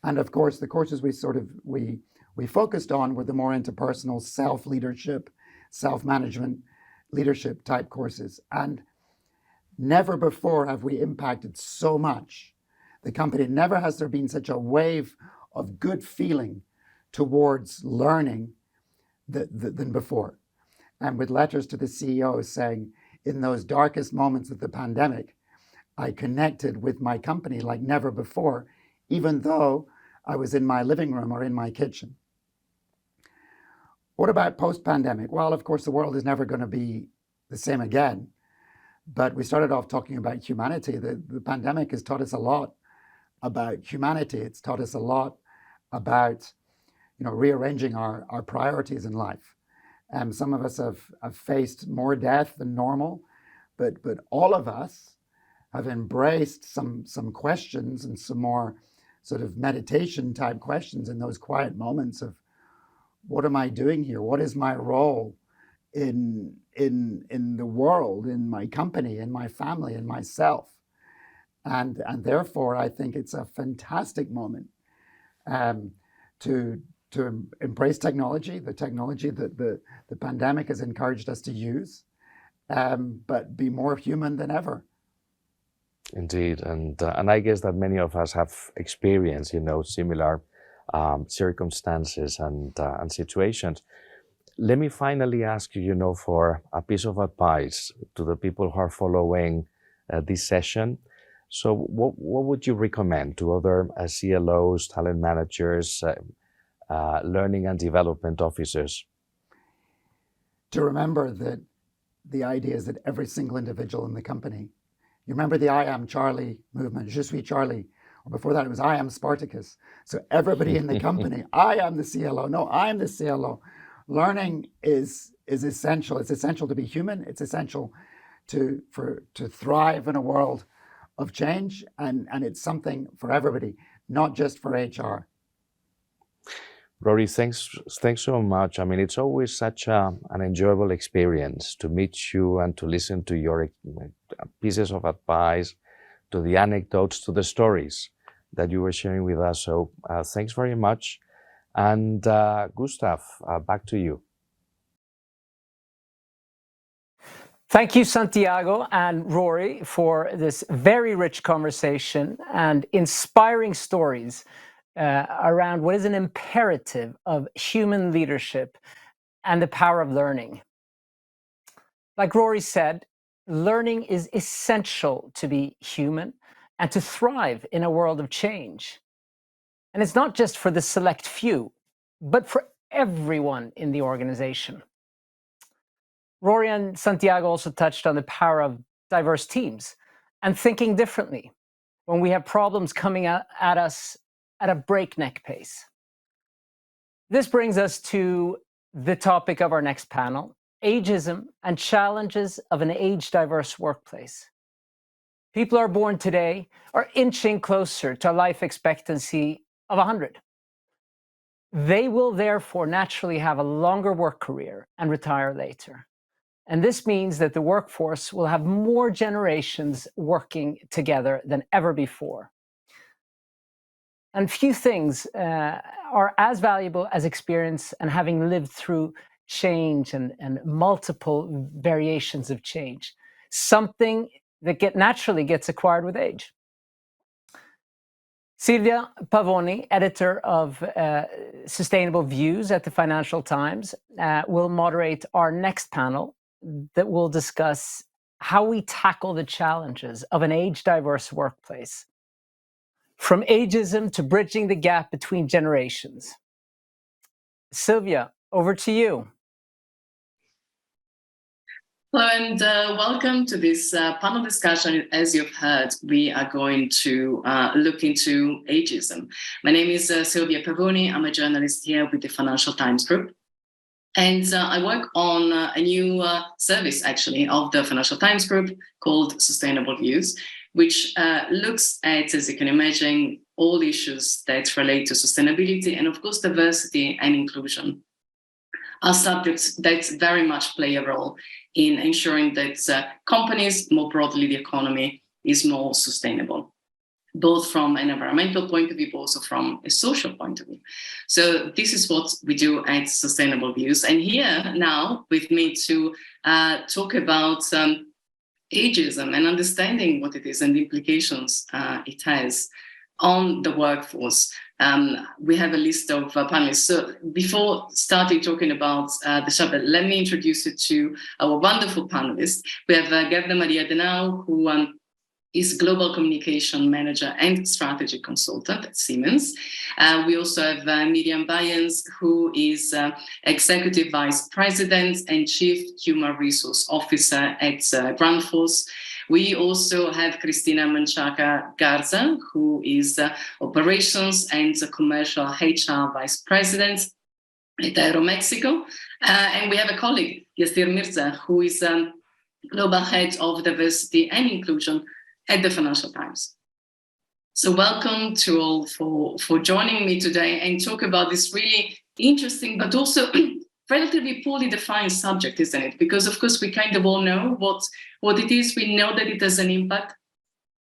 And of course, the courses we focused on were the more interpersonal self-leadership, self-management, leadership type courses. And never before have we impacted so much the company. Never has there been such a wave of good feeling towards learning than before. And with letters to the CEO saying, in those darkest moments of the pandemic, I connected with my company like never before, even though I was in my living room or in my kitchen. What about post-pandemic? Well, of course, the world is never going to be the same again. But we started off talking about humanity. The pandemic has taught us a lot about humanity. It's taught us a lot about rearranging our priorities in life. Some of us have faced more death than normal, but all of us have embraced some questions and some more sort of meditation type questions in those quiet moments of, what am I doing here? What is my role in the world, in my company, in my family, in myself? And therefore, I think it's a fantastic moment to embrace technology, the technology that the pandemic has encouraged us to use, but be more human than ever. Indeed, and I guess that many of us have experienced, similar circumstances and situations. Let me finally ask you, for a piece of advice to the people who are following this session. So, what would you recommend to other CLOs, talent managers, learning and development officers? To remember that the idea is that every single individual in the company. You remember the I am Charlie movement, Je suis Charlie, or before that it was I am Spartacus. So everybody in the company, I am the CLO, no, I am the CLO. Learning is essential. It's essential to be human. It's essential to thrive in a world of change, and it's something for everybody, not just for HR. Rory, thanks so much. I mean, it's always such an enjoyable experience to meet you and to listen to your pieces of advice, to the anecdotes, to the stories that you were sharing with us. So thanks very much. And Gustav, back to you. Thank you, Santiago and Rory, for this very rich conversation and inspiring stories around what is an imperative of human leadership and the power of learning. Like Rory said, learning is essential to be human and to thrive in a world of change. And it's not just for the select few, but for everyone in the organization. Rory and Santiago also touched on the power of diverse teams and thinking differently when we have problems coming at us at a breakneck pace. This brings us to the topic of our next panel, ageism and challenges of an age-diverse workplace. People are born today are inching closer to a life expectancy of 100. They will therefore naturally have a longer work career and retire later. And this means that the workforce will have more generations working together than ever before. And few things are as valuable as experience and having lived through change and multiple variations of change, something that naturally gets acquired with age. Silvia Pavoni, editor of Sustainable Views at the Financial Times, will moderate our next panel that will discuss how we tackle the challenges of an age-diverse workplace, from ageism to bridging the gap between generations. Silvia, over to you. Hello and welcome to this panel discussion. As you've heard, we are going to look into ageism. My name is Silvia Pavoni. I'm a journalist here with the Financial Times Group. And I work on a new service, actually, of the Financial Times Group called Sustainable Views, which looks at, as you can imagine, all issues that relate to sustainability and, of course, diversity and inclusion are subjects that very much play a role in ensuring that companies, more broadly the economy, is more sustainable, both from an environmental point of view, but also from a social point of view. So this is what we do at Sustainable Views. And here now with me to talk about ageism and understanding what it is and the implications it has on the workforce. We have a list of panelists. So before starting talking about the subject, let me introduce you to our wonderful panelists. We have Gerda Maria Denau, who is Global Communication Manager and Strategy Consultant at Siemens. We also have Miriam Bayens, who is Executive Vice President and Chief Human Resource Officer at Grundfos. We also have Cristina Menchaca Garza, who is Operations and Commercial HR Vice President at Aeromexico. And we have a colleague, Yasir Mirza, who is Global Head of Diversity and Inclusion at the Financial Times. So welcome to all for joining me today and talk about this really interesting, but also relatively poorly defined subject, isn't it? Because of course we kind of all know what it is. We know that it has an impact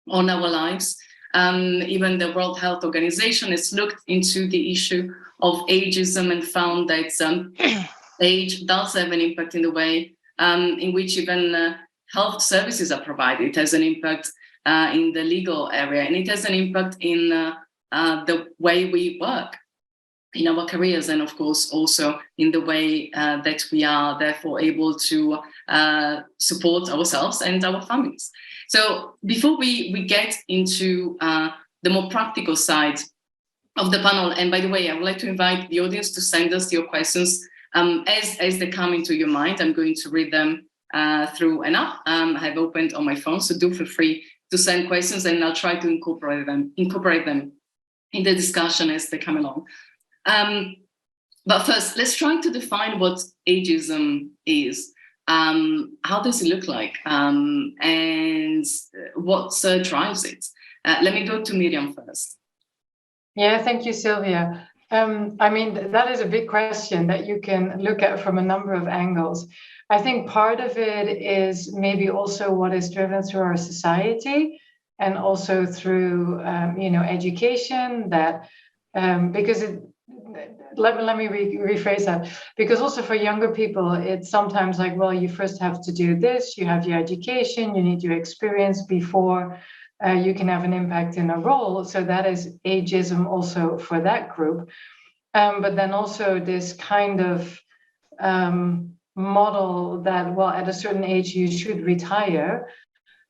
on our lives. Even the World Health Organization has looked into the issue of ageism and found that age does have an impact in the way in which even health services are provided. It has an impact in the legal area, and it has an impact in the way we work in our careers, and of course also in the way that we are therefore able to support ourselves and our families. So before we get into the more practical side of the panel, and by the way, I would like to invite the audience to send us your questions as they come into your mind. I'm going to read them through an app I have opened on my phone, so do feel free to send questions, and I'll try to incorporate them in the discussion as they come along. But first, let's try to define what ageism is. How does it look like? And what drives it? Let me go to Miriam first. Yeah, thank you, Sylvia. I mean, that is a big question that you can look at from a number of angles. I think part of it is maybe also what is driven through our society, and also through education. That because let me rephrase that. Because also for younger people, it's sometimes like, well, you first have to do this. You have your education. You need your experience before you can have an impact in a role. So that is ageism also for that group. But then also this kind of model that, well, at a certain age you should retire.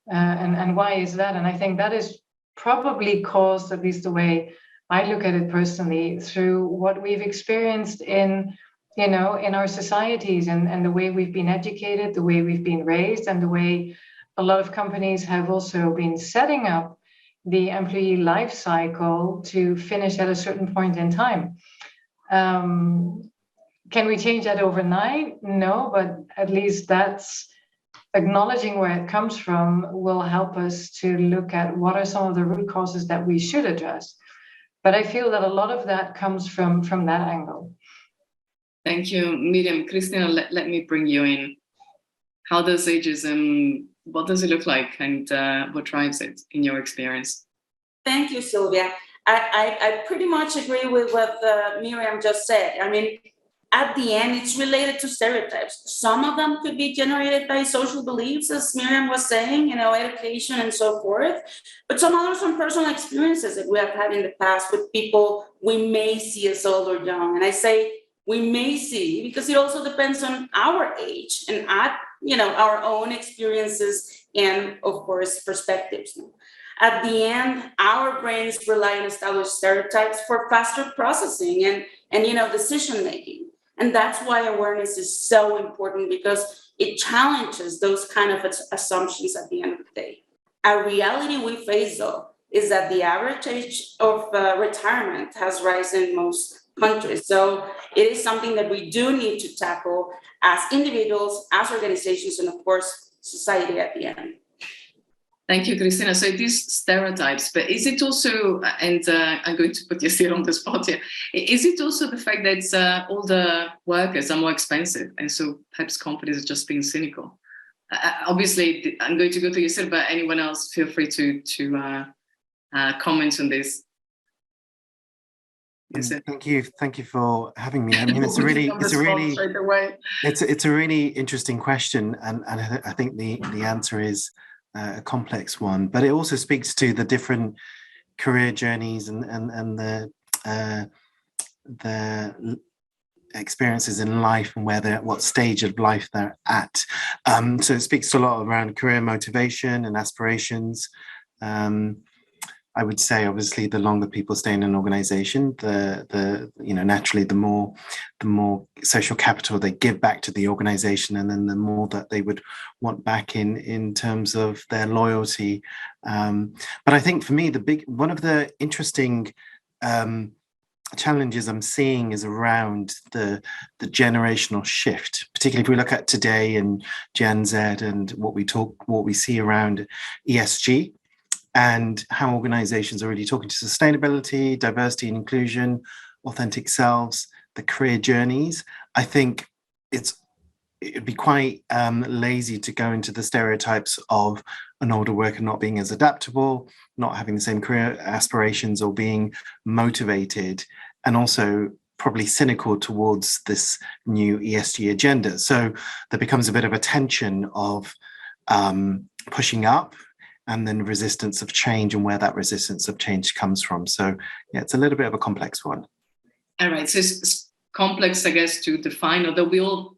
And why is that? And I think that is probably caused, at least the way I look at it personally, through what we've experienced in our societies, and the way we've been educated, the way we've been raised, and the way a lot of companies have also been setting up the employee life cycle to finish at a certain point in time. Can we change that overnight? No, but at least that's acknowledging where it comes from will help us to look at what are some of the root causes that we should address. But I feel that a lot of that comes from that angle. Thank you, Miriam. Christina, let me bring you in. How does ageism, what does it look like, and what drives it in your experience? Thank you, Sylvia. I pretty much agree with what Miriam just said. I mean, at the end, it's related to stereotypes. Some of them could be generated by social beliefs, as Miriam was saying, education and so forth. But some others from personal experiences that we have had in the past with people we may see as old or young. And I say we may see because it also depends on our age and our own experiences and, of course, perspectives. At the end, our brains rely on established stereotypes for faster processing and decision making. And that's why awareness is so important, because it challenges those kind of assumptions at the end of the day. A reality we face, though, is that the average age of retirement has risen in most countries. So it is something that we do need to tackle as individuals, as organizations, and of course, society at the end. Thank you, Christina. So it is stereotypes, but is it also, and I'm going to put Yassir on the spot here, is it also the fact that older workers are more expensive, and so perhaps companies are just being cynical? Obviously, I'm going to go to Yassir, but anyone else, feel free to comment on this. Thank you for having me. I mean, it's a really interesting question, and I think the answer is a complex one, but it also speaks to the different career journeys and the experiences in life and what stage of life they're at. So it speaks to a lot around career motivation and aspirations. I would say, obviously, the longer people stay in an organization, naturally, the more social capital they give back to the organization, and then the more that they would want back in terms of their loyalty. But I think for me, one of the interesting challenges I'm seeing is around the generational shift, particularly if we look at today and Gen Z and what we see around ESG. And how organizations are really talking to sustainability, diversity and inclusion, authentic selves, the career journeys. I think it's it'd be quite lazy to go into the stereotypes of an older worker not being as adaptable, not having the same career aspirations, or being motivated, and also probably cynical towards this new ESG agenda. So there becomes a bit of a tension of pushing up and then resistance of change, and where that resistance of change comes from. So yeah, it's a little bit of a complex one. All right, so it's complex, I guess, to define, although we all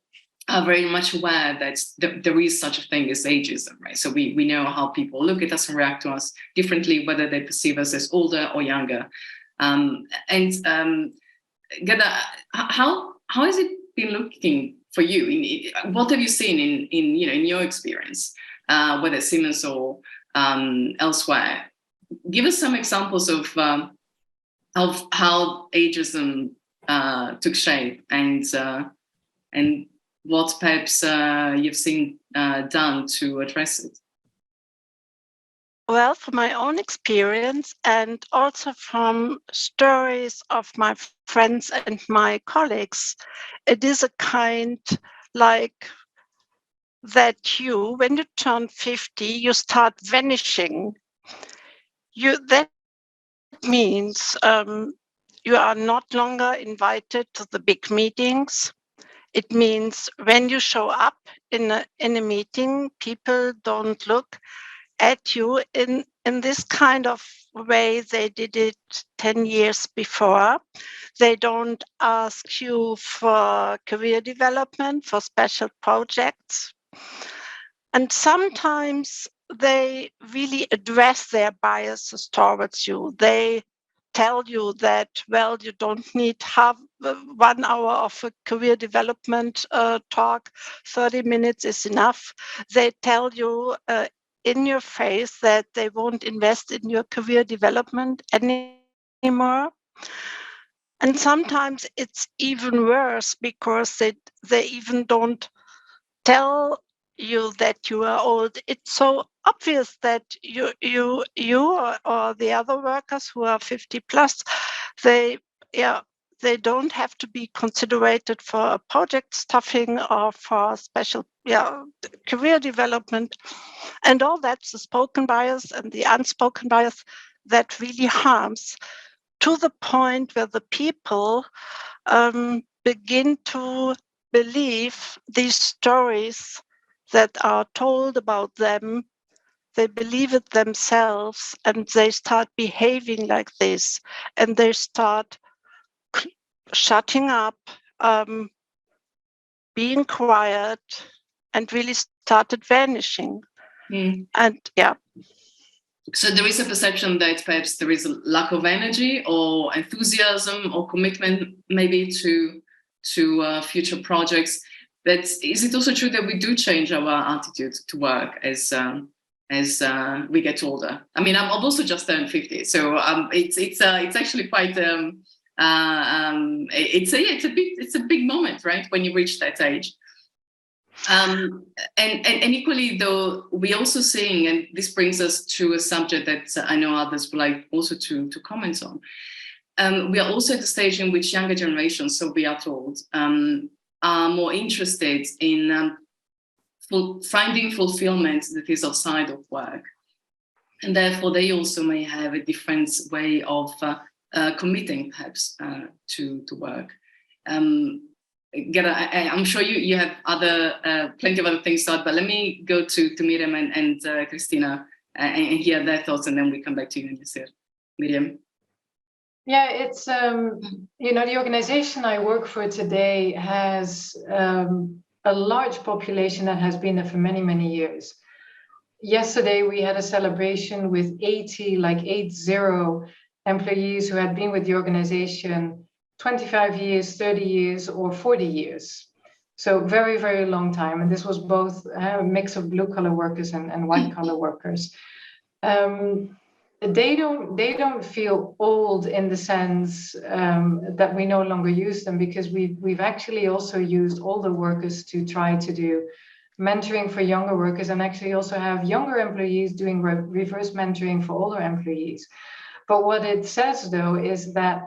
are very much aware that there is such a thing as ageism, right? So we know how people look at us and react to us differently, whether they perceive us as older or younger. Gada, how has it been looking for you? What have you seen in your experience, whether it's Siemens or elsewhere? Give us some examples of how ageism took shape and what perhaps you've seen done to address it. Well, from my own experience and also from stories of my friends and my colleagues, it is a kind like that when you turn 50, you start vanishing. That means you are not longer invited to the big meetings. It means when you show up in a meeting, people don't look at you in this kind of way they did it 10 years before. They don't ask you for career development, for special projects. And sometimes they really address their biases towards you. They tell you that, well, you don't need have 1 hour of a career development talk, 30 minutes is enough. They tell you in your face that they won't invest in your career development anymore. And sometimes it's even worse because they even don't tell you that you are old. It's so obvious that you or the other workers who are 50 plus, they don't have to be considered for project staffing or for special career development. And all that's the spoken bias and the unspoken bias that really harms, to the point where the people begin to believe these stories that are told about them. They believe it themselves and they start behaving like this, and they start shutting up, being quiet, and really started vanishing. And so there is a perception that perhaps there is a lack of energy or enthusiasm or commitment maybe to future projects. But is it also true that we do change our attitude to work as we get older? I mean, I've also just turned 50, so it's actually quite it's a big moment, right, when you reach that age. And equally, though, we're also seeing, and this brings us to a subject that I know others would like also to comment on. We are also at the stage in which younger generations, so we are told, are more interested in finding fulfillment that is outside of work. And therefore, they also may have a different way of committing, perhaps, to work. I'm sure you have plenty of other things to add, but let me go to Miriam and Christina and hear their thoughts, and then we come back to you, Nasir. Miriam. Yeah, it's, the organization I work for today has a large population that has been there for many, many years. Yesterday, we had a celebration with 80 employees who had been with the organization 25 years, 30 years, or 40 years. So very, very long time. And this was both a mix of blue-collar workers and white-collar workers. They don't feel old in the sense that we no longer use them, because we've actually also used older workers to try to do mentoring for younger workers, and actually also have younger employees doing reverse mentoring for older employees. But what it says, though, is that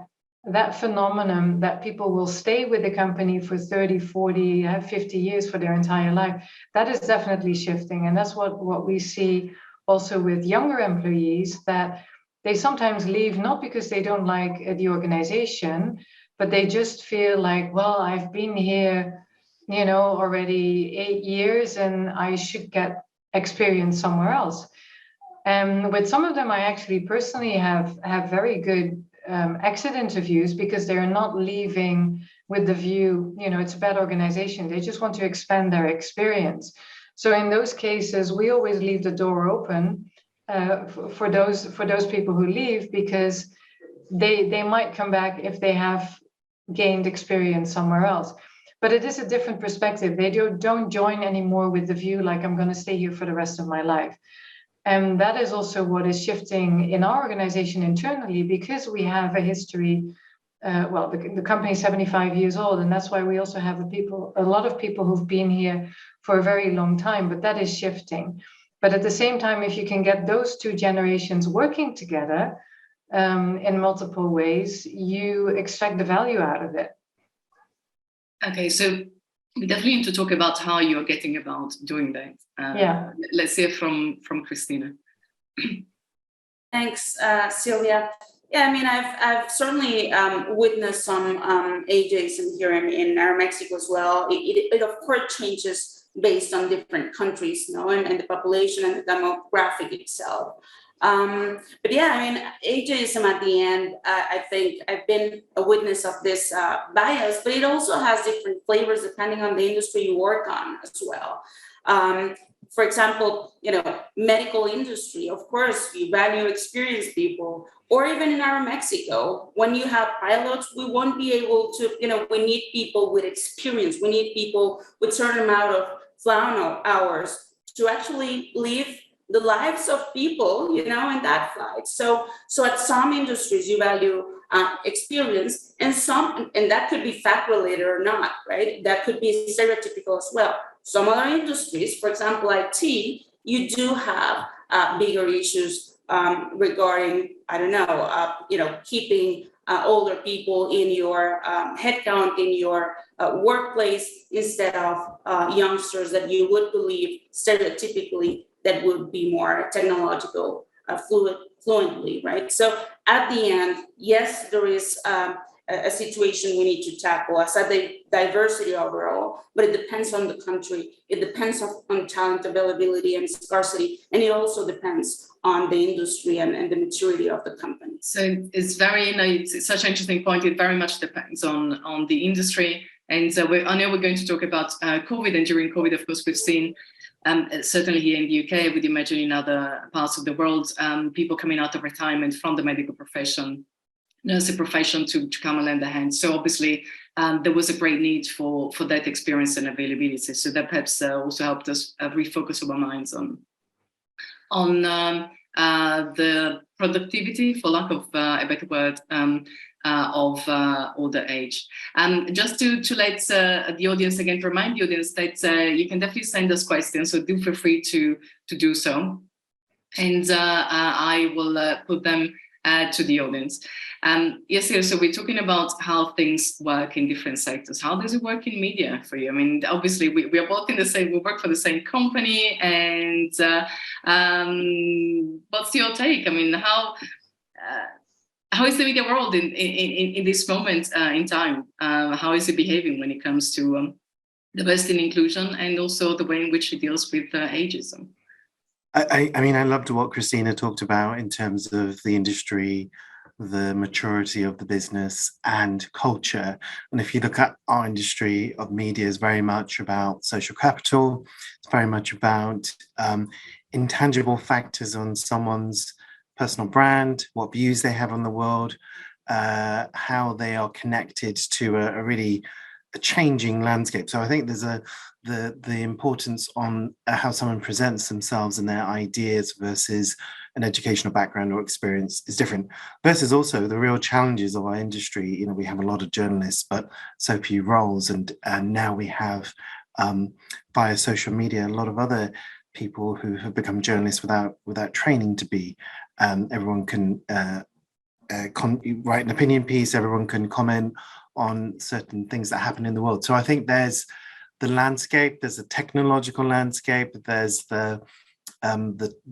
that phenomenon that people will stay with the company for 30, 40, 50 years for their entire life, that is definitely shifting. And that's what we see also with younger employees, that they sometimes leave not because they don't like the organization, but they just feel like, well, I've been here, already 8 years and I should get experience somewhere else. And with some of them, I actually personally have very good exit interviews, because they're not leaving with the view, it's a bad organization. They just want to expand their experience. So in those cases, we always leave the door open for those people who leave, because they might come back if they have gained experience somewhere else. But it is a different perspective. They don't join anymore with the view like, I'm going to stay here for the rest of my life. And that is also what is shifting in our organization internally, because we have a history. The company is 75 years old, and that's why we also have a lot of people who've been here for a very long time, but that is shifting. But at the same time, if you can get those two generations working together in multiple ways, you extract the value out of it. Okay, so we definitely need to talk about how you're getting about doing that. Let's hear from Christina. Thanks, Sylvia. Yeah, I mean, I've certainly witnessed some ageism here in Mexico as well. It of course changes based on different countries, and the population and the demographic itself. But yeah, I mean, ageism at the end, I think I've been a witness of this bias, but it also has different flavors depending on the industry you work on as well. For example, medical industry, of course, we value experienced people, or even in our Mexico, when you have pilots, we won't be able to, we need people with experience. We need people with certain amount of flying hours to actually live the lives of people, in that flight. So at some industries, you value experience, and that could be fact related or not, right? That could be stereotypical as well. Some other industries, for example, IT, you do have bigger issues regarding, keeping older people in your headcount in your workplace instead of youngsters that you would believe stereotypically that would be more technological fluently, right? So at the end, yes, there is a situation we need to tackle as a diversity overall, but it depends on the country. It depends on talent availability and scarcity, and it also depends on the industry and the maturity of the company. So it's very, it's such an interesting point. It very much depends on the industry. And I know we're going to talk about COVID, and during COVID, of course, we've seen certainly here in the UK, I would imagine in other parts of the world, people coming out of retirement from the medical profession, nursing profession to come and lend a hand. So obviously there was a great need for that experience and availability. So that perhaps also helped us refocus our minds on the productivity, for lack of a better word, of older age. Just to let the audience again, remind the audience that you can definitely send us questions, so do feel free to do so. And I will put them to the audience. Yes, so we're talking about how things work in different sectors. How does it work in media for you? I mean, obviously we are both we work for the same company, and what's your take? I mean, how is the media world in this moment in time? How is it behaving when it comes to diversity and inclusion, and also the way in which it deals with ageism? I mean, I loved what Christina talked about in terms of the industry, the maturity of the business and culture. And if you look at our industry of media, is very much about social capital. It's very much about intangible factors on someone's personal brand, what views they have on the world, how they are connected to a really changing landscape. So I think there's the importance on how someone presents themselves and their ideas versus an educational background or experience is different, versus also the real challenges of our industry. We have a lot of journalists, but so few roles, and now we have via social media a lot of other people who have become journalists without training to be. Everyone can write an opinion piece, everyone can comment on certain things that happen in the world. So I think there's the landscape, there's a technological landscape, there's the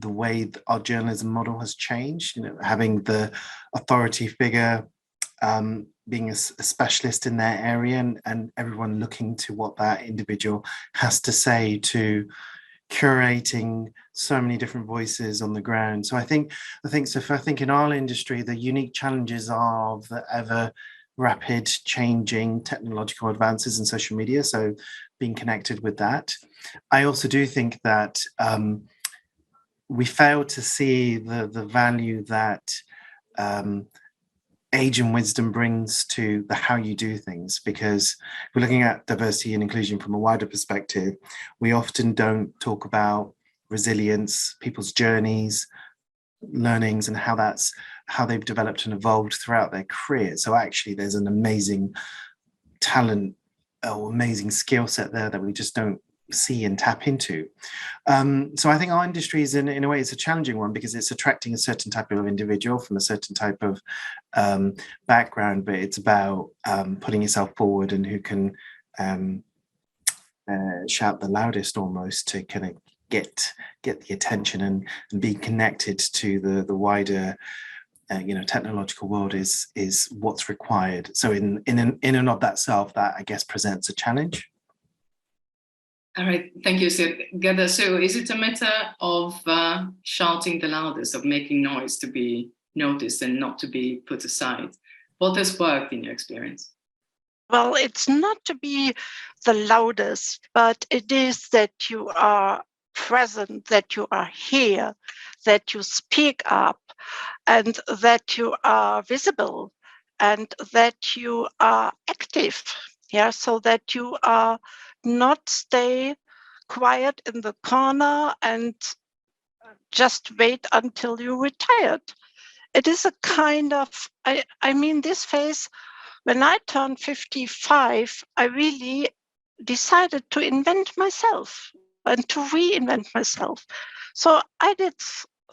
way that our journalism model has changed, you know, having the authority figure being a specialist in their area, and everyone looking to what that individual has to say, to curating so many different voices on the ground. So I think in our industry, the unique challenges of the ever rapid changing technological advances in social media, so being connected with that. I also do think that we fail to see the value that age and wisdom brings to the how you do things, because we're looking at diversity and inclusion from a wider perspective. We often don't talk about resilience, people's journeys, learnings, and how they've developed and evolved throughout their career. So actually there's an amazing talent or amazing skill set there that we just don't see and tap into. So I think our industry is in a way, it's a challenging one, because it's attracting a certain type of individual from a certain type of background, but it's about putting yourself forward and who can shout the loudest almost to kind of get the attention and be connected to the wider technological world is what's required. So in and of that self, that I guess presents a challenge. All right, thank you, Gada. So is it a matter of shouting the loudest, of making noise to be noticed and not to be put aside? What has worked in your experience? Well, it's not to be the loudest, but it is that you are present, that you are here, that you speak up, and that you are visible, and that you are active. Yeah, so that you are not stay quiet in the corner and just wait until you're retired. It is a kind of, I mean, this phase, when I turned 55, I really decided to invent myself and to reinvent myself. So I did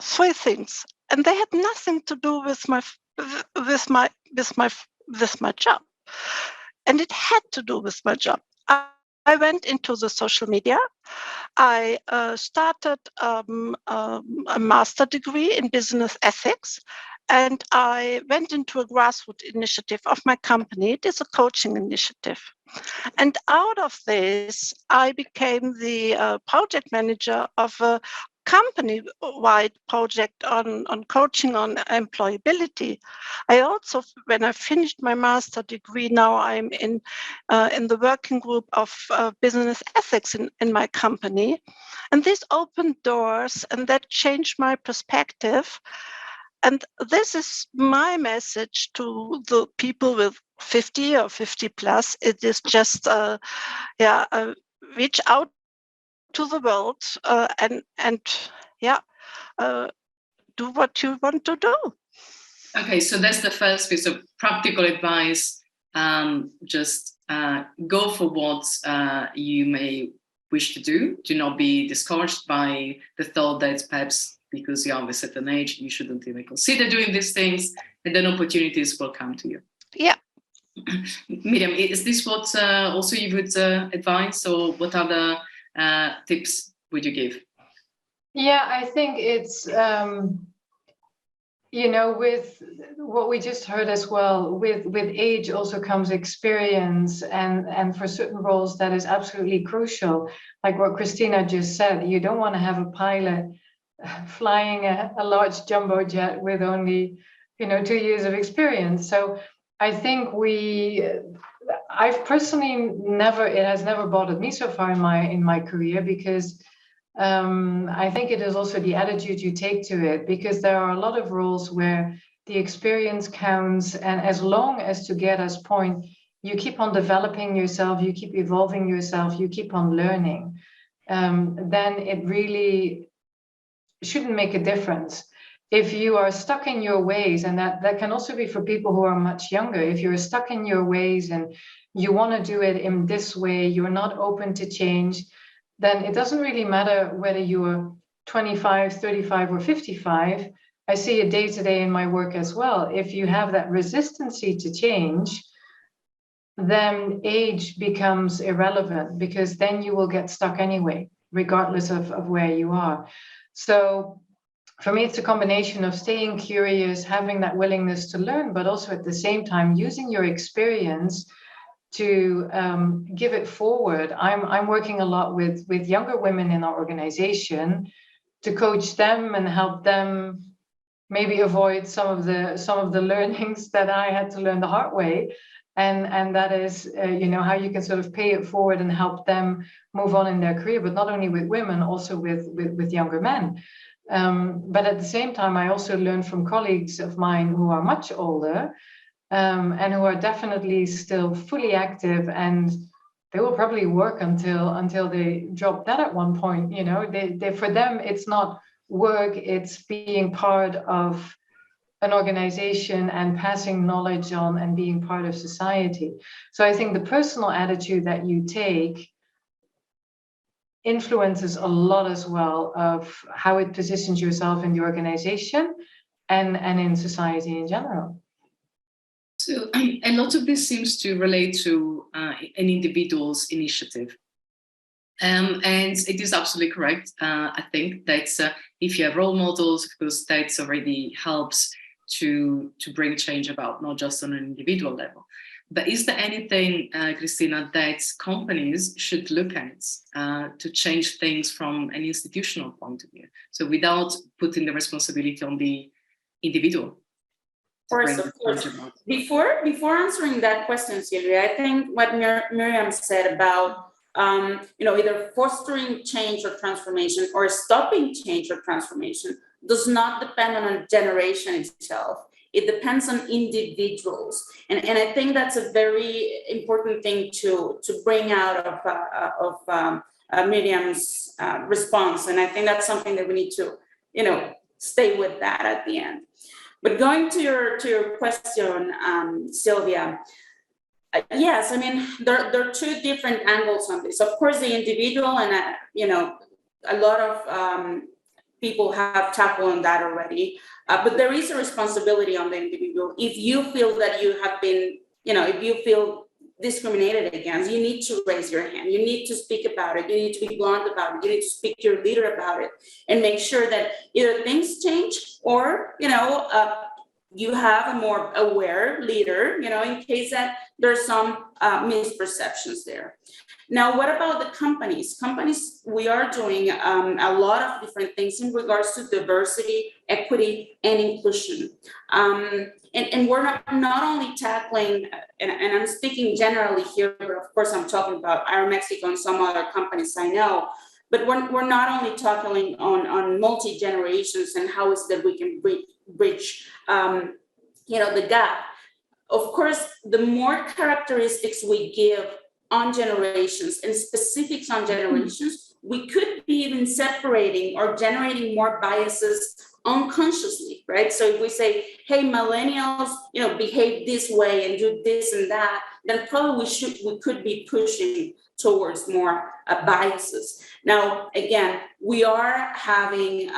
3 things, and they had nothing to do with my job, and it had to do with my job. I went into the social media. I started a master degree in business ethics, and I went into a grassroots initiative of my company. It is a coaching initiative. And out of this, I became the project manager of a company-wide project on coaching on employability. I also, when I finished my master degree, now I'm in the working group of business ethics in my company. And this opened doors, and that changed my perspective. And this is my message to the people with 50 or 50 plus. It is just, reach out to the world and do what you want to do. Okay, so that's the first piece of practical advice. Just go for what you may wish to do. Do not be discouraged by the thought that perhaps because you're of a certain age, you shouldn't even consider doing these things, and then opportunities will come to you. Yeah. Miriam, is this what also you would advise, or what other tips would you give? Yeah, I think it's, with what we just heard as well, with age also comes experience, and for certain roles that is absolutely crucial. Like what Christina just said, you don't want to have a pilot flying a large jumbo jet with only 2 years of experience. So I think I've personally it has never bothered me so far in my career, because I think it is also the attitude you take to it, because there are a lot of roles where the experience counts, and as long as to get us point, you keep on developing yourself, you keep evolving yourself, you keep on learning, then it really shouldn't make a difference. If you are stuck in your ways, and that can also be for people who are much younger, if you're stuck in your ways and you want to do it in this way, you're not open to change, then it doesn't really matter whether you're 25, 35, or 55. I see it day to day in my work as well. If you have that resistancy to change, then age becomes irrelevant, because then you will get stuck anyway, regardless of where you are. So for me, it's a combination of staying curious, having that willingness to learn, but also at the same time using your experience to give it forward. I'm working a lot with younger women in our organization to coach them and help them maybe avoid some of the learnings that I had to learn the hard way. And that is, how you can sort of pay it forward and help them move on in their career, but not only with women, also with younger men. But at the same time, I also learn from colleagues of mine who are much older and who are definitely still fully active, and they will probably work until they drop dead at one point. They for them, it's not work, it's being part of an organization and passing knowledge on and being part of society. So I think the personal attitude that you take influences a lot as well of how it positions yourself in the organization and in society in general. So a lot of this seems to relate to an individual's initiative. And it is absolutely correct. I think that if you have role models, because that already helps to bring change about, not just on an individual level. But is there anything, Christina, that companies should look at to change things from an institutional point of view? So without putting the responsibility on the individual. Of course. Before answering that question, Sylvia, I think what Miriam said about either fostering change or transformation or stopping change or transformation does not depend on a generation itself. It depends on individuals. And I think that's a very important thing to bring out of Miriam's response. And I think that's something that we need to, stay with that at the end. But going to your question, Sylvia, yes, I mean, there are two different angles on this. Of course, the individual and, a lot of people have tackled on that already. But there is a responsibility on the individual. If you feel that you have been, if you feel discriminated against, you need to raise your hand. You need to speak about it. You need to be blunt about it. You need to speak to your leader about it and make sure that either things change or, you have a more aware leader, in case that there's some misperceptions there. Now, what about the companies? Companies, we are doing a lot of different things in regards to diversity, equity, and inclusion. And we're not only tackling, and I'm speaking generally here, but of course I'm talking about Aeromexico and some other companies I know, but we're not only tackling on multi-generations and how is that we can bridge the gap. Of course, the more characteristics we give on generations and specifics on generations, we could be even separating or generating more biases unconsciously, right? So if we say, hey, millennials, behave this way and do this and that, then probably we could be pushing towards more biases. Now, again, we are having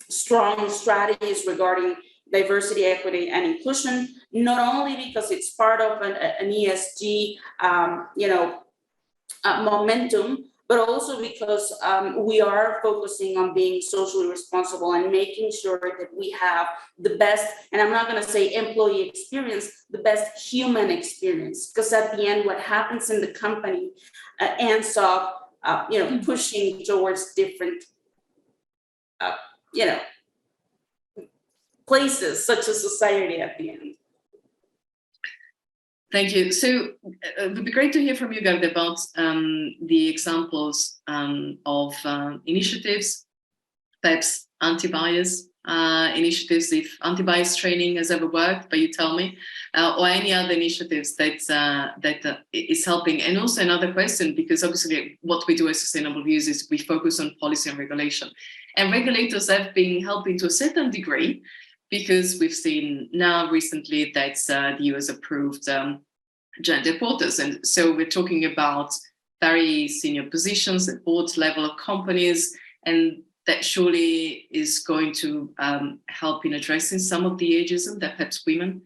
strong strategies regarding diversity, equity, and inclusion, not only because it's part of an ESG, momentum, but also because we are focusing on being socially responsible and making sure that we have the best, and I'm not going to say employee experience, the best human experience, because at the end, what happens in the company ends up, pushing towards different, places such as society at the end. Thank you. So it would be great to hear from you guys about the examples of initiatives, perhaps anti-bias initiatives, if anti-bias training has ever worked, but you tell me, or any other initiatives that is helping. And also another question, because obviously what we do as Sustainable Views is we focus on policy and regulation. And regulators have been helping to a certain degree, because we've seen now recently that the US approved gender quotas. And so we're talking about very senior positions at board level of companies, and that surely is going to help in addressing some of the ageism that perhaps women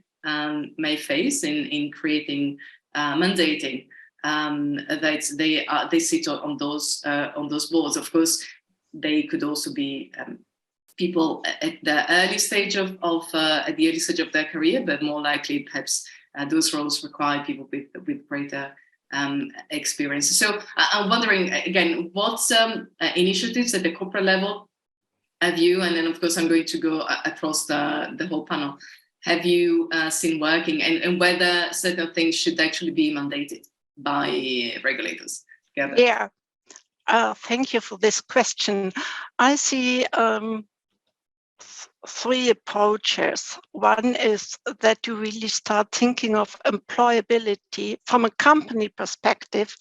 may face in creating, mandating that they sit on those boards. Of course, they could also be people at the early stage of their career, but more likely perhaps those roles require people with greater experience. So I'm wondering again, what initiatives at the corporate level have you, and then of course I'm going to go across the whole panel, have you seen working, and whether certain things should actually be mandated by regulators together? Yeah, thank you for this question. I see three approaches. One is that you really start thinking of employability from a company perspective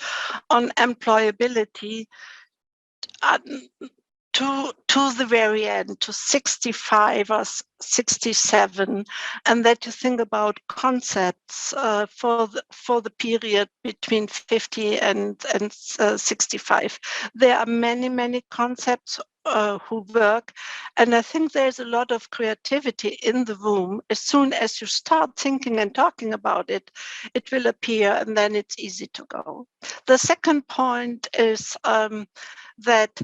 on employability to the very end, to 65 or 67, and that you think about concepts for the period between 50 and 65. There are many concepts who work, and I think there's a lot of creativity in the room. As soon as you start thinking and talking about it, it will appear, and then it's easy to go. The second point is that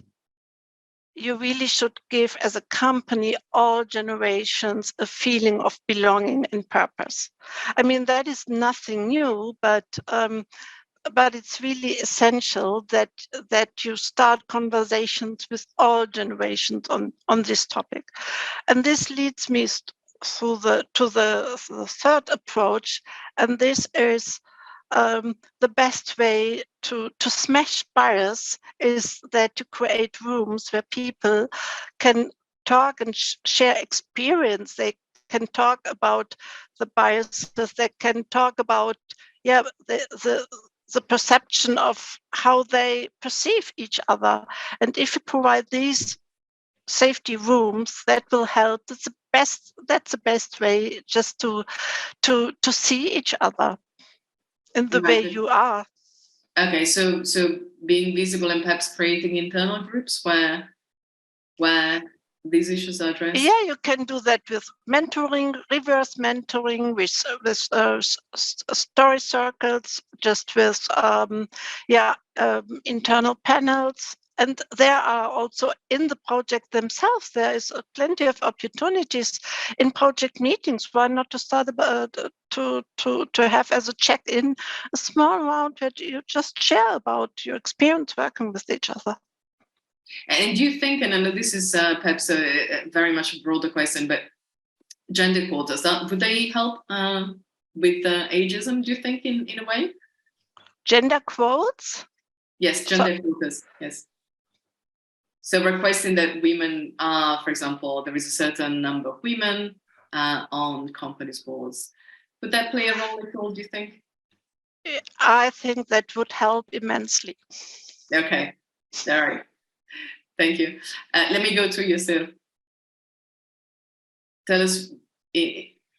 you really should give, as a company, all generations a feeling of belonging and purpose. I mean, that is nothing new, but it's really essential that you start conversations with all generations on this topic. And this leads me to the third approach, and this is the best way to smash bias is that you create rooms where people can talk and share experience. They can talk about the biases. They can talk about the perception of how they perceive each other. And if you provide these safety rooms, that will help. That's the best way just to see each other in the way you are. Okay, so being visible and perhaps creating internal groups where these issues are addressed. Yeah, you can do that with mentoring, reverse mentoring, with story circles, just with internal panels. And there are also in the project themselves, there is plenty of opportunities in project meetings. Why not to start to have as a check-in a small round where you just share about your experience working with each other. And do you think, and I know this is perhaps a very much a broader question, but gender quotas, would they help with ageism, do you think, in a way? Gender quotes? Yes, gender quotas, yes. So requesting that women are, for example, there is a certain number of women on companies' boards. Would that play a role at all, do you think? I think that would help immensely. Okay, all right. Thank you. Let me go to Yasser. Tell us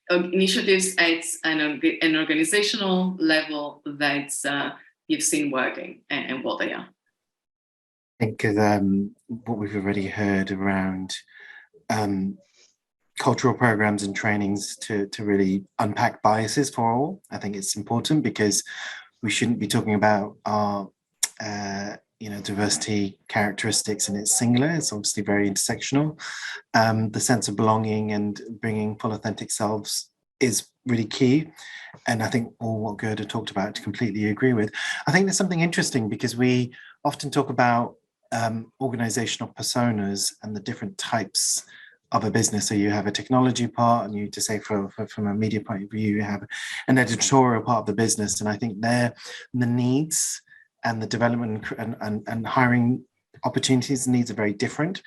initiatives at an organizational level that you've seen working and what they are. I think what we've already heard around cultural programs and trainings to really unpack biases for all. I think it's important because we shouldn't be talking about our diversity characteristics and it's singular. It's obviously very intersectional. The sense of belonging and bringing full authentic selves is really key. And I think all what Gerda talked about, to completely agree with. I think there's something interesting because we often talk about organizational personas and the different types of a business. So you have a technology part, and you to say from a media point of view, you have an editorial part of the business. And I think the needs and the development and hiring opportunities needs are very different.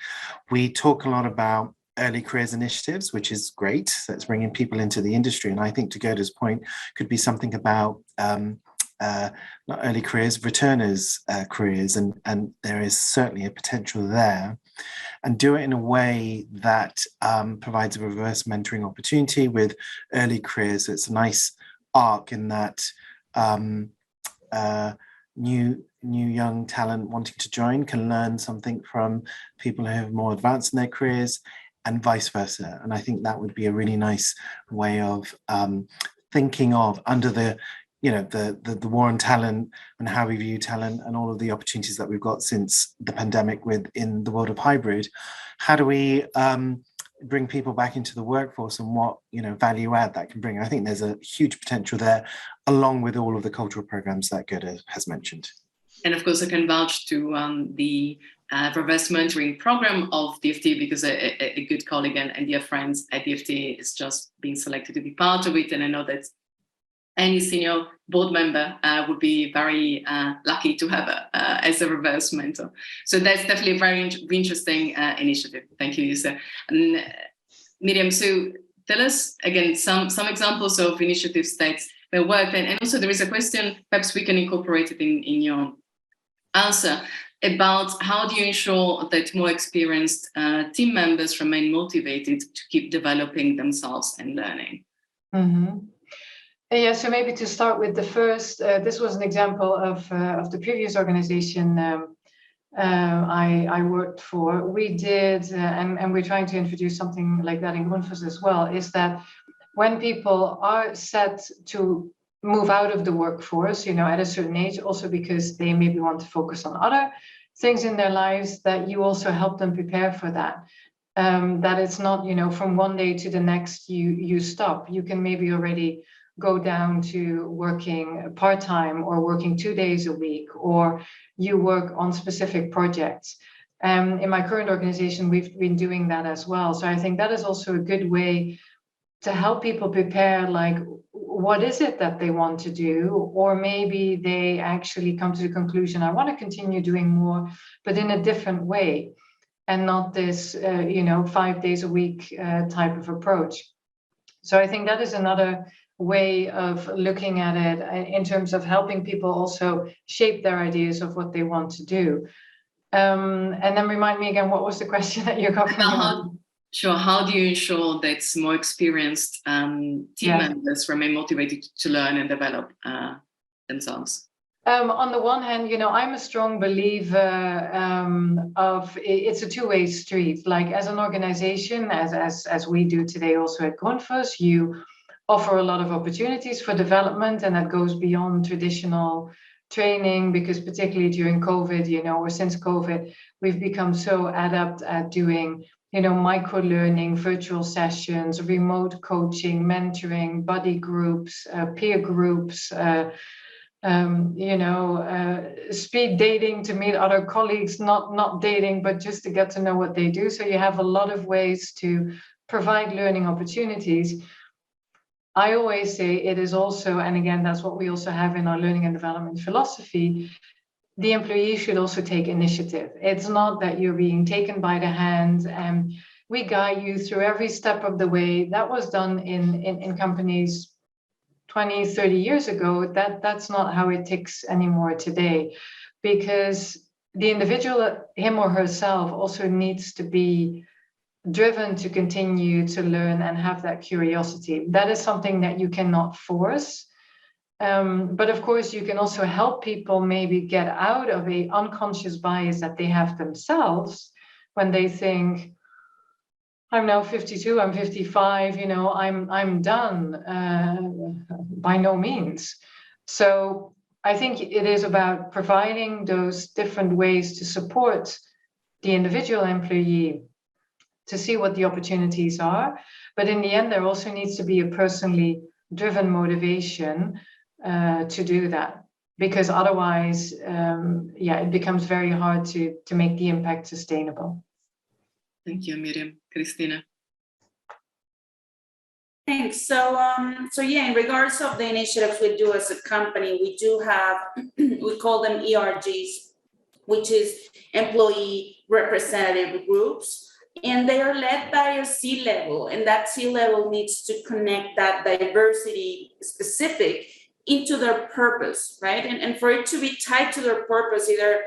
We talk a lot about early careers initiatives, which is great. That's bringing people into the industry. And I think to Gerda's point, could be something about not early careers, returners careers. And there is certainly a potential there. And do it in a way that provides a reverse mentoring opportunity with early careers. So it's a nice arc in that new new young talent wanting to join can learn something from people who are more advanced in their careers, and vice versa. And I think that would be a really nice way of thinking of, under the the war on talent and how we view talent and all of the opportunities that we've got since the pandemic in the world of hybrid. How do we bring people back into the workforce, and what value add that can bring? I think there's a huge potential there, along with all of the cultural programs that Gerda has mentioned. And of course, I can vouch to the reverse mentoring program of DFT, because a good colleague and dear friends at DFT is just being selected to be part of it. And I know that any senior board member would be very lucky to have as a reverse mentor. So that's definitely a very interesting initiative. Thank you, Lisa. And Miriam, so tell us again some examples of initiatives that were worked. And also there is a question, perhaps we can incorporate it in your answer, about how do you ensure that more experienced team members remain motivated to keep developing themselves and learning? Mm-hmm. Yeah, so maybe to start with the first, this was an example of the previous organization I worked for. We did, and we're trying to introduce something like that in Grundfos as well, is that when people are set to move out of the workforce, at a certain age, also because they maybe want to focus on other things in their lives, that you also help them prepare for that. That it's not, from one day to the next you stop. You can maybe already go down to working part-time or working 2 days a week, or you work on specific projects. In my current organization, we've been doing that as well. So I think that is also a good way to help people prepare, like, what is it that they want to do? Or maybe they actually come to the conclusion, I want to continue doing more, but in a different way, and not this, 5 days a week type of approach. So I think that is another way of looking at it in terms of helping people also shape their ideas of what they want to do. And then remind me again, what was the question that you're covering? Sure. How do you ensure that more experienced team members remain motivated to learn and develop themselves? On the one hand, I'm a strong believer of it's a two-way street. Like, as an organization, as we do today also at Grundfos, you offer a lot of opportunities for development, and that goes beyond traditional training, because particularly during COVID, or since COVID, we've become so adept at doing, micro learning, virtual sessions, remote coaching, mentoring, buddy groups, peer groups, speed dating to meet other colleagues, not dating, but just to get to know what they do. So you have a lot of ways to provide learning opportunities. I always say it is also, and again, that's what we also have in our learning and development philosophy, the employee should also take initiative. It's not that you're being taken by the hand and we guide you through every step of the way. That was done in companies 20, 30 years ago. That's not how it ticks anymore today, because the individual, him or herself, also needs to be driven to continue to learn and have that curiosity. That is something that you cannot force. But of course, you can also help people maybe get out of an unconscious bias that they have themselves when they think, I'm now 52, I'm 55, I'm done. By no means. So I think it is about providing those different ways to support the individual employee to see what the opportunities are. But in the end, there also needs to be a personally driven motivation to do that, because otherwise, it becomes very hard to make the impact sustainable. Thank you, Miriam. Christina. Thanks. So in regards of the initiatives we do as a company, we do have, we call them ERGs, which is employee representative groups. And they are led by a C-level, and that C-level needs to connect that diversity specific into their purpose, right? And for it to be tied to their purpose, either,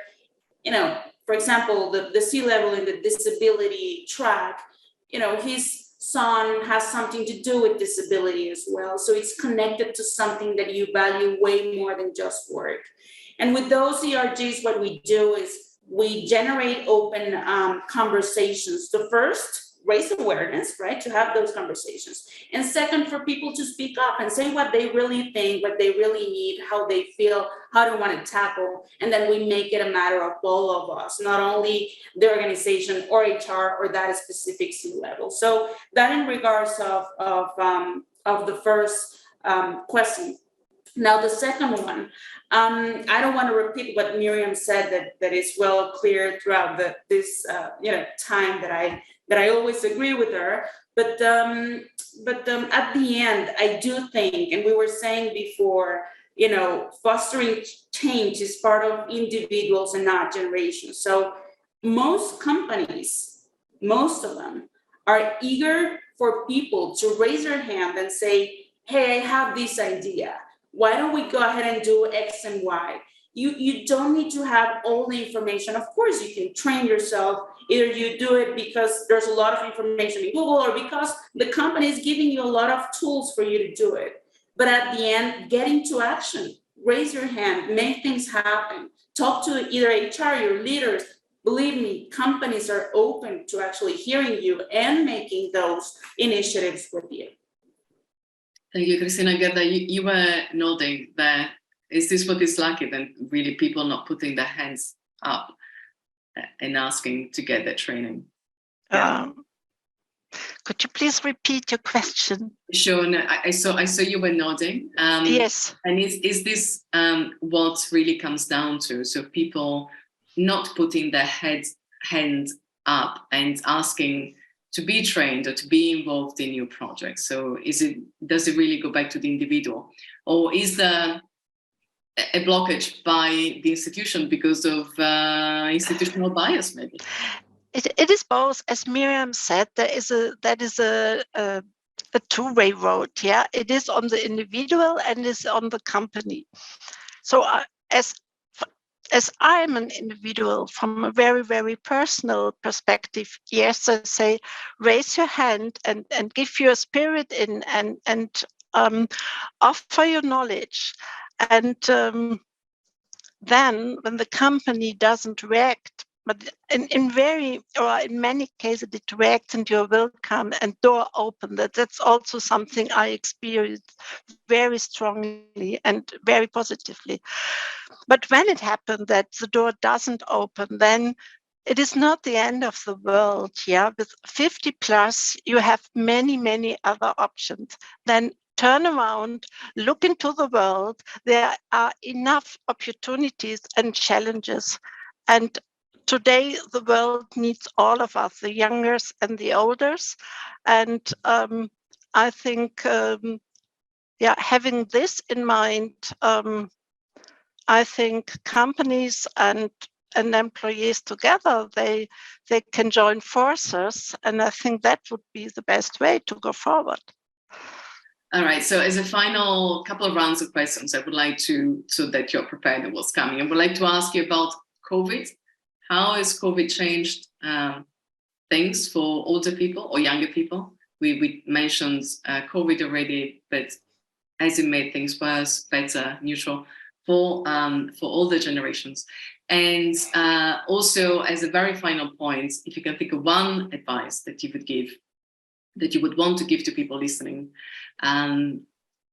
for example, the C-level in the disability track, his son has something to do with disability as well. So it's connected to something that you value way more than just work. And with those ERGs, what we do is we generate open conversations. The first, raise awareness, right, to have those conversations. And second, for people to speak up and say what they really think, what they really need, how they feel, how they want to tackle. And then we make it a matter of all of us, not only the organization or HR or that specific C-level. So that in regards of the first question. Now, the second one, I don't want to repeat what Miriam said, that is well clear throughout this time that I always agree with her. But at the end, I do think, and we were saying before, fostering change is part of individuals and not generations. So most companies, most of them, are eager for people to raise their hand and say, hey, I have this idea. Why don't we go ahead and do X and Y? You don't need to have all the information. Of course, you can train yourself. Either you do it because there's a lot of information in Google or because the company is giving you a lot of tools for you to do it. But at the end, get into action. Raise your hand, make things happen. Talk to either HR, your leaders. Believe me, companies are open to actually hearing you and making those initiatives with you. Thank you, Cristina. Gerda, you were nodding there. Is this what it's like then? Really, people not putting their hands up and asking to get that training? Could you please repeat your question? Sure. No, I saw you were nodding. Yes. And is this what really comes down to? So people not putting their hands up and asking to be trained or to be involved in your project. So does it really go back to the individual, or is there a blockage by the institution because of institutional bias, maybe? It is both, as Miriam said. That is a two-way road. Yeah, it is on the individual and is on the company. So as I'm an individual from a very, very personal perspective, yes, I say, raise your hand and give your spirit in and offer your knowledge. And then when the company doesn't react, but in many cases it reacts and you're welcome and door open. That's also something I experienced very strongly and very positively. But when it happened that the door doesn't open, then it is not the end of the world. Yeah, with 50 plus, you have many, many other options. Then turn around, look into the world. There are enough opportunities and challenges. And today, the world needs all of us, the youngers and the olders. And I think, having this in mind, I think companies and employees together, they can join forces. And I think that would be the best way to go forward. All right. So as a final couple of rounds of questions, I would like to, so that you're prepared of what's coming, I would like to ask you about COVID. How has COVID changed things for older people or younger people? We mentioned COVID already, but has it made things worse, better, neutral for older generations? And also, as a very final point, if you can think of one advice that you would give, that you would want to give to people listening,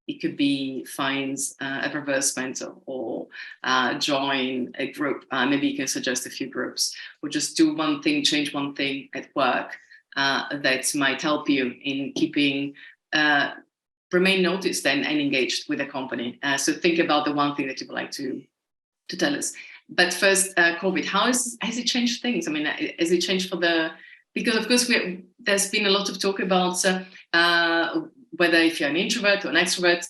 it could be find a reverse mentor or join a group. Maybe you can suggest a few groups, or just do one thing, change one thing at work that might help you in keeping remain noticed and engaged with the company. So think about the one thing that you would like to tell us. But first, COVID, how has it changed things? I mean, has it changed because of course there's been a lot of talk about whether if you're an introvert or an extrovert,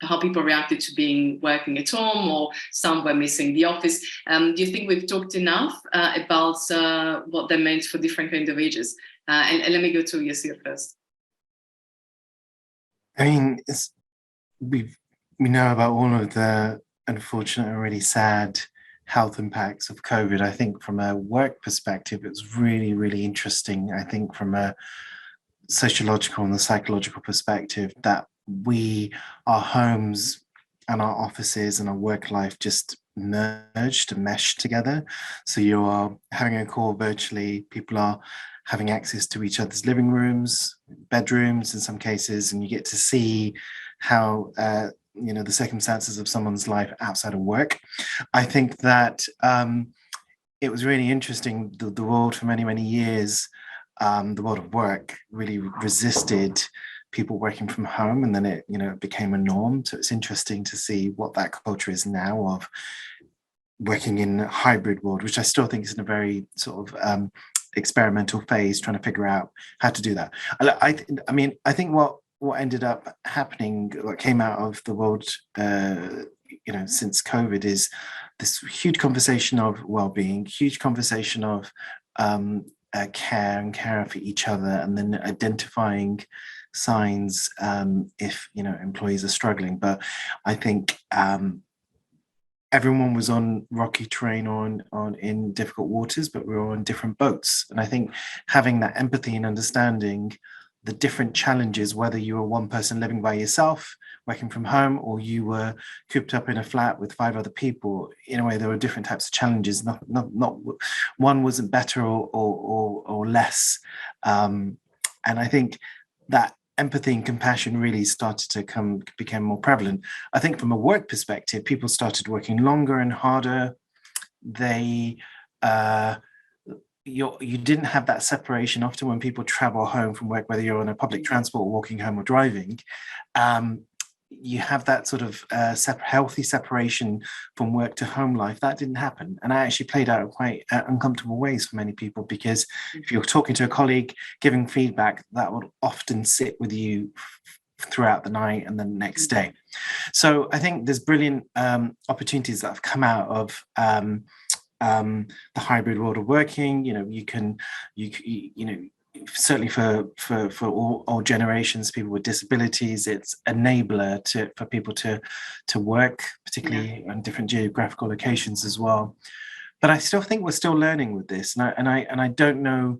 how people reacted to working at home, or some were missing the office. Do you think we've talked enough about what that meant for different kinds of ages? And let me go to Yasir first. I mean, we know about all of the unfortunate and really sad health impacts of COVID. I think from a work perspective, it's really, really interesting. I think from a sociological and the psychological perspective, that our homes and our offices and our work life just merged and meshed together. So you are having a call virtually, people are having access to each other's living rooms, bedrooms in some cases, and you get to see how the circumstances of someone's life outside of work. I think that it was really interesting. The world for many, many years, the world of work really resisted people working from home, and then it became a norm. So it's interesting to see what that culture is now of working in a hybrid world, which I still think is in a very sort of experimental phase, trying to figure out how to do that. I think what ended up happening, what came out of the world, since COVID, is this huge conversation of well-being, huge conversation of care and care for each other, and then identifying signs if employees are struggling. But I think everyone was on rocky terrain on in difficult waters, but we were on different boats. And I think having that empathy and understanding the different challenges, whether you were one person living by yourself, working from home, or you were cooped up in a flat with 5 other people, in a way, there were different types of challenges. Not one wasn't better or less. And I think that empathy and compassion really started to became more prevalent. I think from a work perspective, people started working longer and harder. They you didn't have that separation. Often when people travel home from work, whether you're on a public transport, walking home, or driving, you have that sort of healthy separation from work to home life. That didn't happen, and that actually played out in quite uncomfortable ways for many people, because if you're talking to a colleague, giving feedback, that would often sit with you throughout the night and then the next day. So I think there's brilliant opportunities that have come out of the hybrid world of working. Certainly for all generations, people with disabilities, it's enabler for people to work, particularly on different geographical locations as well. But I still think we're still learning with this, and I don't know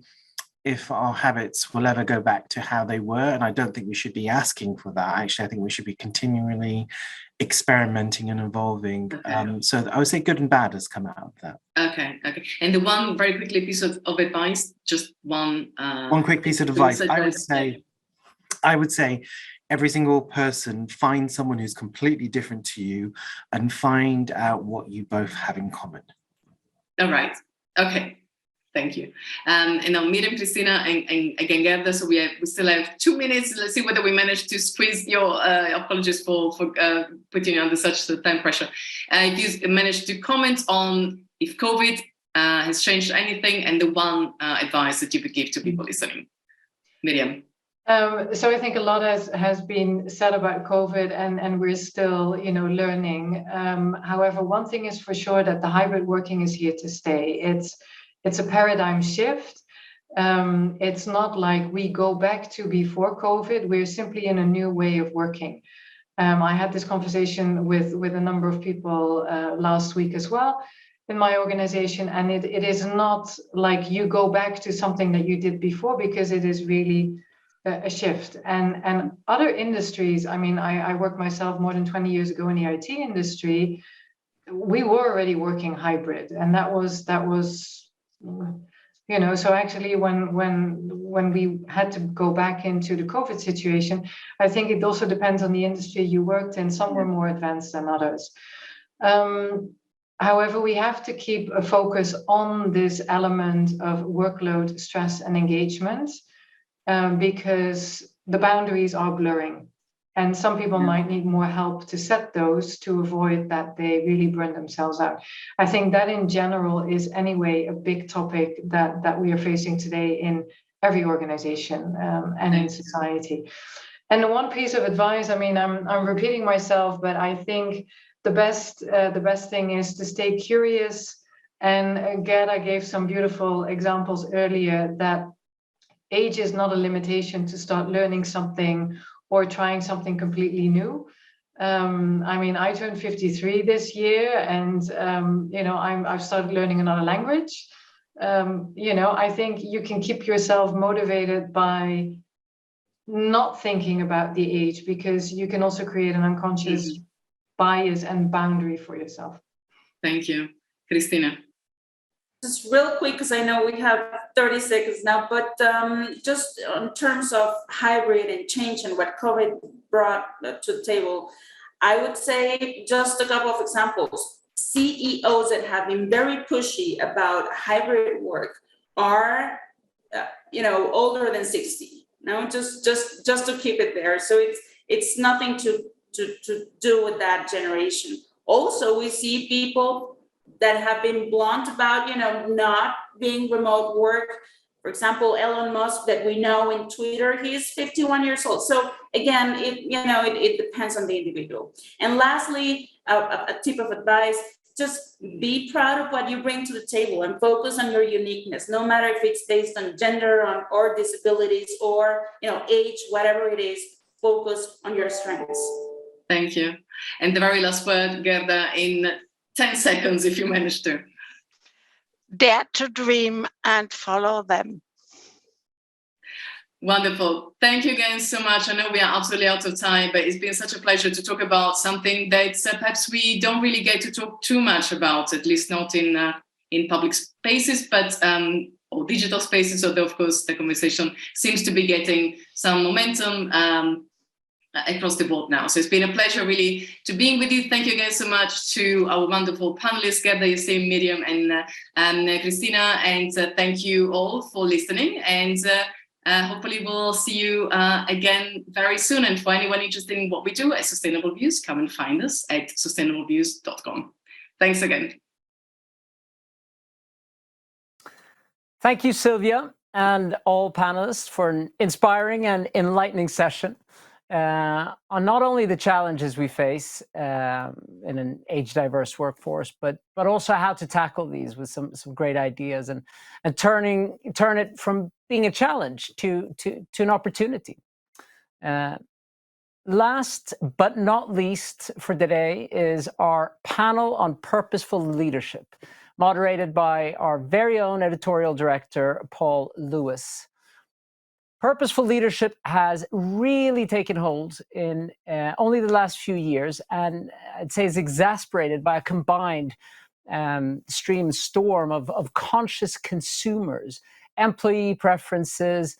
if our habits will ever go back to how they were, and I don't think we should be asking for that. Actually, I think we should be continually experimenting and evolving. Okay. So I would say good and bad has come out of that. Okay. And the one very quickly piece of advice, just one quick piece of advice. I would say every single person, find someone who's completely different to you and find out what you both have in common. All right. Okay. Thank you. And now Miriam, Christina, and again, Gerda, so we still have 2 minutes. Let's see whether we manage to squeeze your apologies for putting you under such time pressure. If you managed to comment on if COVID has changed anything, and the one advice that you would give to people listening. Miriam. So I think a lot has been said about COVID, and we're still, learning. However, one thing is for sure, that the hybrid working is here to stay. It's a paradigm shift. It's not like we go back to before COVID. We're simply in a new way of working. I had this conversation with a number of people last week as well in my organization, and it is not like you go back to something that you did before, because it is really a shift. And other industries, I worked myself more than 20 years ago in the IT industry. We were already working hybrid, and that was so actually when we had to go back into the COVID situation, I think it also depends on the industry you worked in. Some were more advanced than others. However, we have to keep a focus on this element of workload, stress, and engagement, because the boundaries are blurring. And some people might need more help to set those, to avoid that they really burn themselves out. I think that in general is anyway a big topic that we are facing today in every organization and in society. And the one piece of advice, I'm repeating myself, but I think the best thing is to stay curious. And Gerda gave some beautiful examples earlier, that age is not a limitation to start learning something or trying something completely new. I turned 53 this year, and I've started learning another language. I think you can keep yourself motivated by not thinking about the age, because you can also create an unconscious bias and boundary for yourself. Thank you. Cristina. Just real quick, because I know we have 30 seconds now, but just in terms of hybrid and change and what COVID brought to the table, I would say just a couple of examples. CEOs that have been very pushy about hybrid work are, older than 60. No, just to keep it there. So it's nothing to do with that generation. Also, we see people that have been blunt about, not being remote work. For example, Elon Musk, that we know in Twitter, he's 51 years old. So again, it depends on the individual. And lastly, a tip of advice: just be proud of what you bring to the table and focus on your uniqueness, no matter if it's based on gender or disabilities or age, whatever it is. Focus on your strengths. Thank you. And the very last word, Gerda, in 10 seconds, if you manage to. Dare to dream and follow them. Wonderful. Thank you again so much. I know we are absolutely out of time, but it's been such a pleasure to talk about something that perhaps we don't really get to talk too much about, at least not in public spaces, but or digital spaces. Although, of course, the conversation seems to be getting some momentum across the board now. So it's been a pleasure really to being with you. Thank you again so much to our wonderful panelists, Gerda, Yassine, Miriam, and Cristina. And thank you all for listening. And hopefully we'll see you again very soon. And for anyone interested in what we do at Sustainable Views, come and find us at sustainableviews.com. Thanks again. Thank you, Sylvia, and all panelists for an inspiring and enlightening session on not only the challenges we face in an age-diverse workforce, but also how to tackle these with some great ideas and turn it from being a challenge to an opportunity. Last but not least for today is our panel on purposeful leadership, moderated by our very own editorial director, Paul Lewis. Purposeful leadership has really taken hold in only the last few years, and I'd say is exasperated by a combined storm of conscious consumers, employee preferences,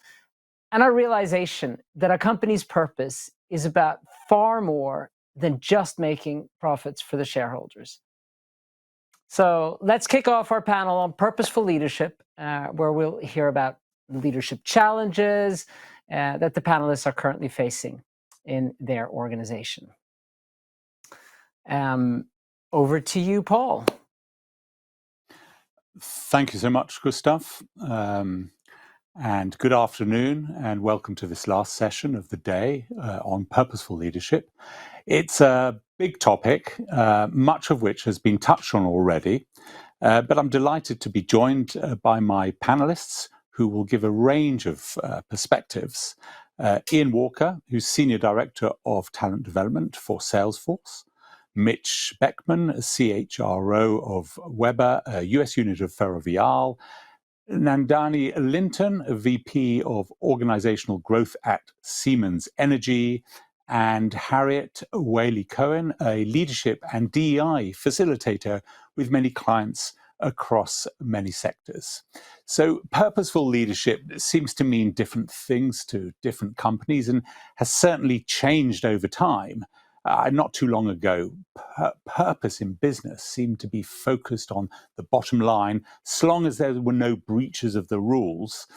and a realization that a company's purpose is about far more than just making profits for the shareholders. So let's kick off our panel on purposeful leadership, where we'll hear about leadership challenges that the panelists are currently facing in their organization. Over to you, Paul. Thank you so much, Gustav. And good afternoon, and welcome to this last session of the day on purposeful leadership. It's a big topic, much of which has been touched on already, but I'm delighted to be joined by my panelists, who will give a range of perspectives. Ian Walker, who's Senior Director of Talent Development for Salesforce. Mitch Beckman, CHRO of Weber, US unit of Ferrovial. Nandani Linton, VP of Organizational Growth at Siemens Energy. And Harriet Whaley-Cohen, a leadership and DEI facilitator with many clients across many sectors. So purposeful leadership seems to mean different things to different companies and has certainly changed over time. Not too long ago, purpose in business seemed to be focused on the bottom line, so long as there were no breaches of the rules.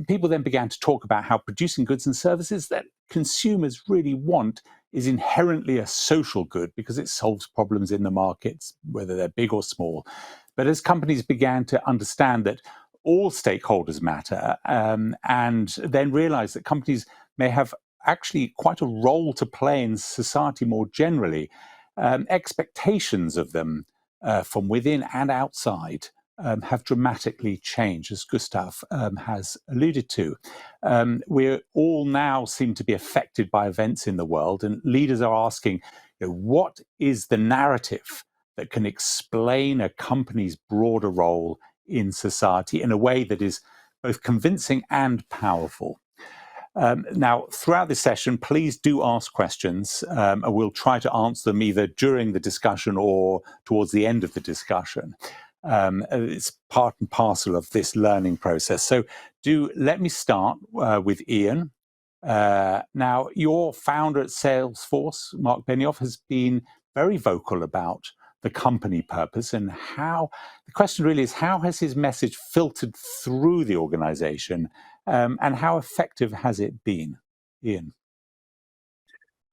People then began to talk about how producing goods and services that consumers really want is inherently a social good because it solves problems in the markets, whether they're big or small. But as companies began to understand that all stakeholders matter, and then realize that companies may have actually quite a role to play in society more generally, expectations of them from within and outside have dramatically changed, as Gustav has alluded to. We all now seem to be affected by events in the world, and leaders are asking, what is the narrative that can explain a company's broader role in society in a way that is both convincing and powerful? Now, throughout this session, please do ask questions, and we'll try to answer them either during the discussion or towards the end of the discussion. It's part and parcel of this learning process. So let me start with Ian. Now, your founder at Salesforce, Mark Benioff, has been very vocal about the company purpose and the question really is, how has his message filtered through the organization, and how effective has it been? Ian.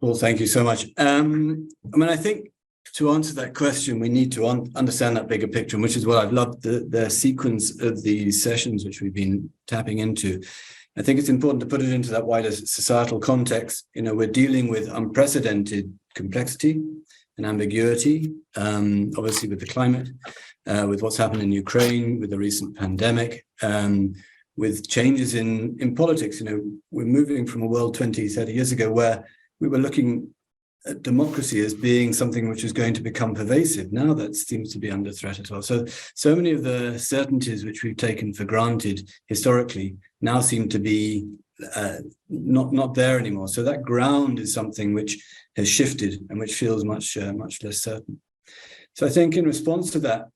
Well, thank you so much. I think to answer that question, we need to understand that bigger picture, which is what I've loved the sequence of these sessions which we've been tapping into. I think it's important to put it into that wider societal context. We're dealing with unprecedented complexity and ambiguity, obviously with the climate, with what's happened in Ukraine, with the recent pandemic, with changes in politics. We're moving from a world 20, 30 years ago where we were looking at democracy as being something which is going to become pervasive. Now that seems to be under threat as well. So many of the certainties which we've taken for granted historically now seem to be not there anymore. So that ground is something which has shifted and which feels much less certain. So I think in response to that,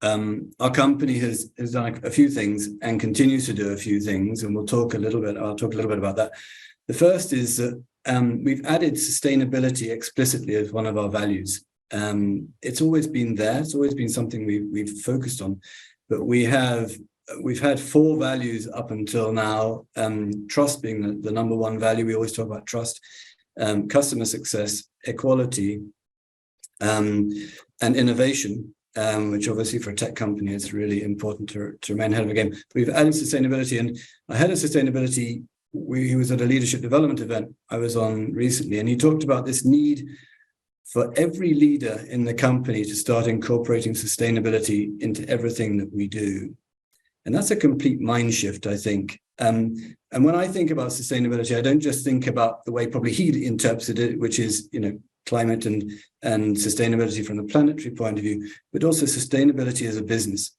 our company has done a few things and continues to do a few things, and I'll talk a little bit about that. The first is that we've added sustainability explicitly as one of our values. It's always been there. It's always been something we've focused on, but we've had 4 values up until now. Trust being the number one value. We always talk about trust, customer success, equality, and innovation. Which obviously for a tech company is really important to remain ahead of the game. We've added sustainability, and our head of sustainability, he was at a leadership development event I was on recently, and he talked about this need for every leader in the company to start incorporating sustainability into everything that we do. And that's a complete mind shift, I think. And when I think about sustainability, I don't just think about the way probably he interpreted it, which is, climate and sustainability from the planetary point of view, but also sustainability as a business.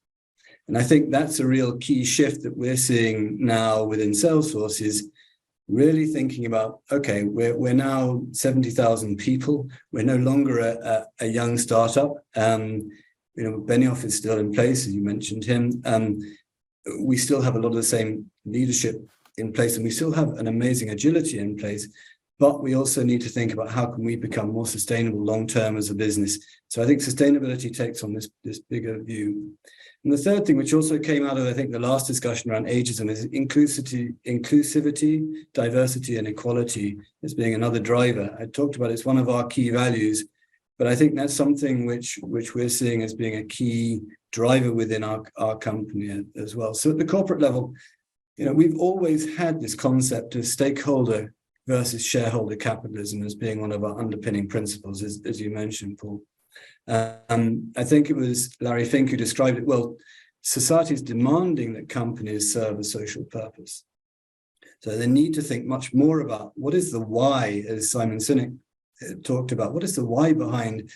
And I think that's a real key shift that we're seeing now within Salesforce, is really thinking about, okay, we're now 70,000 people. We're no longer a young startup. Benioff is still in place, as you mentioned him. We still have a lot of the same leadership in place, and we still have an amazing agility in place. But we also need to think about how can we become more sustainable long-term as a business. So I think sustainability takes on this bigger view. And the third thing, which also came out of, I think, the last discussion around ageism, is inclusivity, diversity, and equality as being another driver. I talked about it's one of our key values, but I think that's something which we're seeing as being a key driver within our company as well. So at the corporate level, we've always had this concept of stakeholder versus shareholder capitalism as being one of our underpinning principles, as you mentioned, Paul. I think it was Larry Fink who described it well. Society is demanding that companies serve a social purpose. So they need to think much more about what is the why, as Simon Sinek talked about. What is the why behind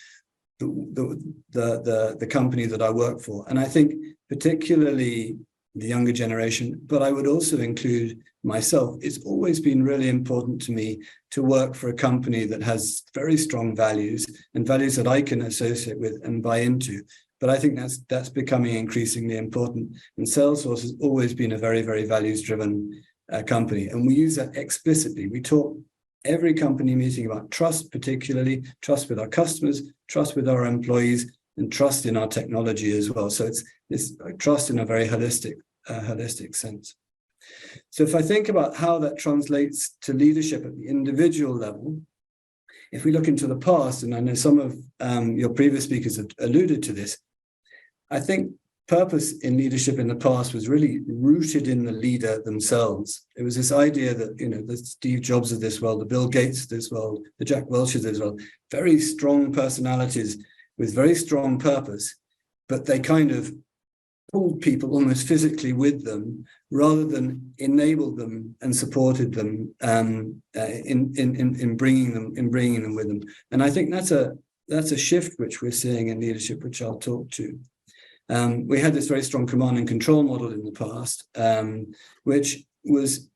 the company that I work for? And I think particularly the younger generation, but I would also include myself. It's always been really important to me to work for a company that has very strong values and values that I can associate with and buy into. But I think that's becoming increasingly important. And Salesforce has always been a very, very values-driven company. And we use that explicitly. We talk every company meeting about trust, particularly trust with our customers, trust with our employees, and trust in our technology as well. So it's trust in a very holistic sense. So if I think about how that translates to leadership at the individual level, if we look into the past, and I know some of your previous speakers have alluded to this, I think purpose in leadership in the past was really rooted in the leader themselves. It was this idea that, the Steve Jobs of this world, the Bill Gates of this world, the Jack Welches of this world, very strong personalities with very strong purpose, but they kind of pulled people almost physically with them rather than enabled them and supported them in bringing them with them. And I think that's a shift which we're seeing in leadership, which I'll talk to. We had this very strong command and control model in the past, which was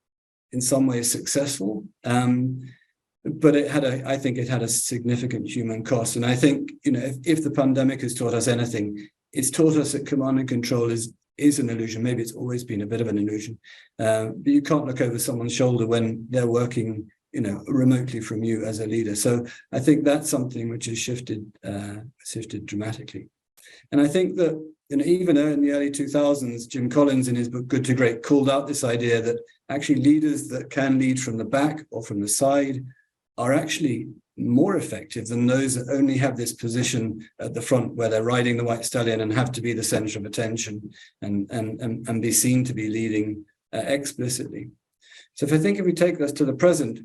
in some ways successful. But I think it had a significant human cost. And I think, if the pandemic has taught us anything, it's taught us that command and control is an illusion. Maybe it's always been a bit of an illusion. But you can't look over someone's shoulder when they're working, remotely from you as a leader. So I think that's something which has shifted dramatically. And I think that, even in the early 2000s, Jim Collins in his book Good to Great called out this idea that actually leaders that can lead from the back or from the side are actually more effective than those that only have this position at the front where they're riding the white stallion and have to be the center of attention and be seen to be leading explicitly. So if we take this to the present,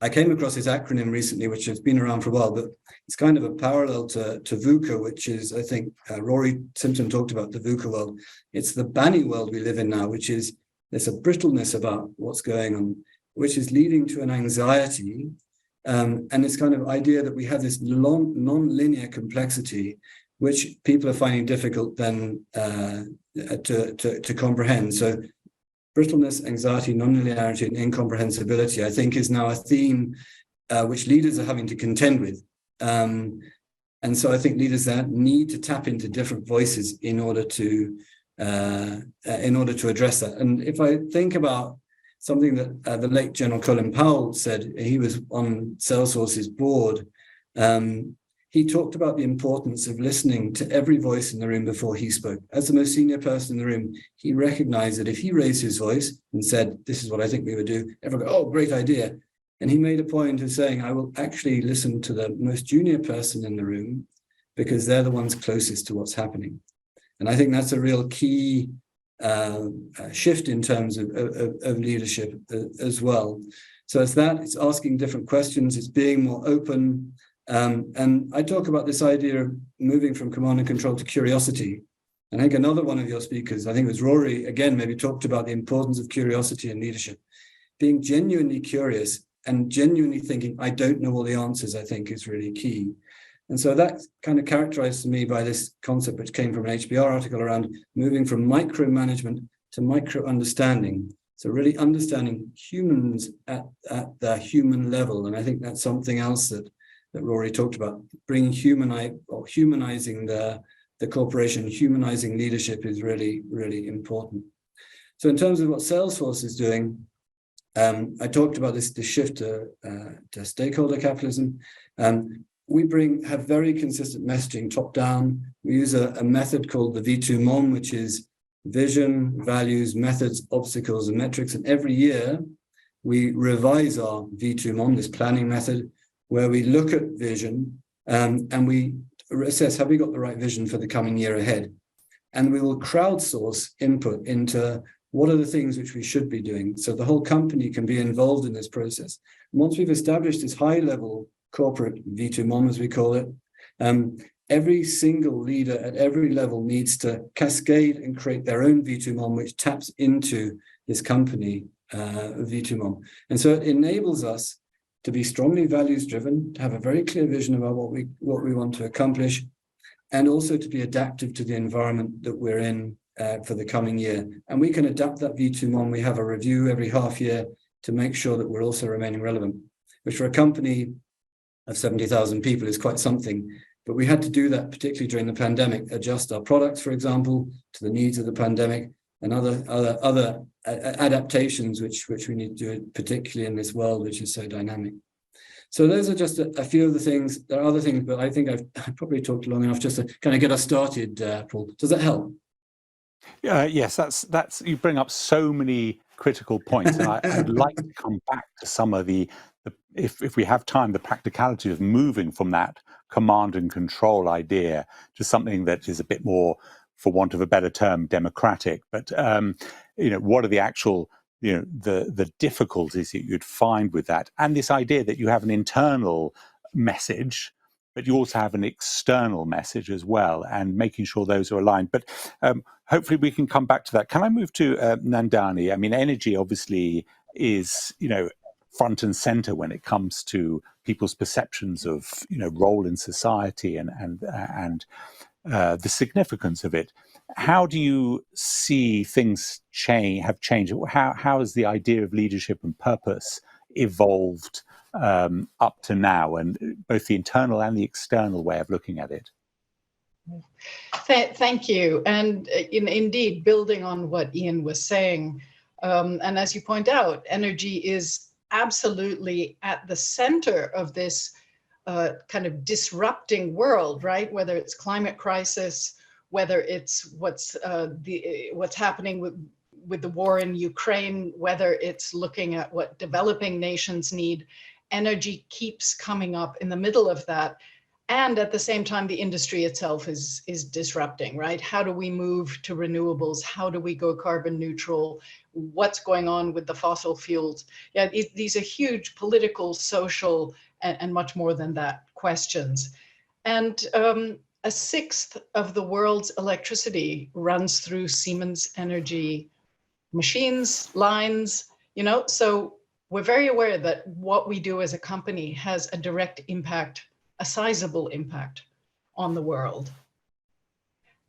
I came across this acronym recently, which has been around for a while, but it's kind of a parallel to VUCA, which is, I think, Rory Simpson talked about the VUCA world. It's the Banny world we live in now, which is there's a brittleness about what's going on, which is leading to an anxiety and this kind of idea that we have this non-linear complexity, which people are finding difficult then to comprehend. So brittleness, anxiety, non-linearity, and incomprehensibility, I think, is now a theme which leaders are having to contend with. And so I think leaders there need to tap into different voices in order to address that. And if I think about something that the late General Colin Powell said, he was on Salesforce's board. He talked about the importance of listening to every voice in the room before he spoke. As the most senior person in the room, he recognized that if he raised his voice and said, "This is what I think we would do," everyone go, "Oh, great idea." And he made a point of saying, "I will actually listen to the most junior person in the room because they're the ones closest to what's happening." And I think that's a real key shift in terms of leadership as well. So it's asking different questions, it's being more open. And I talk about this idea of moving from command and control to curiosity. And I think another one of your speakers, I think it was Rory, again, maybe talked about the importance of curiosity in leadership. Being genuinely curious and genuinely thinking, I don't know all the answers, I think is really key. And so that's kind of characterized to me by this concept which came from an HBR article around moving from micromanagement to micro-understanding. So really understanding humans at the human level. And I think that's something else that Rory talked about. Bringing humanizing the corporation, humanizing leadership is really, really important. So in terms of what Salesforce is doing, I talked about the shift to stakeholder capitalism. We have very consistent messaging top down. We use a method called the V2 MOM, which is vision, values, methods, obstacles, and metrics. And every year we revise our V2 MOM, this planning method, where we look at vision and we assess, have we got the right vision for the coming year ahead? And we will crowdsource input into what are the things which we should be doing, so the whole company can be involved in this process. And once we've established this high-level corporate V2 MOM, as we call it, every single leader at every level needs to cascade and create their own V2 MOM, which taps into this company V2 MOM. And so it enables us to be strongly values-driven, to have a very clear vision about what we want to accomplish, and also to be adaptive to the environment that we're in for the coming year. And we can adapt that V2 MOM. We have a review every half year to make sure that we're also remaining relevant, which for a company of 70,000 people is quite something. But we had to do that, particularly during the pandemic, adjust our products, for example, to the needs of the pandemic, and other adaptations which we need to do, particularly in this world which is so dynamic. So those are just a few of the things. There are other things, but I think I've probably talked long enough just to kind of get us started, Paul. Does that help? Yes, that's you bring up so many critical points, and I'd like to come back to some of the if we have time, the practicality of moving from that command and control idea to something that is a bit more, for want of a better term, democratic. But what are the actual the difficulties that you'd find with that, and this idea that you have an internal message, but you also have an external message as well, and making sure those are aligned. But hopefully we can come back to that. Can I move to Nandani? I mean, energy obviously is, front and center when it comes to people's perceptions of, role in society and the significance of it. How do you see things have changed? How has the idea of leadership and purpose evolved up to now, and both the internal and the external way of looking at it? Thank you. And indeed, building on what Ian was saying, and as you point out, energy is absolutely at the center of this kind of disrupting world, right? Whether it's climate crisis, whether it's what's happening with the war in Ukraine, whether it's looking at what developing nations need, energy keeps coming up in the middle of that. And at the same time, the industry itself is disrupting, right? How do we move to renewables? How do we go carbon neutral? What's going on with the fossil fuels? Yeah, these are huge political, social, and much more than that questions. And a sixth of the world's electricity runs through Siemens Energy machines, lines, so we're very aware that what we do as a company has a direct impact, a sizable impact on the world.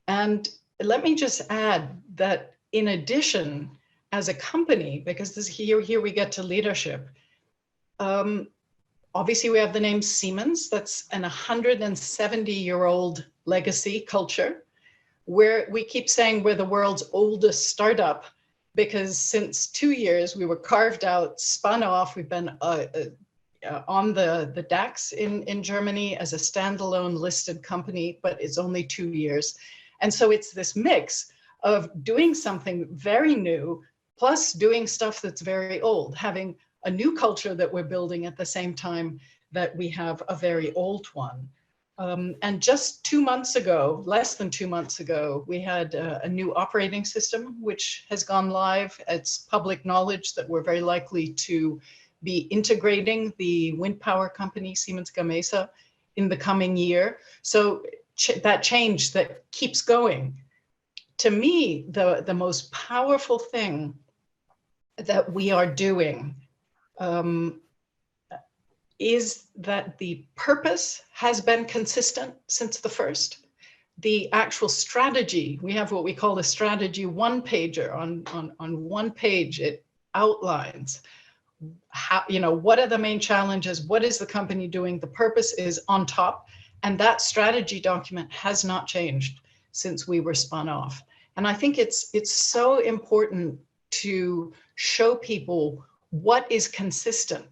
And let me just add that in addition, as a company, because here we get to leadership, obviously we have the name Siemens, that's an 170-year-old legacy culture, where we keep saying we're the world's oldest startup, because since 2 years we were carved out, spun off, we've been on the DAX in Germany as a standalone listed company, but it's only 2 years. And so it's this mix of doing something very new, plus doing stuff that's very old, having a new culture that we're building at the same time that we have a very old one. And just 2 months ago, less than 2 months ago, we had a new operating system, which has gone live. It's public knowledge that we're very likely to be integrating the wind power company, Siemens Gamesa, in the coming year. So that change that keeps going. To me, the most powerful thing that we are doing is that the purpose has been consistent since the first. The actual strategy, we have what we call a strategy one-pager. On one page, it outlines how, what are the main challenges? What is the company doing? The purpose is on top. And that strategy document has not changed since we were spun off. And I think it's so important to show people what is consistent,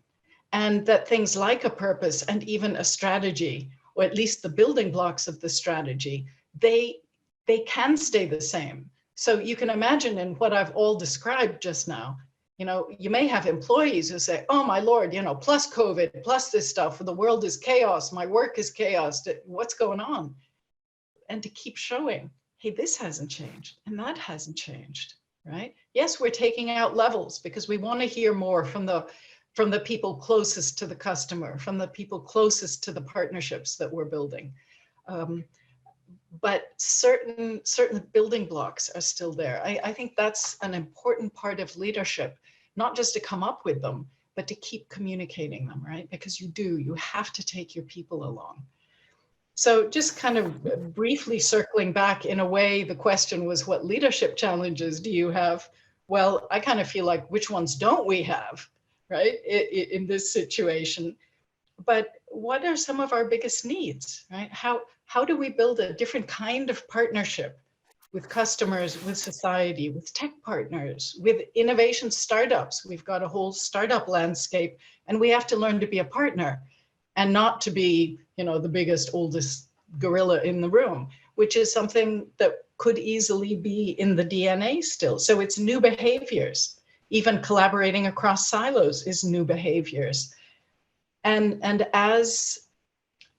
and that things like a purpose and even a strategy, or at least the building blocks of the strategy, they can stay the same. So you can imagine in what I've all described just now, you may have employees who say, oh my Lord, plus COVID, plus this stuff, the world is chaos, my work is chaos, what's going on? And to keep showing, hey, this hasn't changed and that hasn't changed, right? Yes, we're taking out levels because we want to hear more from the people closest to the customer, from the people closest to the partnerships that we're building. But certain building blocks are still there. I think that's an important part of leadership, not just to come up with them, but to keep communicating them, right? Because you have to take your people along. So just kind of briefly circling back, in a way, the question was, what leadership challenges do you have? Well, I kind of feel like, which ones don't we have, right, in this situation? But what are some of our biggest needs, right? How do we build a different kind of partnership with customers, with society, with tech partners, with innovation startups? We've got a whole startup landscape, and we have to learn to be a partner and not to be, the biggest, oldest gorilla in the room, which is something that could easily be in the DNA still. So it's new behaviors. Even collaborating across silos is new behaviors. And as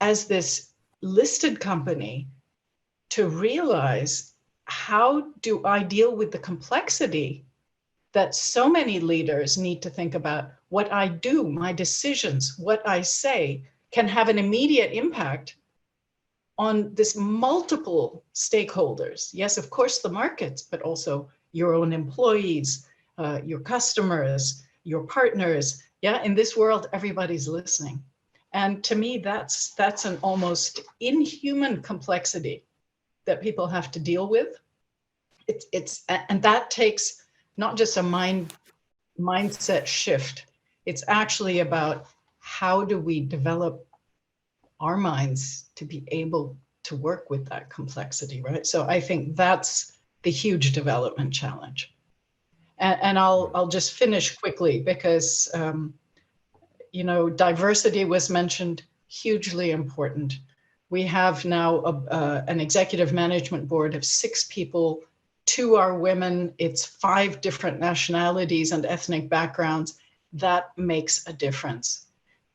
this listed company, to realize, how do I deal with the complexity that so many leaders need to think about? What I do, my decisions, what I say can have an immediate impact on this multiple stakeholders. Yes, of course, the markets, but also your own employees, your customers, your partners. Yeah, in this world, everybody's listening. And to me, that's an almost inhuman complexity that people have to deal with. And that takes not just a mindset shift. It's actually about how do we develop our minds to be able to work with that complexity, right? So I think that's the huge development challenge. And I'll just finish quickly because, you know, diversity was mentioned, hugely important. We have now an executive management board of 6 people. 2 are women. It's 5 different nationalities and ethnic backgrounds. That makes a difference.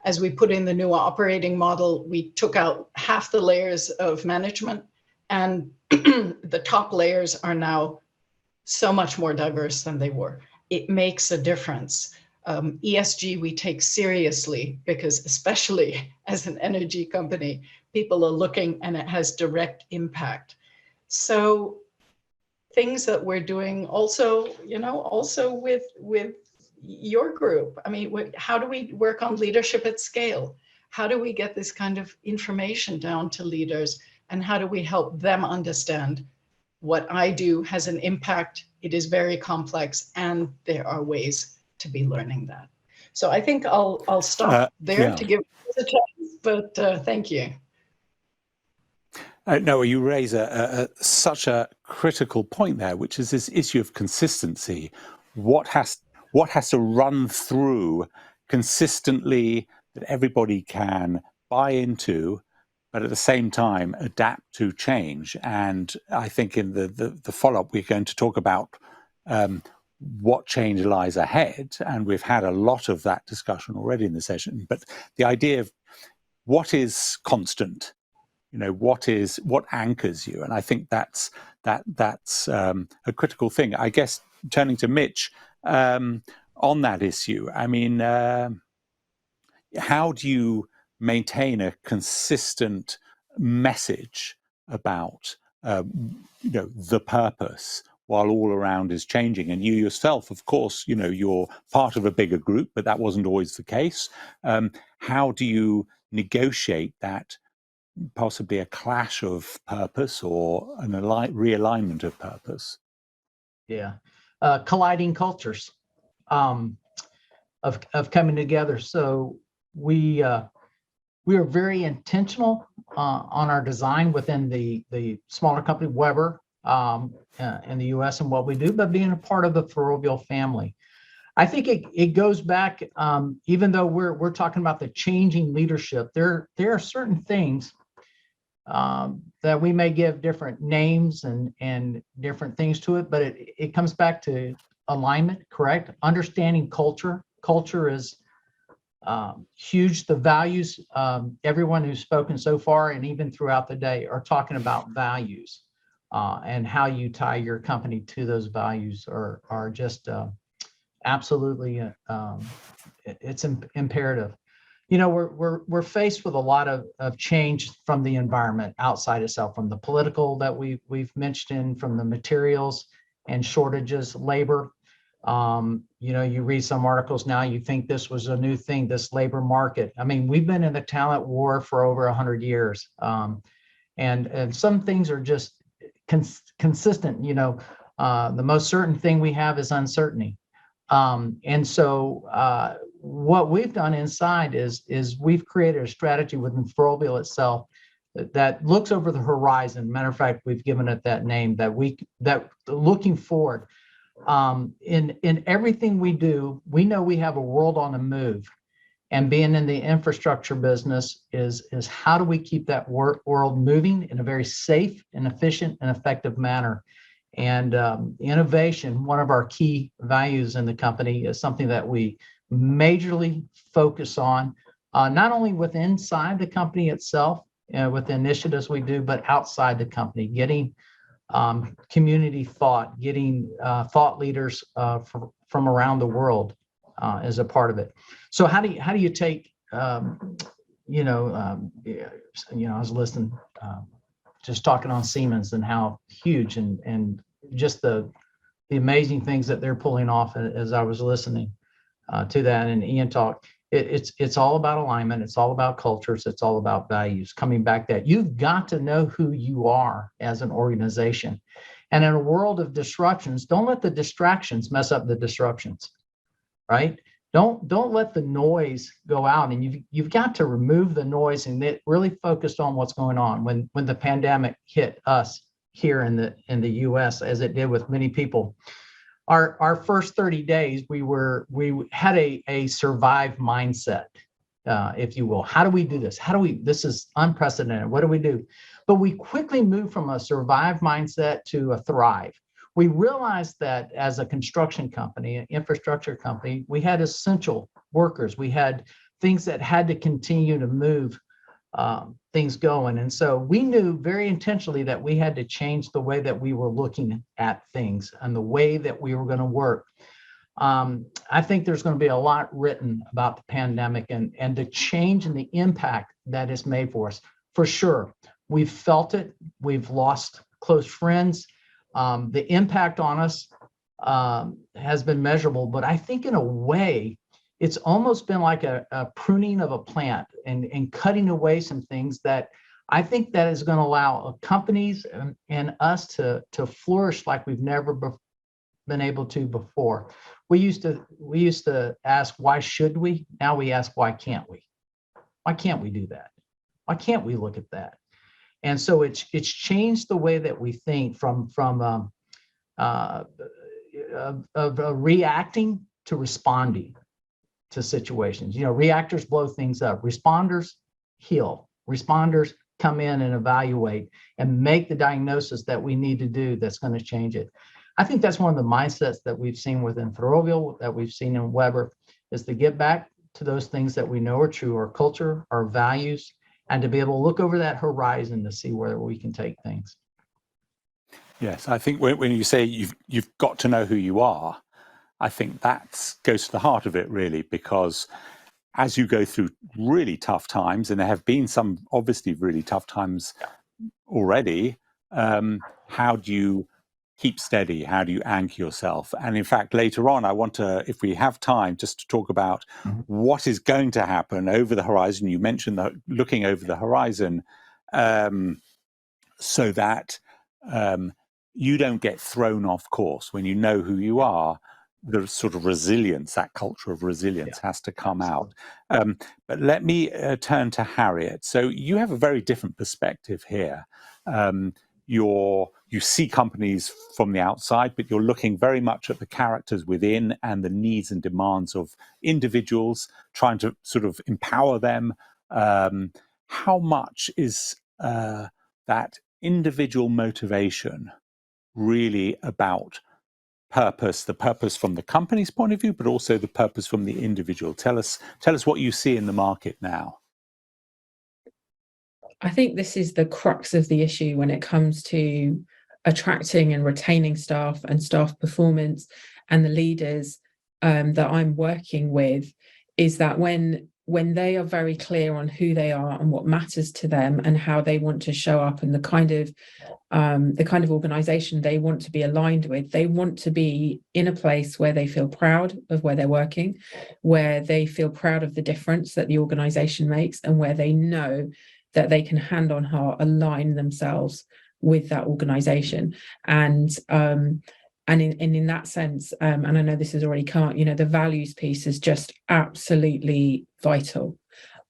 As we put in the new operating model, we took out half the layers of management, and the top layers are now so much more diverse than they were. It makes a difference. ESG we take seriously because, especially as an energy company, people are looking and it has direct impact. So things that we're doing also, you know, also with your group. I mean, how do we work on leadership at scale? How do we get this kind of information down to leaders? And how do we help them understand what I do has an impact? It is very complex, and there are ways to be learning that. So I think I'll stop there to give us a chance, but thank you. No, you raise such a critical point there, which is this issue of consistency. What has to run through consistently that everybody can buy into, but at the same time adapt to change. And I think in the follow-up, we're going to talk about what change lies ahead. And we've had a lot of that discussion already in the session. But the idea of what is constant, you know, what anchors you? And I think that's a critical thing. I guess turning to Mitch on that issue, I mean, how do you maintain a consistent message about you know, the purpose while all around is changing? And you yourself, of course, you know, you're part of a bigger group, but that wasn't always the case. How do you negotiate that, possibly a clash of purpose or an realignment of purpose? Yeah, colliding cultures of coming together. So we are very intentional on our design within the smaller company Weber in the U.S. and what we do, but being a part of the Ferrovial family. I think it goes back, even though we're talking about the changing leadership, there are certain things that we may give different names and different things to it, but it comes back to alignment, correct? Understanding culture. Culture is huge. The values, everyone who's spoken so far and even throughout the day are talking about values and how you tie your company to those values are just absolutely, it's imperative. You know, we're faced with a lot of change from the environment outside itself, from the political that we've mentioned, from the materials and shortages, labor. You know, you read some articles now, you think this was a new thing, this labor market. I mean, we've been in the talent war for over 100 years. And some things are just consistent. You know, the most certain thing we have is uncertainty. And so what we've done inside is we've created a strategy within Ferrovial itself that looks over the horizon. Matter of fact, we've given it that name, that looking forward. In everything we do, we know we have a world on the move, and being in the infrastructure business is how do we keep that world moving in a very safe and efficient and effective manner. And innovation, one of our key values in the company, is something that we majorly focus on, not only within inside the company itself, with the initiatives we do, but outside the company, getting community thought, getting thought leaders from around the world is a part of it. So how do you take, you know, I was listening, just talking on Siemens and how huge and just the amazing things that they're pulling off as I was listening to that and Ian talk. It's all about alignment. It's all about cultures. It's all about values. Coming back that you've got to know who you are as an organization. And in a world of disruptions, don't let the distractions mess up the disruptions, right? Don't let the noise go out, and you've got to remove the noise and get really focused on what's going on. When the pandemic hit us here in the U.S., as it did with many people, our first 30 days we had a survive mindset, if you will. How do we do this? This is unprecedented. What do we do? But we quickly moved from a survive mindset to a thrive. We realized that as a construction company, an infrastructure company, we had essential workers. We had things that had to continue to move things going. And so we knew very intentionally that we had to change the way that we were looking at things and the way that we were going to work. I think there's going to be a lot written about the pandemic and the change and the impact that it's made for us. For sure, we've felt it. We've lost close friends. The impact on us has been measurable, but I think in a way, it's almost been like a pruning of a plant and cutting away some things that I think that is going to allow companies and us to flourish like we've never been able to before. We used to ask, why should we? Now we ask, why can't we? Why can't we do that? Why can't we look at that? And so it's changed the way that we think from reacting to responding to situations. You know, reactors blow things up. Responders heal. Responders come in and evaluate and make the diagnosis that we need to do that's going to change it. I think that's one of the mindsets that we've seen within Ferrovial, that we've seen in Weber, is to get back to those things that we know are true, our culture, our values, and to be able to look over that horizon to see where we can take things. Yes, I think when you say you've got to know who you are, I think that goes to the heart of it, really, because as you go through really tough times, and there have been some obviously really tough times already, how do you keep steady? How do you anchor yourself? And in fact, later on, I want to, if we have time, just to talk about what is going to happen over the horizon. You mentioned looking over the horizon, so that you don't get thrown off course. When you know who you are, the sort of resilience, that culture of resilience has to come out. But let me turn to Harriet. So you have a very different perspective here. You see companies from the outside, but you're looking very much at the characters within and the needs and demands of individuals, trying to sort of empower them. How much is that individual motivation really about purpose, the purpose from the company's point of view, but also the purpose from the individual? Tell us what you see in the market now. I think this is the crux of the issue when it comes to attracting and retaining staff and staff performance, and the leaders that I'm working with, is that when they are very clear on who they are and what matters to them and how they want to show up and the kind of organization they want to be aligned with, they want to be in a place where they feel proud of where they're working, where they feel proud of the difference that the organization makes, and where they know that they can hand on heart align themselves with that organization. And in that sense, and I know this has already come up, the values piece is just absolutely vital.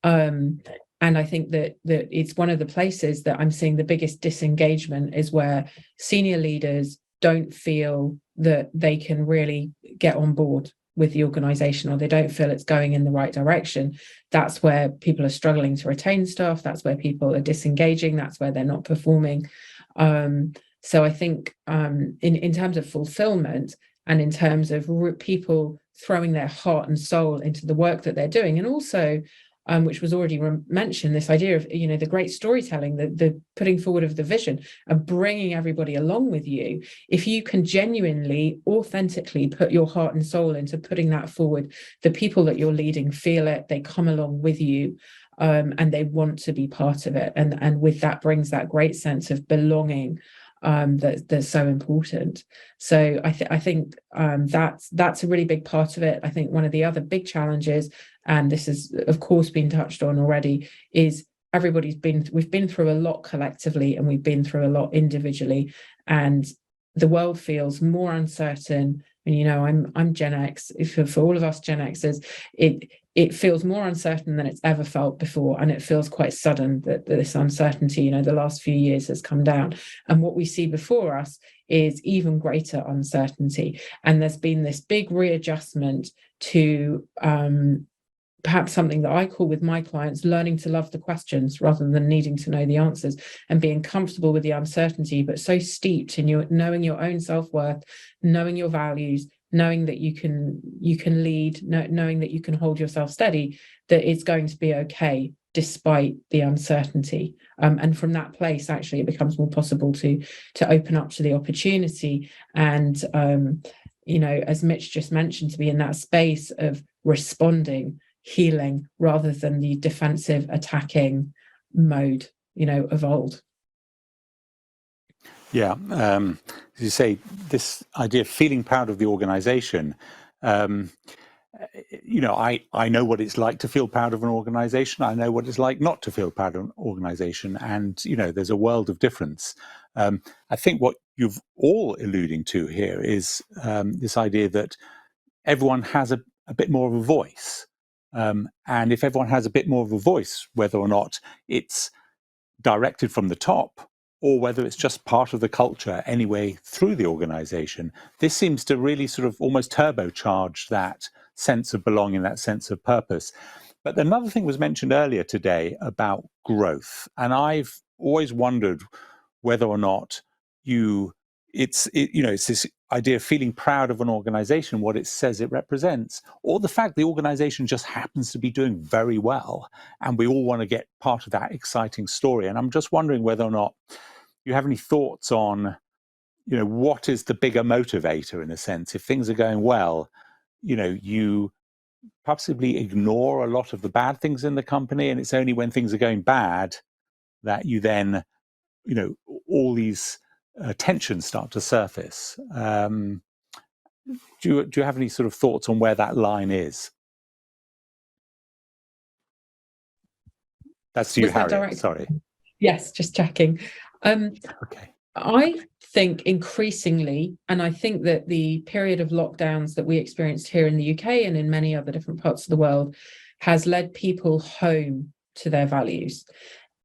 And I think that it's one of the places that I'm seeing the biggest disengagement is where senior leaders don't feel that they can really get on board with the organization, or they don't feel it's going in the right direction. That's where people are struggling to retain staff. That's where people are disengaging. That's where they're not performing. So I think in terms of fulfillment and in terms of people throwing their heart and soul into the work that they're doing, and also which was already mentioned, this idea of the great storytelling, the putting forward of the vision and bringing everybody along with you. If you can genuinely, authentically put your heart and soul into putting that forward, the people that you're leading feel it, they come along with you, and they want to be part of it, and with that brings that great sense of belonging that's so important. So I think that's a really big part of it. I think one of the other big challenges, and this has of course been touched on already, is we've been through a lot collectively and we've been through a lot individually, and the world feels more uncertain. And I'm Gen X. For all of us Gen Xers, it feels more uncertain than it's ever felt before, and it feels quite sudden that this uncertainty, the last few years, has come down. And what we see before us is even greater uncertainty. And there's been this big readjustment to perhaps something that I call with my clients learning to love the questions rather than needing to know the answers, and being comfortable with the uncertainty, but so steeped in knowing your own self-worth, knowing your values, knowing that you can lead, knowing that you can hold yourself steady, that it's going to be okay despite the uncertainty. And from that place, actually, it becomes more possible to open up to the opportunity. And as Mitch just mentioned, to be in that space of responding, healing, rather than the defensive attacking mode of old. Yeah, as you say, this idea of feeling proud of the organization, I know what it's like to feel proud of an organization. I know what it's like not to feel proud of an organization, and there's a world of difference. I think what you've all alluding to here is this idea that everyone has a bit more of a voice. And if everyone has a bit more of a voice, whether or not it's directed from the top or whether it's just part of the culture anyway through the organization, this seems to really sort of almost turbocharge that sense of belonging, that sense of purpose. But another thing was mentioned earlier today about growth. And I've always wondered whether or not it's this idea of feeling proud of an organization, what it says it represents, or the fact the organization just happens to be doing very well and we all want to get part of that exciting story. And I'm just wondering whether or not you have any thoughts on, what is the bigger motivator in a sense? If things are going well, you possibly ignore a lot of the bad things in the company, and it's only when things are going bad that you then, all these tensions start to surface. Do you have any sort of thoughts on where that line is? That's you, Harriet. Sorry. Yes, just checking. Okay. I think increasingly, and I think that the period of lockdowns that we experienced here in the UK and in many other different parts of the world has led people home to their values,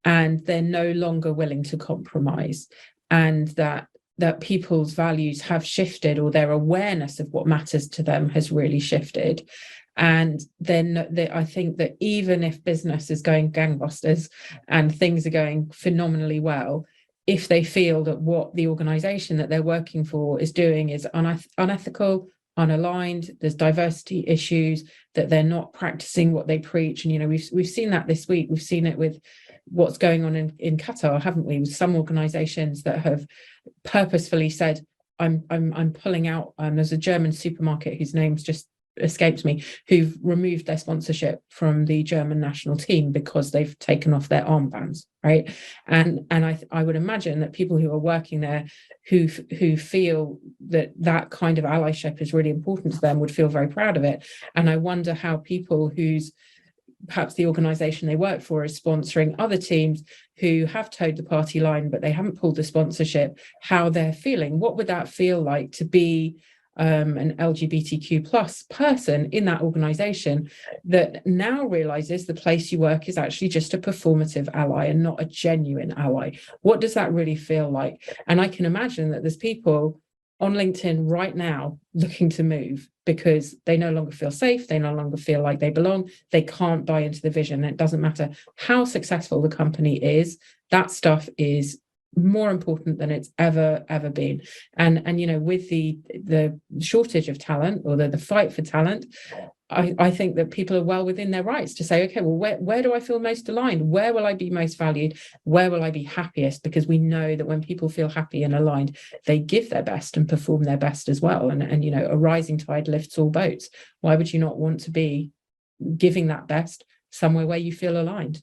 and they're no longer willing to compromise, and that people's values have shifted, or their awareness of what matters to them has really shifted. And then I think that even if business is going gangbusters and things are going phenomenally well, if they feel that what the organization that they're working for is doing is unethical, unaligned, there's diversity issues, that they're not practicing what they preach. And we've seen that this week. We've seen it with what's going on in Qatar, haven't we? With some organizations that have purposefully said, I'm pulling out. There's a German supermarket whose name's just escapes me, who've removed their sponsorship from the German national team because they've taken off their armbands, right? And I would imagine that people who are working there who feel that kind of allyship is really important to them would feel very proud of it. And I wonder how people whose perhaps the organization they work for is sponsoring other teams who have towed the party line, but they haven't pulled the sponsorship, how they're feeling. What would that feel like to be an LGBTQ plus person in that organization that now realizes the place you work is actually just a performative ally and not a genuine ally? What does that really feel like? And I can imagine that there's people on LinkedIn right now looking to move because they no longer feel safe, they no longer feel like they belong, they can't buy into the vision. It doesn't matter how successful the company is, that stuff is more important than it's ever been. And with the shortage of talent, or the fight for talent, I think that people are well within their rights to say, okay, well, where do I feel most aligned? Where will I be most valued? Where will I be happiest? Because we know that when people feel happy and aligned, they give their best and perform their best as well. And a rising tide lifts all boats. Why would you not want to be giving that best somewhere where you feel aligned?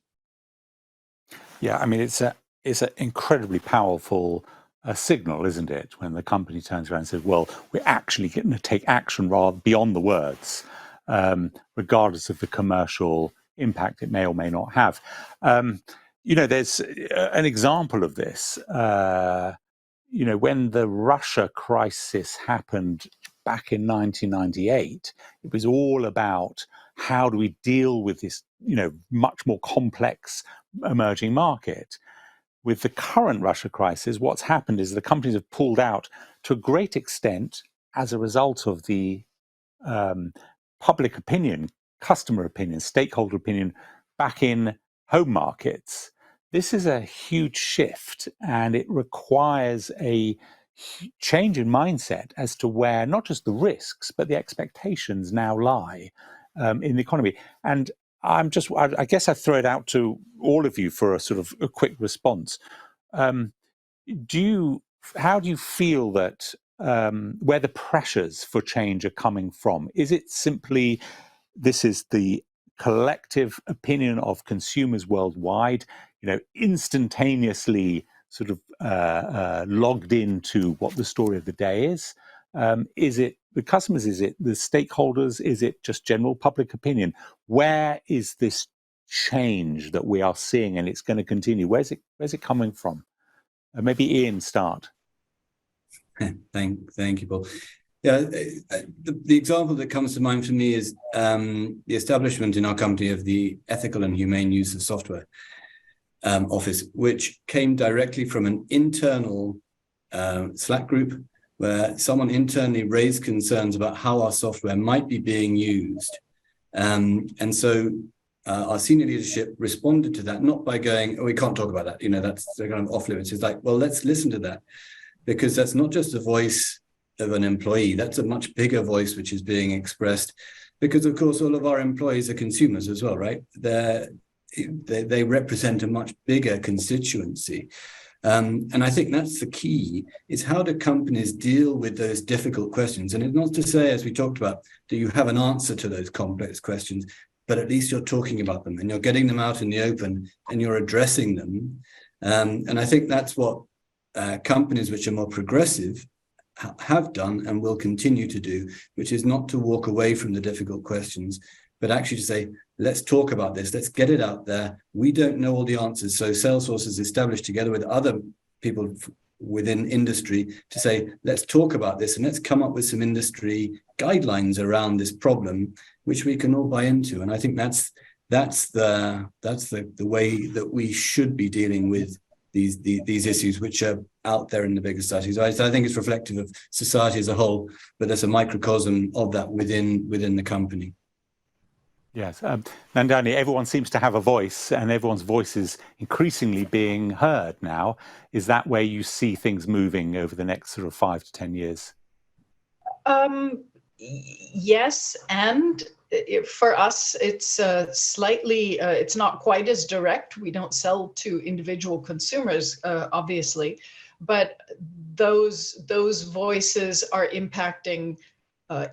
Yeah, I mean, it's an incredibly powerful signal, isn't it, when the company turns around and says, well, we're actually going to take action rather beyond the words. regardless of the commercial impact it may or may not have. There's an example of this. When the Russia crisis happened back in 1998, it was all about how do we deal with this, much more complex emerging market. With the current Russia crisis, what's happened is the companies have pulled out to a great extent as a result of the public opinion, customer opinion, stakeholder opinion back in home markets. This is a huge shift, and it requires a change in mindset as to where not just the risks, but the expectations now lie in the economy. And I guess I throw it out to all of you for a sort of a quick response. How do you feel that where the pressures for change are coming from? Is it simply this is the collective opinion of consumers worldwide, instantaneously sort of logged into what the story of the day is? Is it the customers? Is it the stakeholders? Is it just general public opinion? Where is this change that we are seeing, and it's going to continue? Where's it coming from? Maybe Ian start. Thank you, Paul. Yeah, the example that comes to mind for me is the establishment in our company of the Ethical and Humane Use of Software office, which came directly from an internal Slack group where someone internally raised concerns about how our software might be being used. And so our senior leadership responded to that, not by going, oh, we can't talk about that, that's kind of off limits. It's like, well, let's listen to that, because that's not just the voice of an employee, that's a much bigger voice which is being expressed, because of course all of our employees are consumers as well, right? They represent a much bigger constituency. And I think that's the key, is how do companies deal with those difficult questions? And it's not to say, as we talked about, that you have an answer to those complex questions, but at least you're talking about them and you're getting them out in the open and you're addressing them. And I think that's what companies which are more progressive have done and will continue to do, which is not to walk away from the difficult questions, but actually to say, let's talk about this, let's get it out there. We don't know all the answers. So Salesforce is established together with other people within industry to say, let's talk about this and let's come up with some industry guidelines around this problem, which we can all buy into. And I think that's the way that we should be dealing with these issues which are out there in the bigger society. So I think it's reflective of society as a whole, but there's a microcosm of that within the company. Yes, Nandani, everyone seems to have a voice, and everyone's voice is increasingly being heard now. Is that where you see things moving over the next sort of 5 to 10 years? Yes, and for us, it's slightly, it's not quite as direct. We don't sell to individual consumers, obviously, but those voices are impacting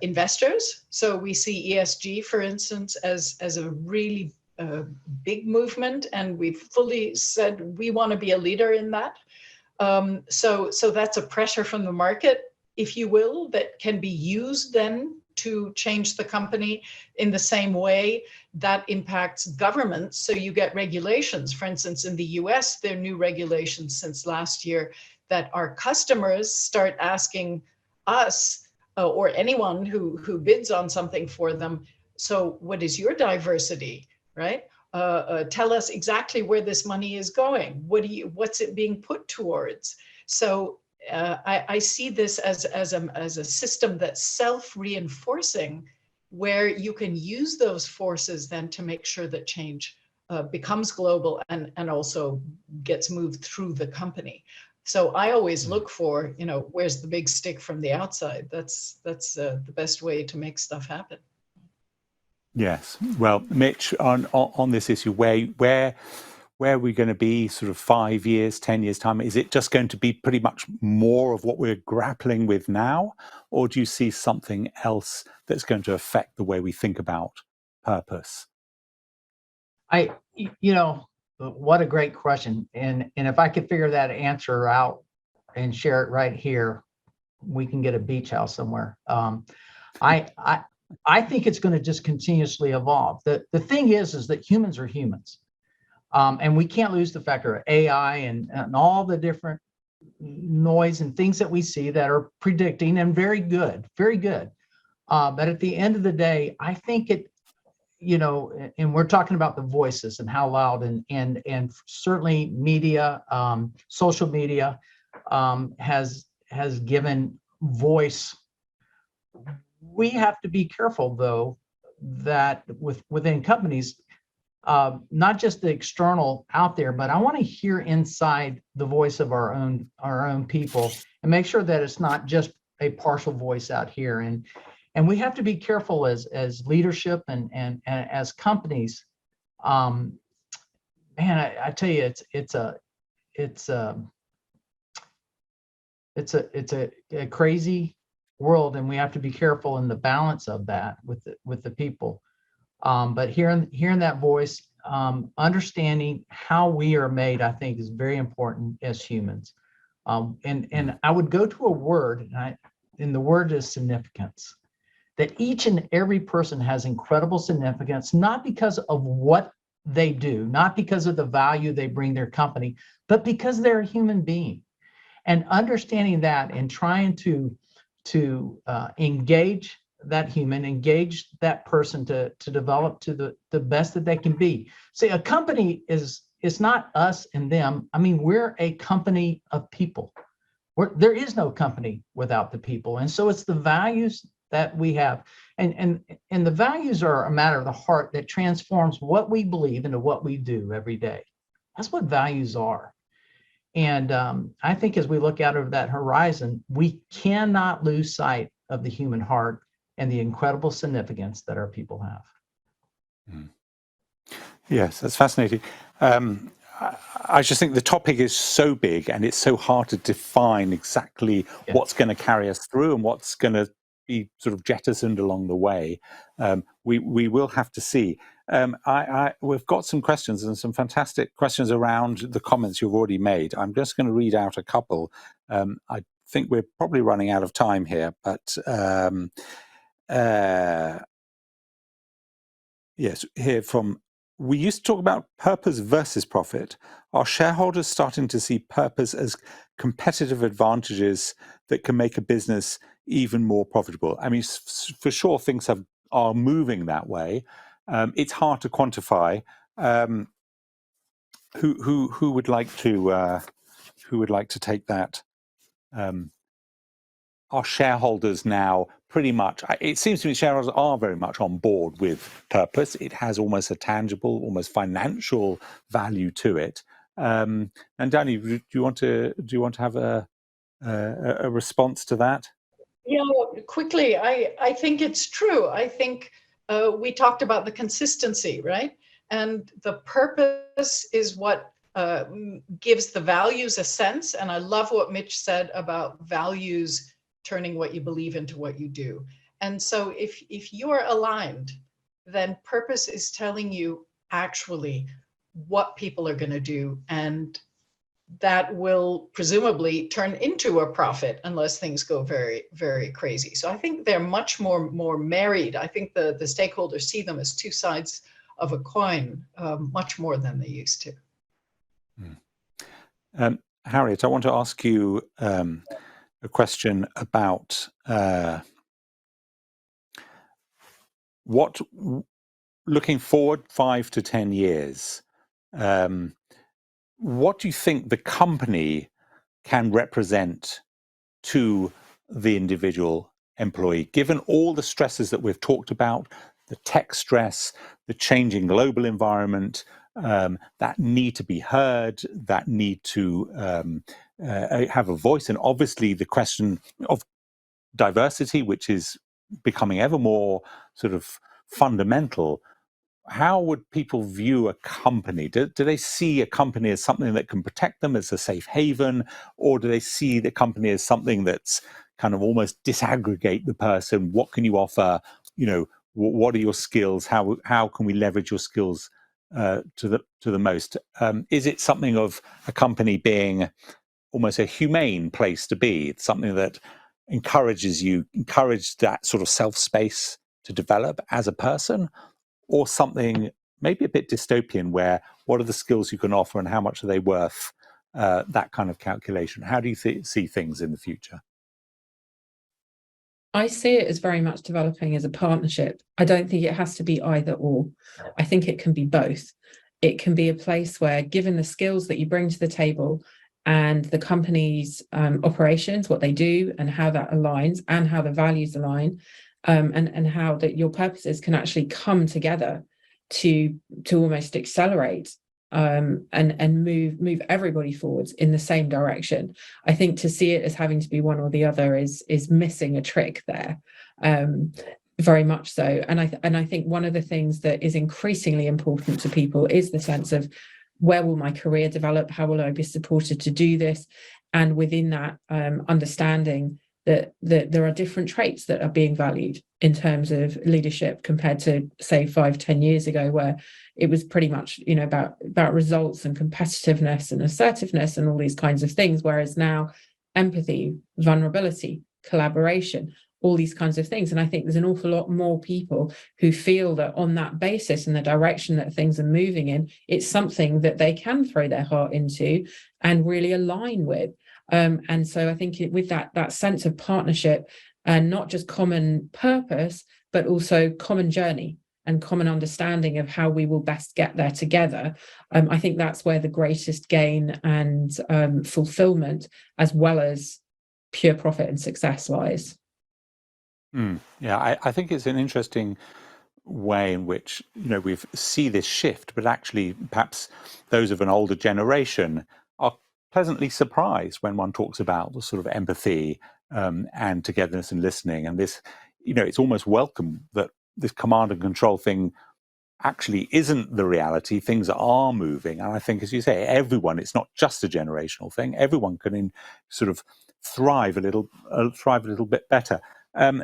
investors. So we see ESG, for instance, as a really big movement, and we've fully said we want to be a leader in that. So that's a pressure from the market, if you will, that can be used then to change the company in the same way that impacts governments. So you get regulations. For instance, in the US, there are new regulations since last year that our customers start asking us or anyone who bids on something for them, so what is your diversity, right? Tell us exactly where this money is going. What's it being put towards? So I see this as a system that's self-reinforcing, where you can use those forces then to make sure that change becomes global and also gets moved through the company. So I always look for, where's the big stick from the outside? That's the best way to make stuff happen. Yes. Well, Mitch, on this issue, where are we going to be sort of 5 years, 10 years time? Is it just going to be pretty much more of what we're grappling with now? Or do you see something else that's going to affect the way we think about purpose? What a great question. And if I could figure that answer out and share it right here, we can get a beach house somewhere. I I think it's going to just continuously evolve. The thing is that humans are humans. And we can't lose the factor of AI and all the different noise and things that we see that are predicting and very good, very good. But at the end of the day, I think it, and we're talking about the voices and how loud and certainly media, social media has given voice. We have to be careful though that within companies, not just the external out there, but I want to hear inside the voice of our own people and make sure that it's not just a partial voice out here. And we have to be careful as leadership and as companies. Man, I tell you, it's a crazy world, and we have to be careful in the balance of that with the people. But hearing that voice, understanding how we are made, I think is very important as humans. And I would go to a word, and the word is significance. That each and every person has incredible significance, not because of what they do, not because of the value they bring their company, but because they're a human being. And understanding that and trying to engage that human, engage that person to develop to the best that they can be. See, a company is not us and them. I mean, we're a company of people. There is no company without the people. And so it's the values that we have. And the values are a matter of the heart that transforms what we believe into what we do every day. That's what values are. And I think as we look out over that horizon, we cannot lose sight of the human heart and the incredible significance that our people have. Yes, that's fascinating. I just think the topic is so big and it's so hard to define exactly what's going to carry us through and what's going to be sort of jettisoned along the way. We will have to see. We've got some questions and some fantastic questions around the comments you've already made. I'm just going to read out a couple. I think we're probably running out of time here, but yes, here from, we used to talk about purpose versus profit. Are shareholders starting to see purpose as competitive advantages that can make a business even more profitable? I mean, for sure, things are moving that way. It's hard to quantify. Who would like to take that? Are shareholders now pretty much, it seems to me shareholders are very much on board with purpose. It has almost a tangible, almost financial value to it. And Danny, do you want to have a response to that? Yeah, quickly, I think it's true. I think we talked about the consistency, right? And the purpose is what gives the values a sense. And I love what Mitch said about values turning what you believe into what you do. And so if you're aligned, then purpose is telling you actually what people are going to do, and that will presumably turn into a profit unless things go very, very crazy. So I think they're much more married. I think the stakeholders see them as two sides of a coin, much more than they used to. Harriet, I want to ask you a question about what, looking forward 5 to 10 years, what do you think the company can represent to the individual employee, given all the stresses that we've talked about, the tech stress, the changing global environment, that need to be heard, that need to have a voice, and obviously the question of diversity, which is becoming ever more sort of fundamental. How would people view a company? Do they see a company as something that can protect them, as a safe haven, or do they see the company as something that's kind of almost disaggregate the person? What can you offer? You know, what are your skills? How can we leverage your skills to the most? Is it something of a company being almost a humane place to be? It's something that encourages that sort of self space to develop as a person, or something maybe a bit dystopian where what are the skills you can offer and how much are they worth, that kind of calculation? How do you see things in the future? I see it as very much developing as a partnership. I don't think it has to be either or. I think it can be both. It can be a place where, given the skills that you bring to the table and the company's operations, what they do and how that aligns and how the values align, and how that your purposes can actually come together to almost accelerate and move everybody forwards in the same direction. I think to see it as having to be one or the other is missing a trick there, very much so. And I think one of the things that is increasingly important to people is the sense of, where will my career develop? How will I be supported to do this? And within that, understanding that there are different traits that are being valued in terms of leadership compared to, say, 5-10 years ago, where it was pretty much, about results and competitiveness and assertiveness and all these kinds of things. Whereas now, empathy, vulnerability, collaboration, all these kinds of things. And I think there's an awful lot more people who feel that on that basis and the direction that things are moving in, it's something that they can throw their heart into and really align with. And so I think with that sense of partnership, and not just common purpose, but also common journey and common understanding of how we will best get there together, I think that's where the greatest gain and fulfillment, as well as pure profit and success, lies. Yeah, I think it's an interesting way in which we see this shift, but actually perhaps those of an older generation are pleasantly surprised when one talks about the sort of empathy and togetherness and listening, and this, it's almost welcome that this command and control thing actually isn't the reality. Things are moving, and I think, as you say, everyone, it's not just a generational thing. Everyone can sort of thrive a little bit better. I'm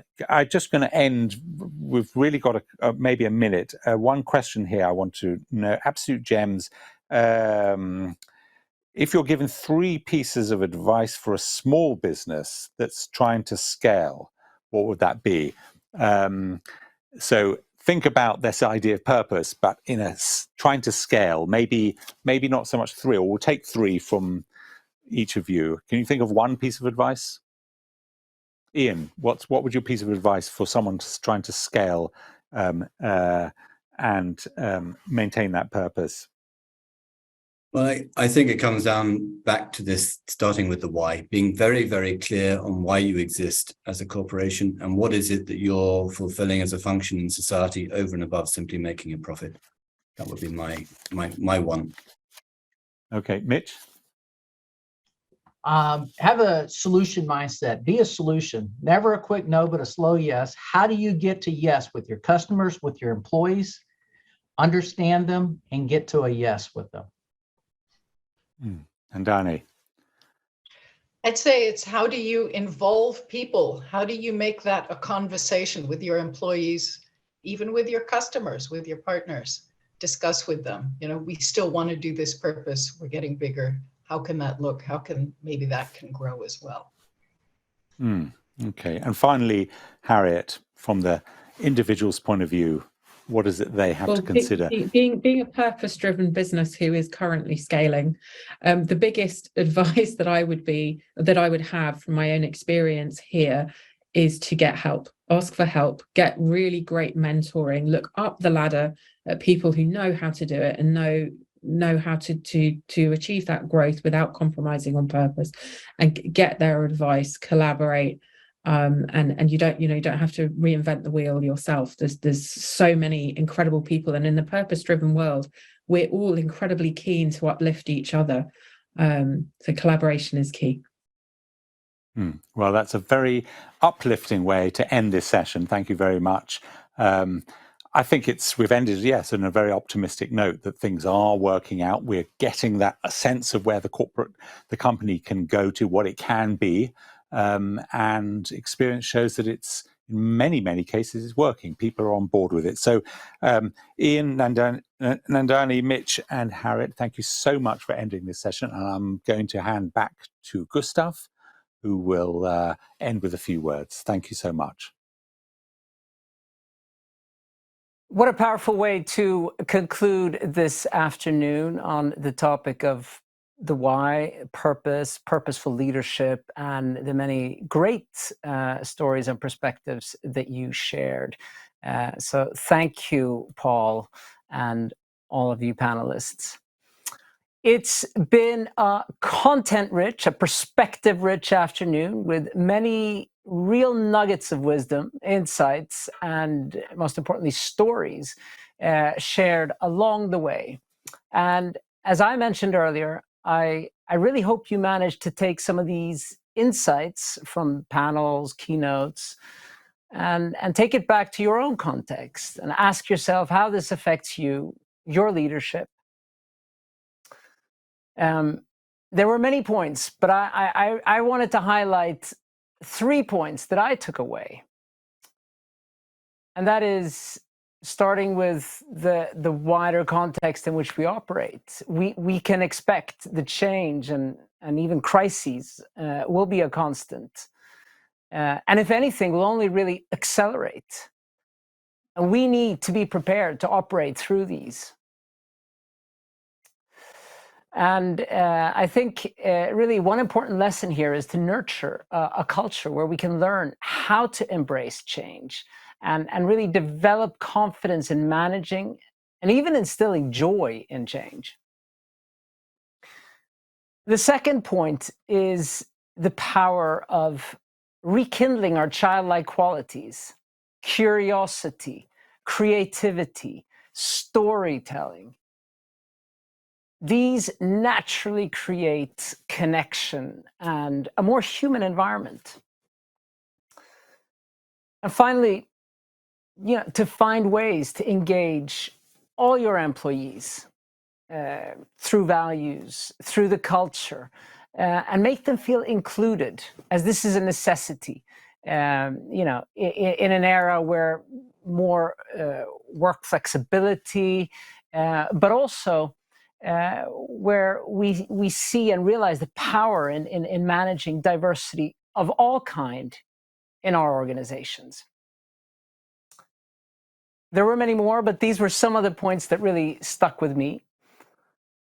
just going to end. We've really got maybe a minute. One question here I want to know. Absolute gems. If you're given 3 pieces of advice for a small business that's trying to scale, what would that be? So think about this idea of purpose, but in trying to scale. Maybe not so much 3, or we'll take 3 from each of you. Can you think of one piece of advice? Ian, what would your piece of advice for someone trying to scale and maintain that purpose? Well, I think it comes down back to this, starting with the why, being very, very clear on why you exist as a corporation and what is it that you're fulfilling as a function in society over and above simply making a profit. That would be my one. Okay, Mitch? Have a solution mindset. Be a solution. Never a quick no, but a slow yes. How do you get to yes with your customers, with your employees? Understand them and get to a yes with them. And Dani? I'd say it's, how do you involve people? How do you make that a conversation with your employees, even with your customers, with your partners? Discuss with them. We still want to do this purpose. We're getting bigger. How can that look? How can maybe that can grow as well? Okay. And finally, Harriet, from the individual's point of view, what is it they have to consider? Being a purpose-driven business who is currently scaling, the biggest advice that I would have from my own experience here is to get help. Ask for help. Get really great mentoring. Look up the ladder at people who know how to do it and know how to achieve that growth without compromising on purpose, and get their advice. Collaborate. And you don't have to reinvent the wheel yourself. There's so many incredible people, and in the purpose-driven world, we're all incredibly keen to uplift each other. So collaboration is key. Well, that's a very uplifting way to end this session. Thank you very much. I think we've ended, yes, on a very optimistic note that things are working out. We're getting that a sense of where the company can go to, what it can be. And experience shows that it's, in many, many cases, is working. People are on board with it. So Ian, Nandani, Mitch and Harriet, thank you so much for ending this session. And I'm going to hand back to Gustav, who will end with a few words. Thank you so much. What a powerful way to conclude this afternoon on the topic of the why, purpose, purposeful leadership, and the many great stories and perspectives that you shared. So thank you, Paul, and all of you panelists. It's been a content-rich, a perspective-rich afternoon with many real nuggets of wisdom, insights, and most importantly, stories shared along the way. And as I mentioned earlier, I really hope you managed to take some of these insights from panels, keynotes, and take it back to your own context and ask yourself how this affects you, your leadership. There were many points, but I wanted to highlight 3 points that I took away. And that is starting with the wider context in which we operate. We can expect the change and even crises will be a constant. And if anything, will only really accelerate. And we need to be prepared to operate through these. And I think really one important lesson here is to nurture a culture where we can learn how to embrace change and really develop confidence in managing and even instilling joy in change. The second point is the power of rekindling our childlike qualities, curiosity, creativity, storytelling. These naturally create connection and a more human environment. And finally, to find ways to engage all your employees through values, through the culture, and make them feel included, as this is a necessity. In an era where more work flexibility, but also where we see and realize the power in managing diversity of all kind in our organizations. There were many more, but these were some of the points that really stuck with me.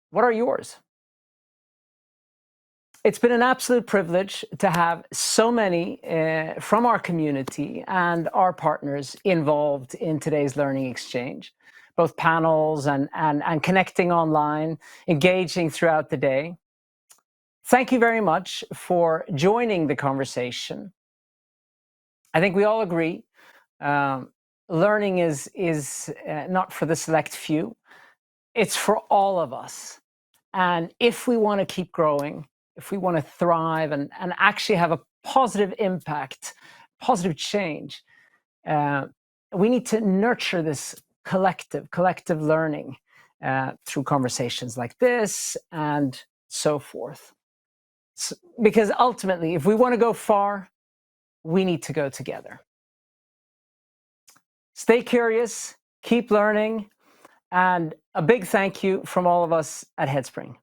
What are yours? It's been an absolute privilege to have so many from our community and our partners involved in today's Learning Exchange, both panels and connecting online, engaging throughout the day. Thank you very much for joining the conversation. I think we all agree, learning is not for the select few, it's for all of us. And if we want to keep growing, if we want to thrive and actually have a positive impact, positive change, we need to nurture this collective learning through conversations like this and so forth. Because ultimately, if we want to go far, we need to go together. Stay curious, keep learning, and a big thank you from all of us at Headspring.